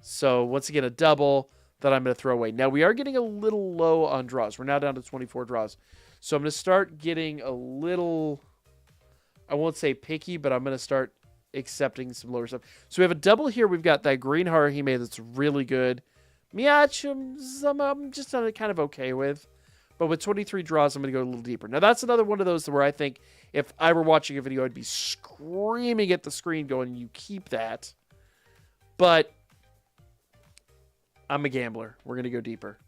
So once again, a double that I'm going to throw away. Now we are getting a little low on draws. We're now down to 24 draws. So I'm going to start getting a little, I won't say picky, but I'm going to start accepting some lower stuff. So we have a double here. We've got that green Haruhime that's really good. Miachim, I'm just kind of okay with. But with 23 draws, I'm going to go a little deeper. Now that's another one of those where I think if I were watching a video, I'd be screaming at the screen going, you keep that. But I'm a gambler. We're going to go deeper.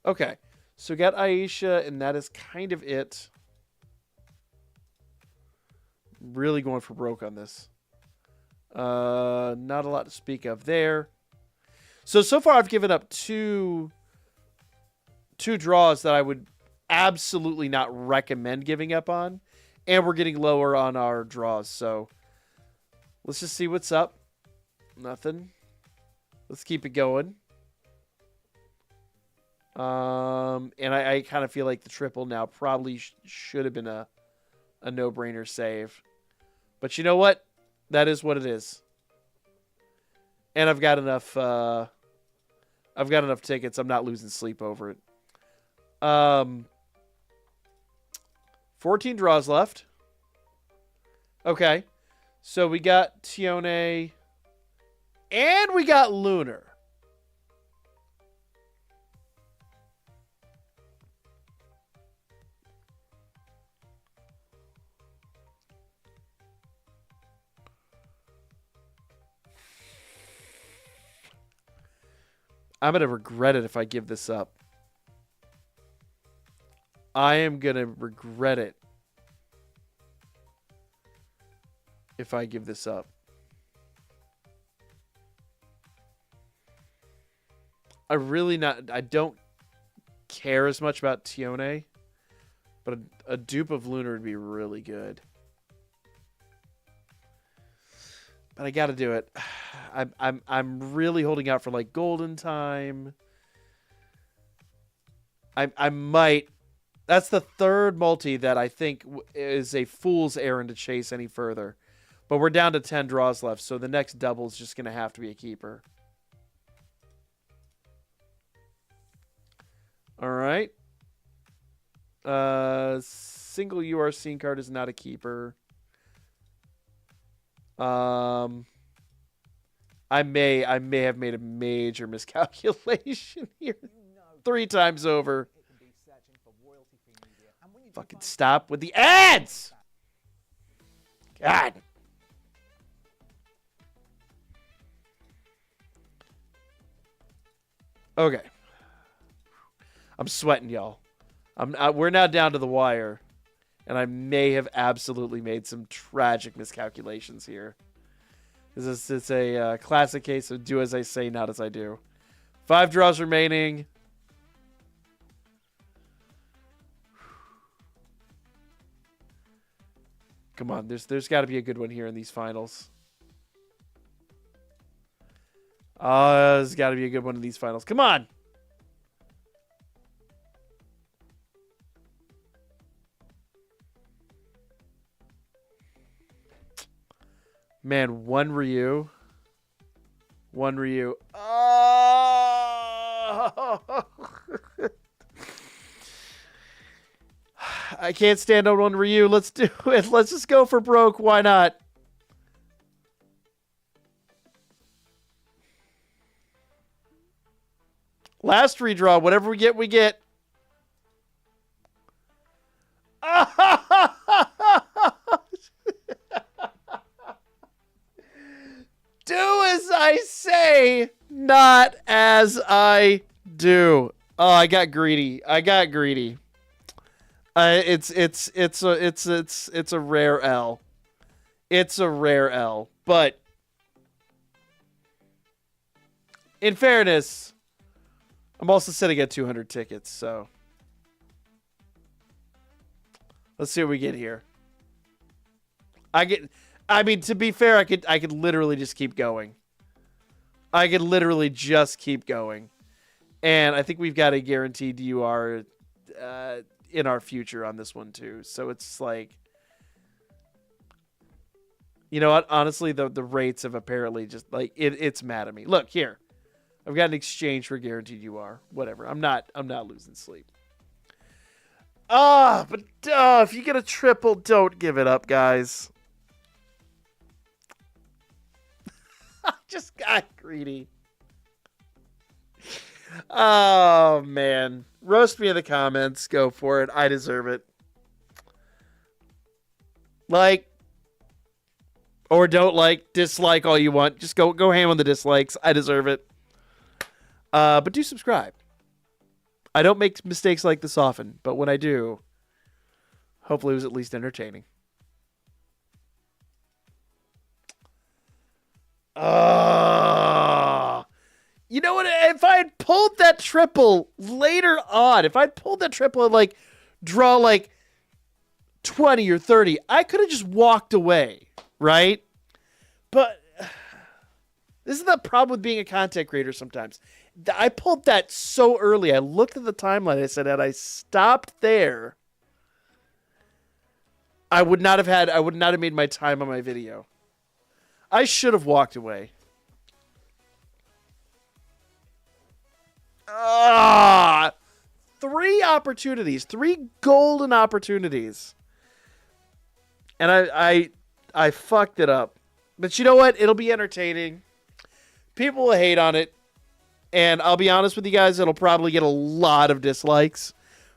Okay. So we got Aisha, and that is kind of it. Really going for broke on this. Not a lot to speak of there. So far I've given up two draws that I would absolutely not recommend giving up on. And we're getting lower on our draws. So let's just see what's up. Nothing. Let's keep it going. And I kind of feel like the triple now probably should have been a no-brainer save. But you know what? That is what it is. And I've got enough tickets. I'm not losing sleep over it. 14 draws left. Okay. So we got Tione and we got Lunar. I'm going to regret it if I give this up. I am going to regret it if I give this up. I don't care as much about Tione. But a dupe of Lunar would be really good. But I got to do it. I'm really holding out for like Golden Time. I might. That's the third multi that I think is a fool's errand to chase any further. But we're down to 10 draws left, so the next double is just going to have to be a keeper. All right. Single UR card is not a keeper. I may have made a major miscalculation here. 3 times over. Fucking stop with the ads! God. Okay. I'm sweating, y'all. We're now down to the wire, and I may have absolutely made some tragic miscalculations here. It's a classic case of do as I say, not as I do. 5 draws remaining. Come on, there's got to be a good one here in these finals. There's got to be a good one in these finals. Come on. Man, one Ryu. One Ryu. Oh! I can't stand on one Ryu. Let's do it. Let's just go for broke. Why not? Last redraw. Whatever we get, we get. Do as I say, not as I do. Oh, I got greedy. It's a rare L. It's a rare L. But in fairness, I'm also sitting at 200 tickets, so let's see what we get here. I mean, to be fair, I could literally just keep going. I could literally just keep going. And I think we've got a guaranteed UR in our future on this one too. So it's like, you know what? Honestly, the rates have apparently just like it's mad at me. Look here, I've got an exchange for guaranteed UR. Whatever. I'm not losing sleep. But if you get a triple, don't give it up, guys. I just got greedy. Oh, man. Roast me in the comments. Go for it. I deserve it. Like, or don't like, dislike all you want. Just go ham on the dislikes. I deserve it. But do subscribe. I don't make mistakes like this often, but when I do, hopefully it was at least entertaining. You know what? If I had pulled that triple later on, if I'd pulled that triple and like draw like 20 or 30, I could have just walked away, right? But this is the problem with being a content creator sometimes. I pulled that so early. I looked at the timeline. I said, had I stopped there, I would not have made my time on my video. I should have walked away. 3 opportunities, 3 golden opportunities. And I fucked it up. But you know what? It'll be entertaining. People will hate on it. And I'll be honest with you guys, it'll probably get a lot of dislikes.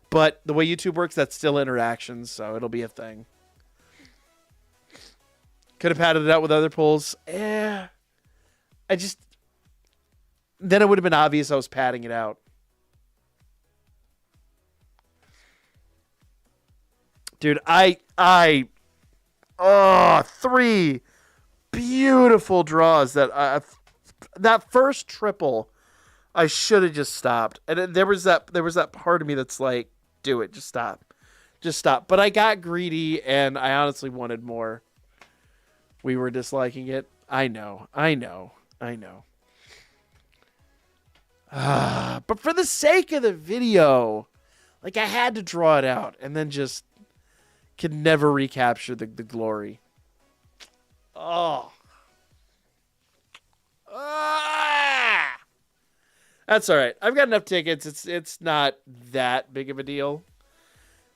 But the way YouTube works, that's still interactions, so it'll be a thing. Could have padded it out with other pulls. Then it would have been obvious I was padding it out. Dude, 3 beautiful draws that first triple, I should have just stopped. And there was that part of me that's like, do it, just stop. Just stop. But I got greedy, and I honestly wanted more. We were disliking it. I know. But for the sake of the video, like, I had to draw it out, and then just could never recapture the glory. Oh. Ah! That's all right. I've got enough tickets. It's not that big of a deal.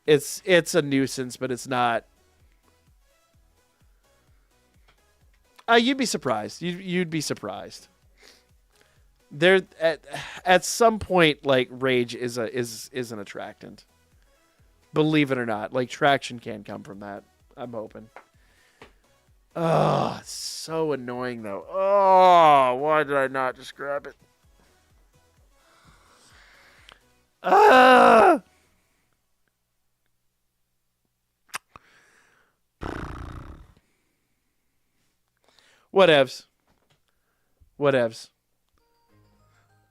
It's a nuisance, but it's not. You'd be surprised. You'd be surprised. There at some point, like, rage is an attractant. Believe it or not, like, traction can come from that. I'm hoping. Oh, it's so annoying though. Oh, why did I not just grab it? Ah! Whatevs.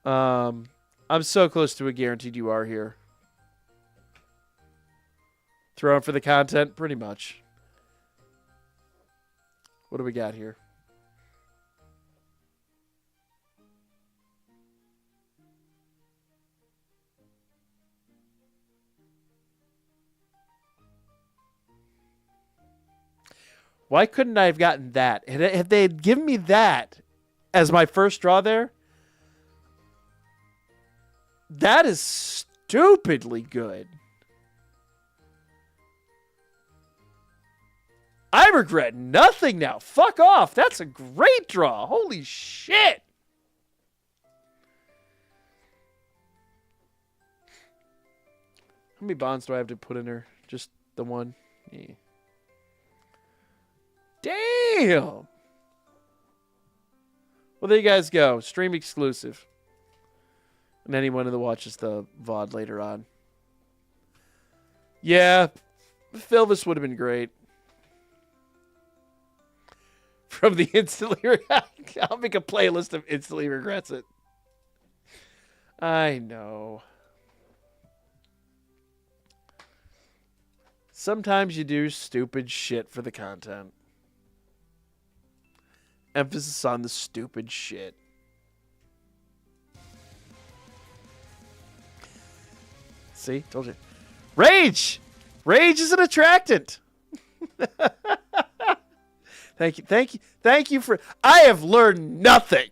I'm so close to a guaranteed you are here. Throwing for the content, pretty much. What do we got here? Why couldn't I have gotten that? If they had given me that as my first draw there, that is stupidly good. I regret nothing now. Fuck off. That's a great draw. Holy shit. How many bonds do I have to put in her? Just the one? Yeah. Damn. Well, there you guys go. Stream exclusive. And anyone that watches the VOD later on. Yeah. Philvis would have been great. From the instantly... I'll make a playlist of instantly regrets it. I know. Sometimes you do stupid shit for the content. Emphasis on the stupid shit. See? Told you. Rage! Rage is an attractant. Thank you for... I have learned nothing.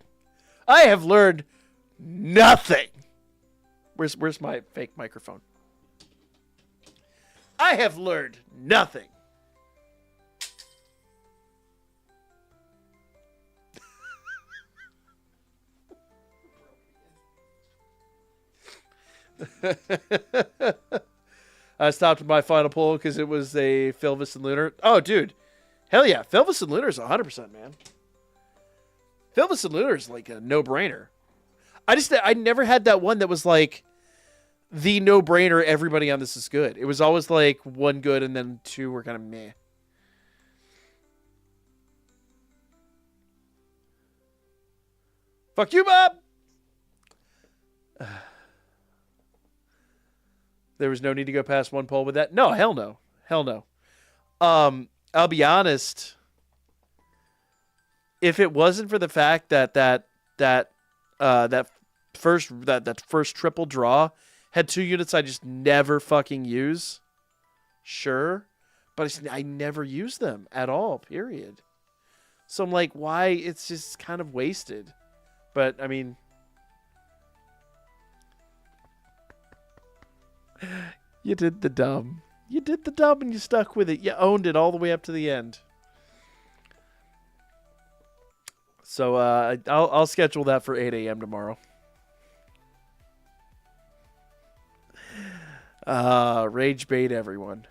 Where's my fake microphone? I have learned nothing. I stopped my final poll because it was a Philvis and Lunar. Oh, dude. Hell yeah. Philvis and Lunar is 100%, man. Philvis and Lunar is like a no-brainer. I never had that one that was like the no-brainer, everybody on this is good. It was always like one good and then two were kind of meh. Fuck you, Bob! There was no need to go past one poll with that. No, hell no. Hell no. I'll be honest. If it wasn't for the fact that first triple draw had two units I just never fucking use, sure, but I never use them at all. Period. So I'm like, why? It's just kind of wasted. But I mean. You did the dumb. You did the dumb and you stuck with it. You owned it all the way up to the end. So I'll schedule that for 8 a.m. tomorrow. Rage bait everyone.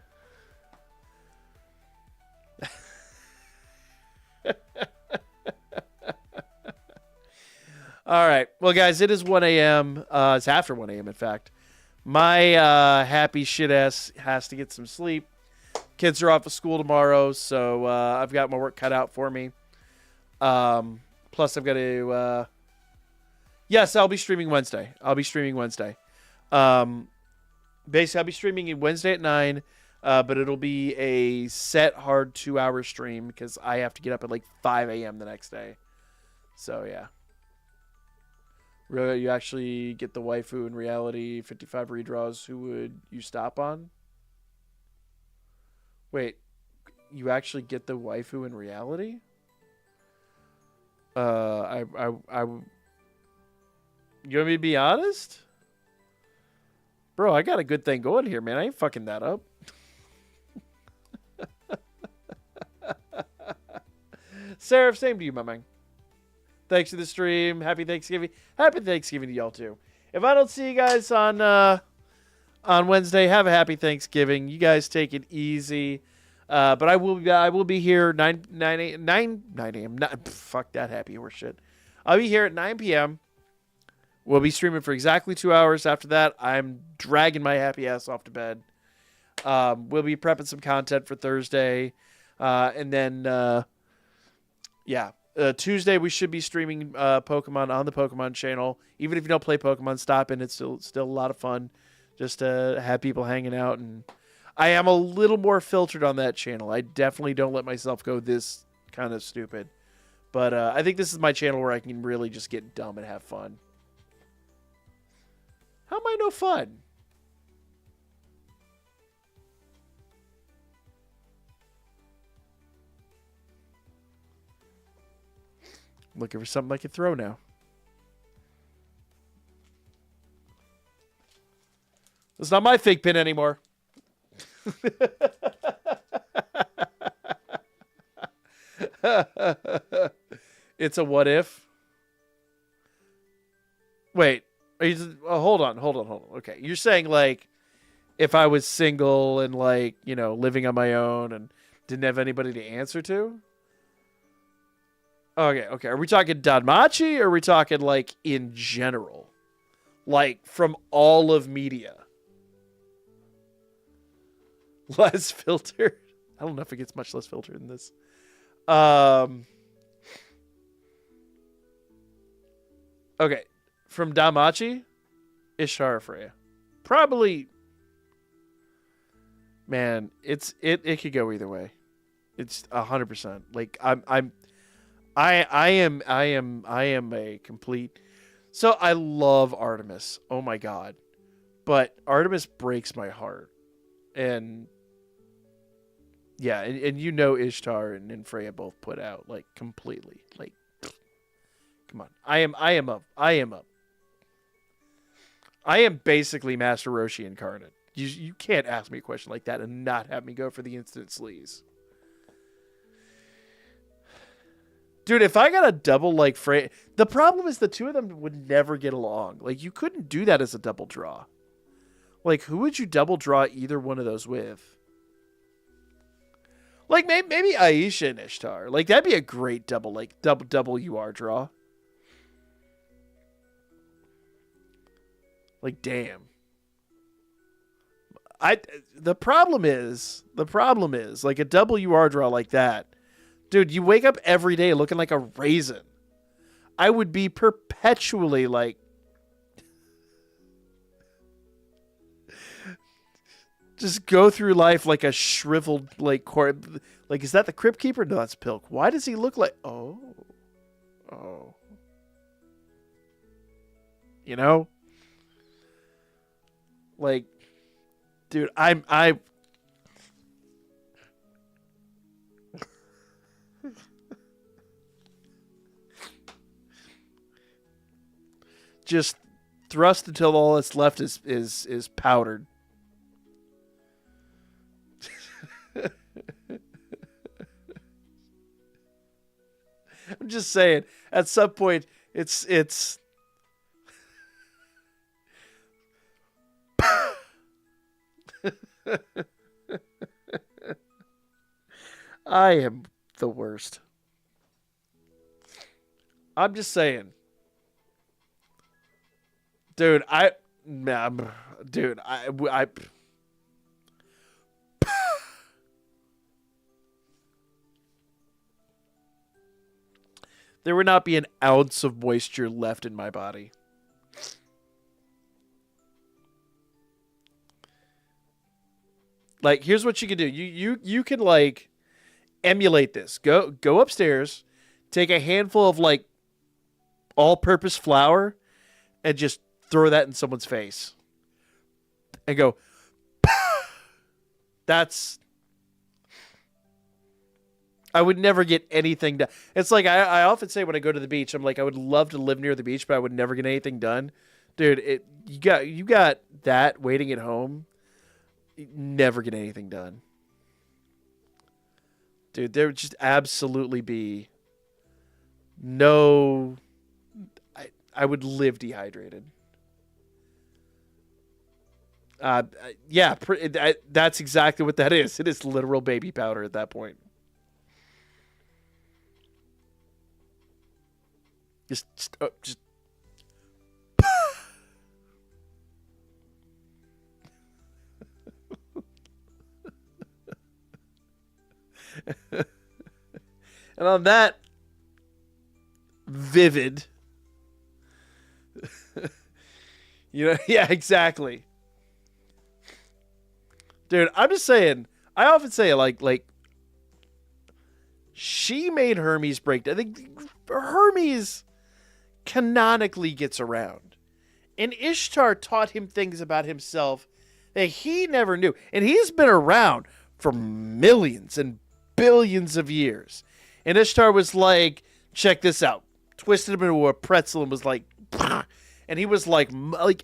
All right. Well, guys, it is 1 a.m. It's after 1 a.m., in fact. My happy shit ass has to get some sleep. Kids are off of school tomorrow, so I've got my work cut out for me. Plus, I've got to... yes, I'll be streaming Wednesday. Basically, I'll be streaming Wednesday at 9. But it'll be a set hard 2-hour stream because I have to get up at like 5 a.m. the next day. So yeah. You actually get the waifu in reality 55 redraws. Who would you stop on? Wait, you actually get the waifu in reality? You want me to be honest? Bro, I got a good thing going here, man. I ain't fucking that up. Seraph, same to you, my man. Thanks for the stream. Happy Thanksgiving. Happy Thanksgiving to y'all too. If I don't see you guys on Wednesday, have a happy Thanksgiving. You guys take it easy. But I will be here 9 a.m. Fuck that happy horse shit. I'll be here at 9 p.m. We'll be streaming for exactly 2 hours. After that, I'm dragging my happy ass off to bed. We'll be prepping some content for Thursday. And then, Tuesday we should be streaming Pokemon on the Pokemon channel. Even if you don't play Pokemon, stop in. It's still a lot of fun just to have people hanging out. And I am a little more filtered on that channel. I definitely don't let myself go this kind of stupid. But I think this is my channel where I can really just get dumb and have fun. How am I no fun? Looking for something I can throw now. It's not my fake pin anymore. It's a what if. Wait. Hold on. Okay. You're saying like if I was single and like, you know, living on my own and didn't have anybody to answer to? Okay. Are we talking danmachi or are we talking like in general? Like from all of media? Less filtered? I don't know if it gets much less filtered than this. Okay. From danmachi? Ishtar Freya. Probably. Man, it could go either way. It's 100%. Like I am a complete. So I love Artemis. Oh my god. But Artemis breaks my heart. And yeah, and you know Ishtar and Freya both put out like completely. Like come on. I am basically Master Roshi incarnate. You can't ask me a question like that and not have me go for the instant sleaze. Dude, if I got a double like Freya... The problem is the two of them would never get along. Like, you couldn't do that as a double draw. Like, who would you double draw either one of those with? Like, maybe Aisha and Ishtar. Like, that'd be a great double UR draw. Like, damn. The problem is, like, a double UR draw like that... Dude, you wake up every day looking like a raisin. I would be perpetually like... just go through life like a shriveled, like... Like, is that the Crypt Keeper? No, that's Pilk. Why does he look like... Oh. You know? Like... Dude, I just thrust until all that's left is powdered. I'm just saying, at some point, it's I am the worst. I'm just saying. Dude, there would not be an ounce of moisture left in my body. Like, here's what you can do. You can like emulate this. Go upstairs, take a handful of like all-purpose flour, and just throw that in someone's face, and go. That's. I would never get anything done. It's like I often say when I go to the beach, I'm like, I would love to live near the beach, but I would never get anything done. Dude, you got that waiting at home. You never get anything done. Dude, there would just absolutely be no. I would live dehydrated. Yeah, that's exactly what that is. It is literal baby powder at that point. Just. And on that vivid, yeah, exactly. Dude, I'm just saying, I often say like she made Hermes break down. I think Hermes canonically gets around. And Ishtar taught him things about himself that he never knew. And he's been around for millions and billions of years. And Ishtar was like, check this out. Twisted him into a pretzel and was like, and he was like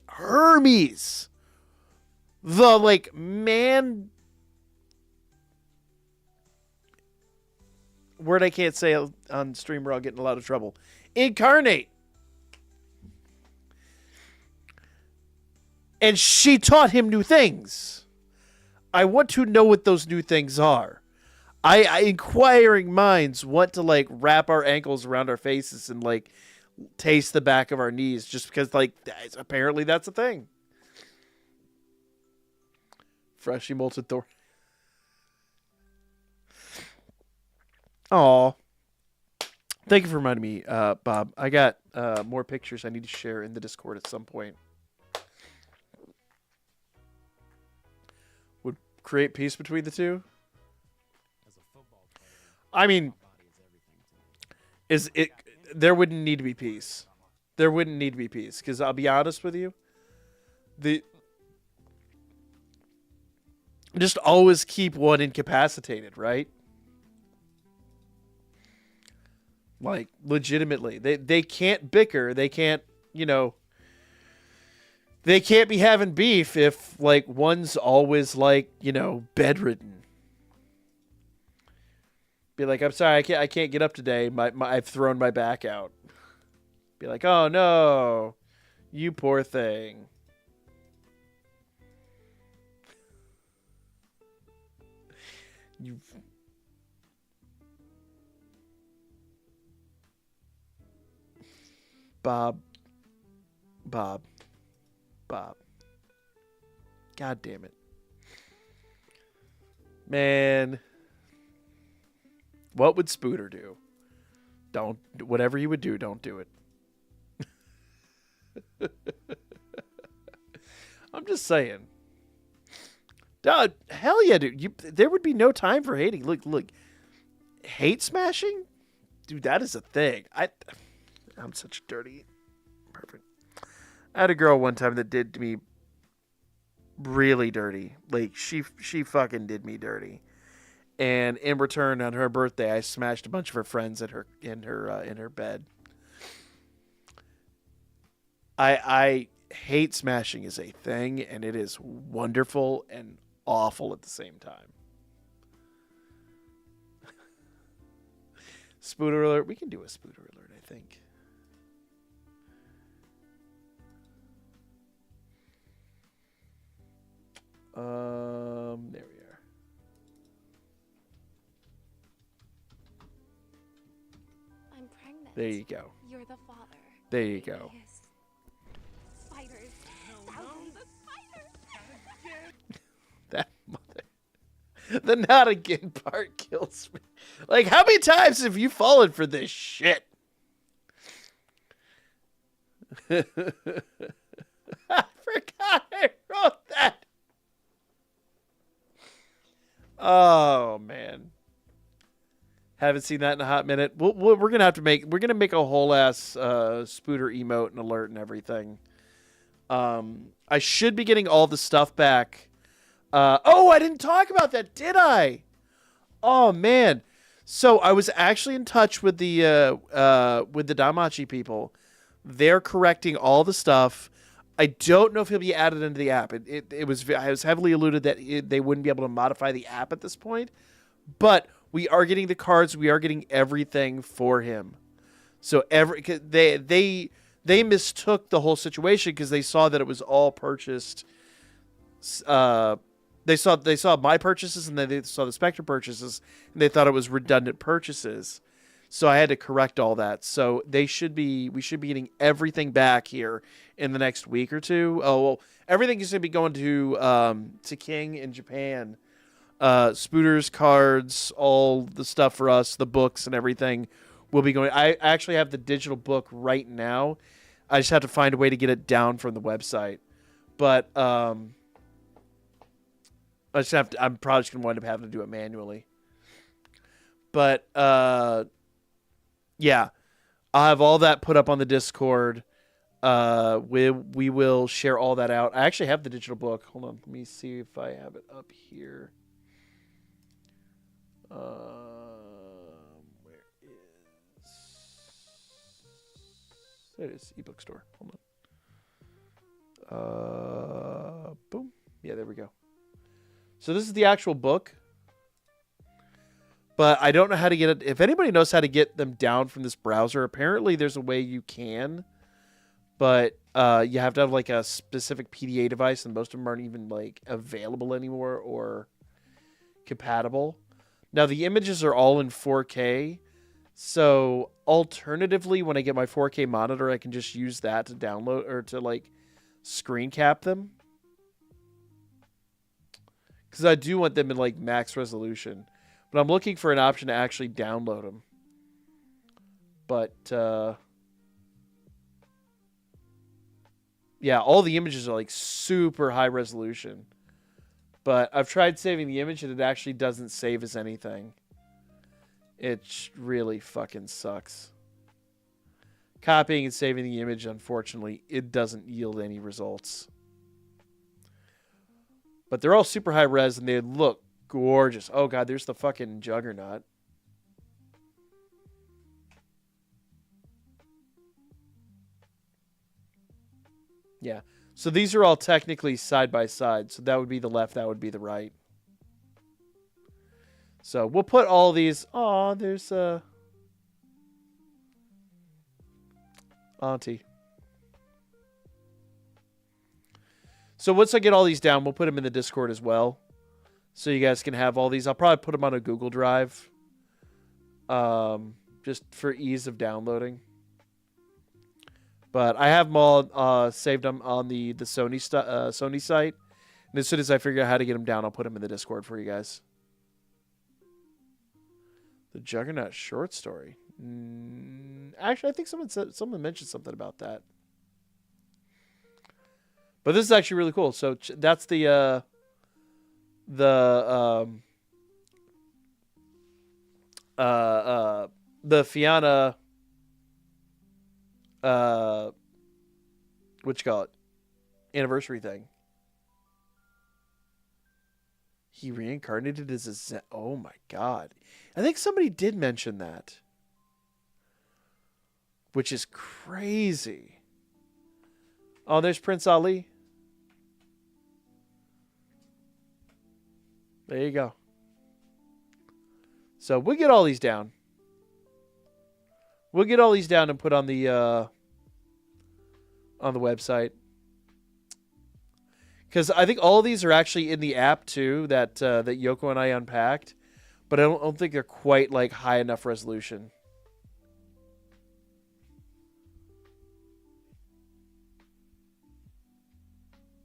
Hermes. The like man word I can't say on stream or I'll get in a lot of trouble. Incarnate. And she taught him new things. I want to know what those new things are. I inquiring minds want to like wrap our ankles around our faces and like taste the back of our knees just because like apparently that's a thing. Freshly molted thorn. Aw. Thank you for reminding me, Bob. I got more pictures I need to share in the Discord at some point. Would create peace between the two? I mean, is it? There wouldn't need to be peace. There wouldn't need to be peace because I'll be honest with you. Just always keep one incapacitated, right? Like legitimately, they can't bicker. They can't, they can't be having beef if like one's always like bedridden. Be like, I'm sorry, I can't get up today. I've thrown my back out. Be like, oh no, you poor thing. You. Bob. God damn it. Man. What would Spooter do? Whatever you would do, don't do it. I'm just saying. Dude, hell yeah, dude. There would be no time for hating. Look. Hate smashing? Dude, that is a thing. I'm such a dirty. Perfect. I had a girl one time that did me really dirty. Like, she fucking did me dirty. And in return, on her birthday, I smashed a bunch of her friends in her bed. I hate smashing is a thing, and it is wonderful and awful at the same time. Spooter alert. We can do a Spooter alert, I think. There we are. I'm pregnant. There you go. You're the father. There you go. Yes. Spiders. Thousands of spiders. That mother. The not again part kills me. Like, how many times have you fallen for this shit? I forgot I wrote that. Oh man, haven't seen that in a hot minute. We're gonna have to make a whole ass Spooter emote and alert and everything. I should be getting all the stuff back. Oh, I didn't talk about that, did I? Oh man. So I was actually in touch with the danmachi people. They're correcting all the stuff. I don't know if he'll be added into the app. I was heavily alluded that they wouldn't be able to modify the app at this point, but we are getting the cards. We are getting everything for him. So they mistook the whole situation because they saw that it was all purchased. They saw my purchases and then they saw the Spectre purchases and they thought it was redundant purchases. So I had to correct all that. So we should be getting everything back here in the next week or two. Oh, well, everything is going to be going to King in Japan. Spooters, cards, all the stuff for us, the books and everything will be going. I actually have the digital book right now. I just have to find a way to get it down from the website. But I'm probably just going to wind up having to do it manually. But yeah, I'll have all that put up on the Discord. We will share all that out. I actually have the digital book. Hold on, let me see if I have it up here. Where is? There it is, ebook store. Hold on. Boom. Yeah, there we go. So this is the actual book. But I don't know how to get it. If anybody knows how to get them down from this browser, apparently there's a way you can. But you have to have like a specific PDA device, and most of them aren't even like available anymore or compatible. Now the images are all in 4K. So alternatively, when I get my 4K monitor, I can just use that to download or to like screen cap them. Because I do want them in like max resolution. But I'm looking for an option to actually download them. But, yeah, all the images are like super high resolution. But I've tried saving the image and it actually doesn't save as anything. It really fucking sucks. Copying and saving the image, unfortunately, it doesn't yield any results. But they're all super high res and they look gorgeous. Oh god, there's the fucking Juggernaut. Yeah. So these are all technically side by side. So that would be the left, that would be the right. So we'll put all these. Oh, there's Auntie. So once I get all these down, we'll put them in the Discord as well. So you guys can have all these. I'll probably put them on a Google Drive. Just for ease of downloading. But I have them all saved them on the Sony site. And as soon as I figure out how to get them down, I'll put them in the Discord for you guys. The Juggernaut short story. Actually, I think someone mentioned something about that. But this is actually really cool. So that's the Fianna what you call it? Anniversary thing. He reincarnated as a Zen. Oh my god. I think somebody did mention that. Which is crazy. Oh, there's Prince Ali. There you go. So we'll get all these down. We'll get all these down and put on the website. Because I think all of these are actually in the app too that Yoko and I unpacked, but I don't think they're quite like high enough resolution.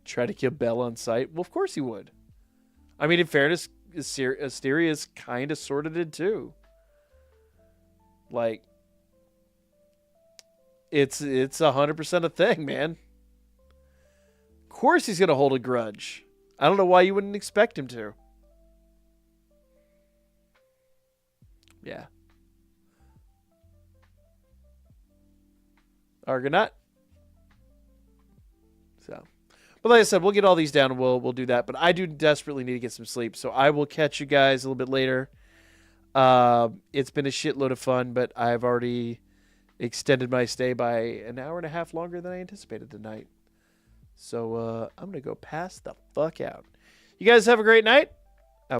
Try to kill Bell on sight? Well, of course he would. I mean, in fairness, Asteria's kind of sort of did too. Like, it's 100% a thing, man. Of course he's going to hold a grudge. I don't know why you wouldn't expect him to. Yeah. Argonaut. So, but like I said, we'll get all these down and we'll do that. But I do desperately need to get some sleep, so I will catch you guys a little bit later. It's been a shitload of fun, but I've already extended my stay by an hour and a half longer than I anticipated tonight. So I'm gonna go pass the fuck out. You guys have a great night.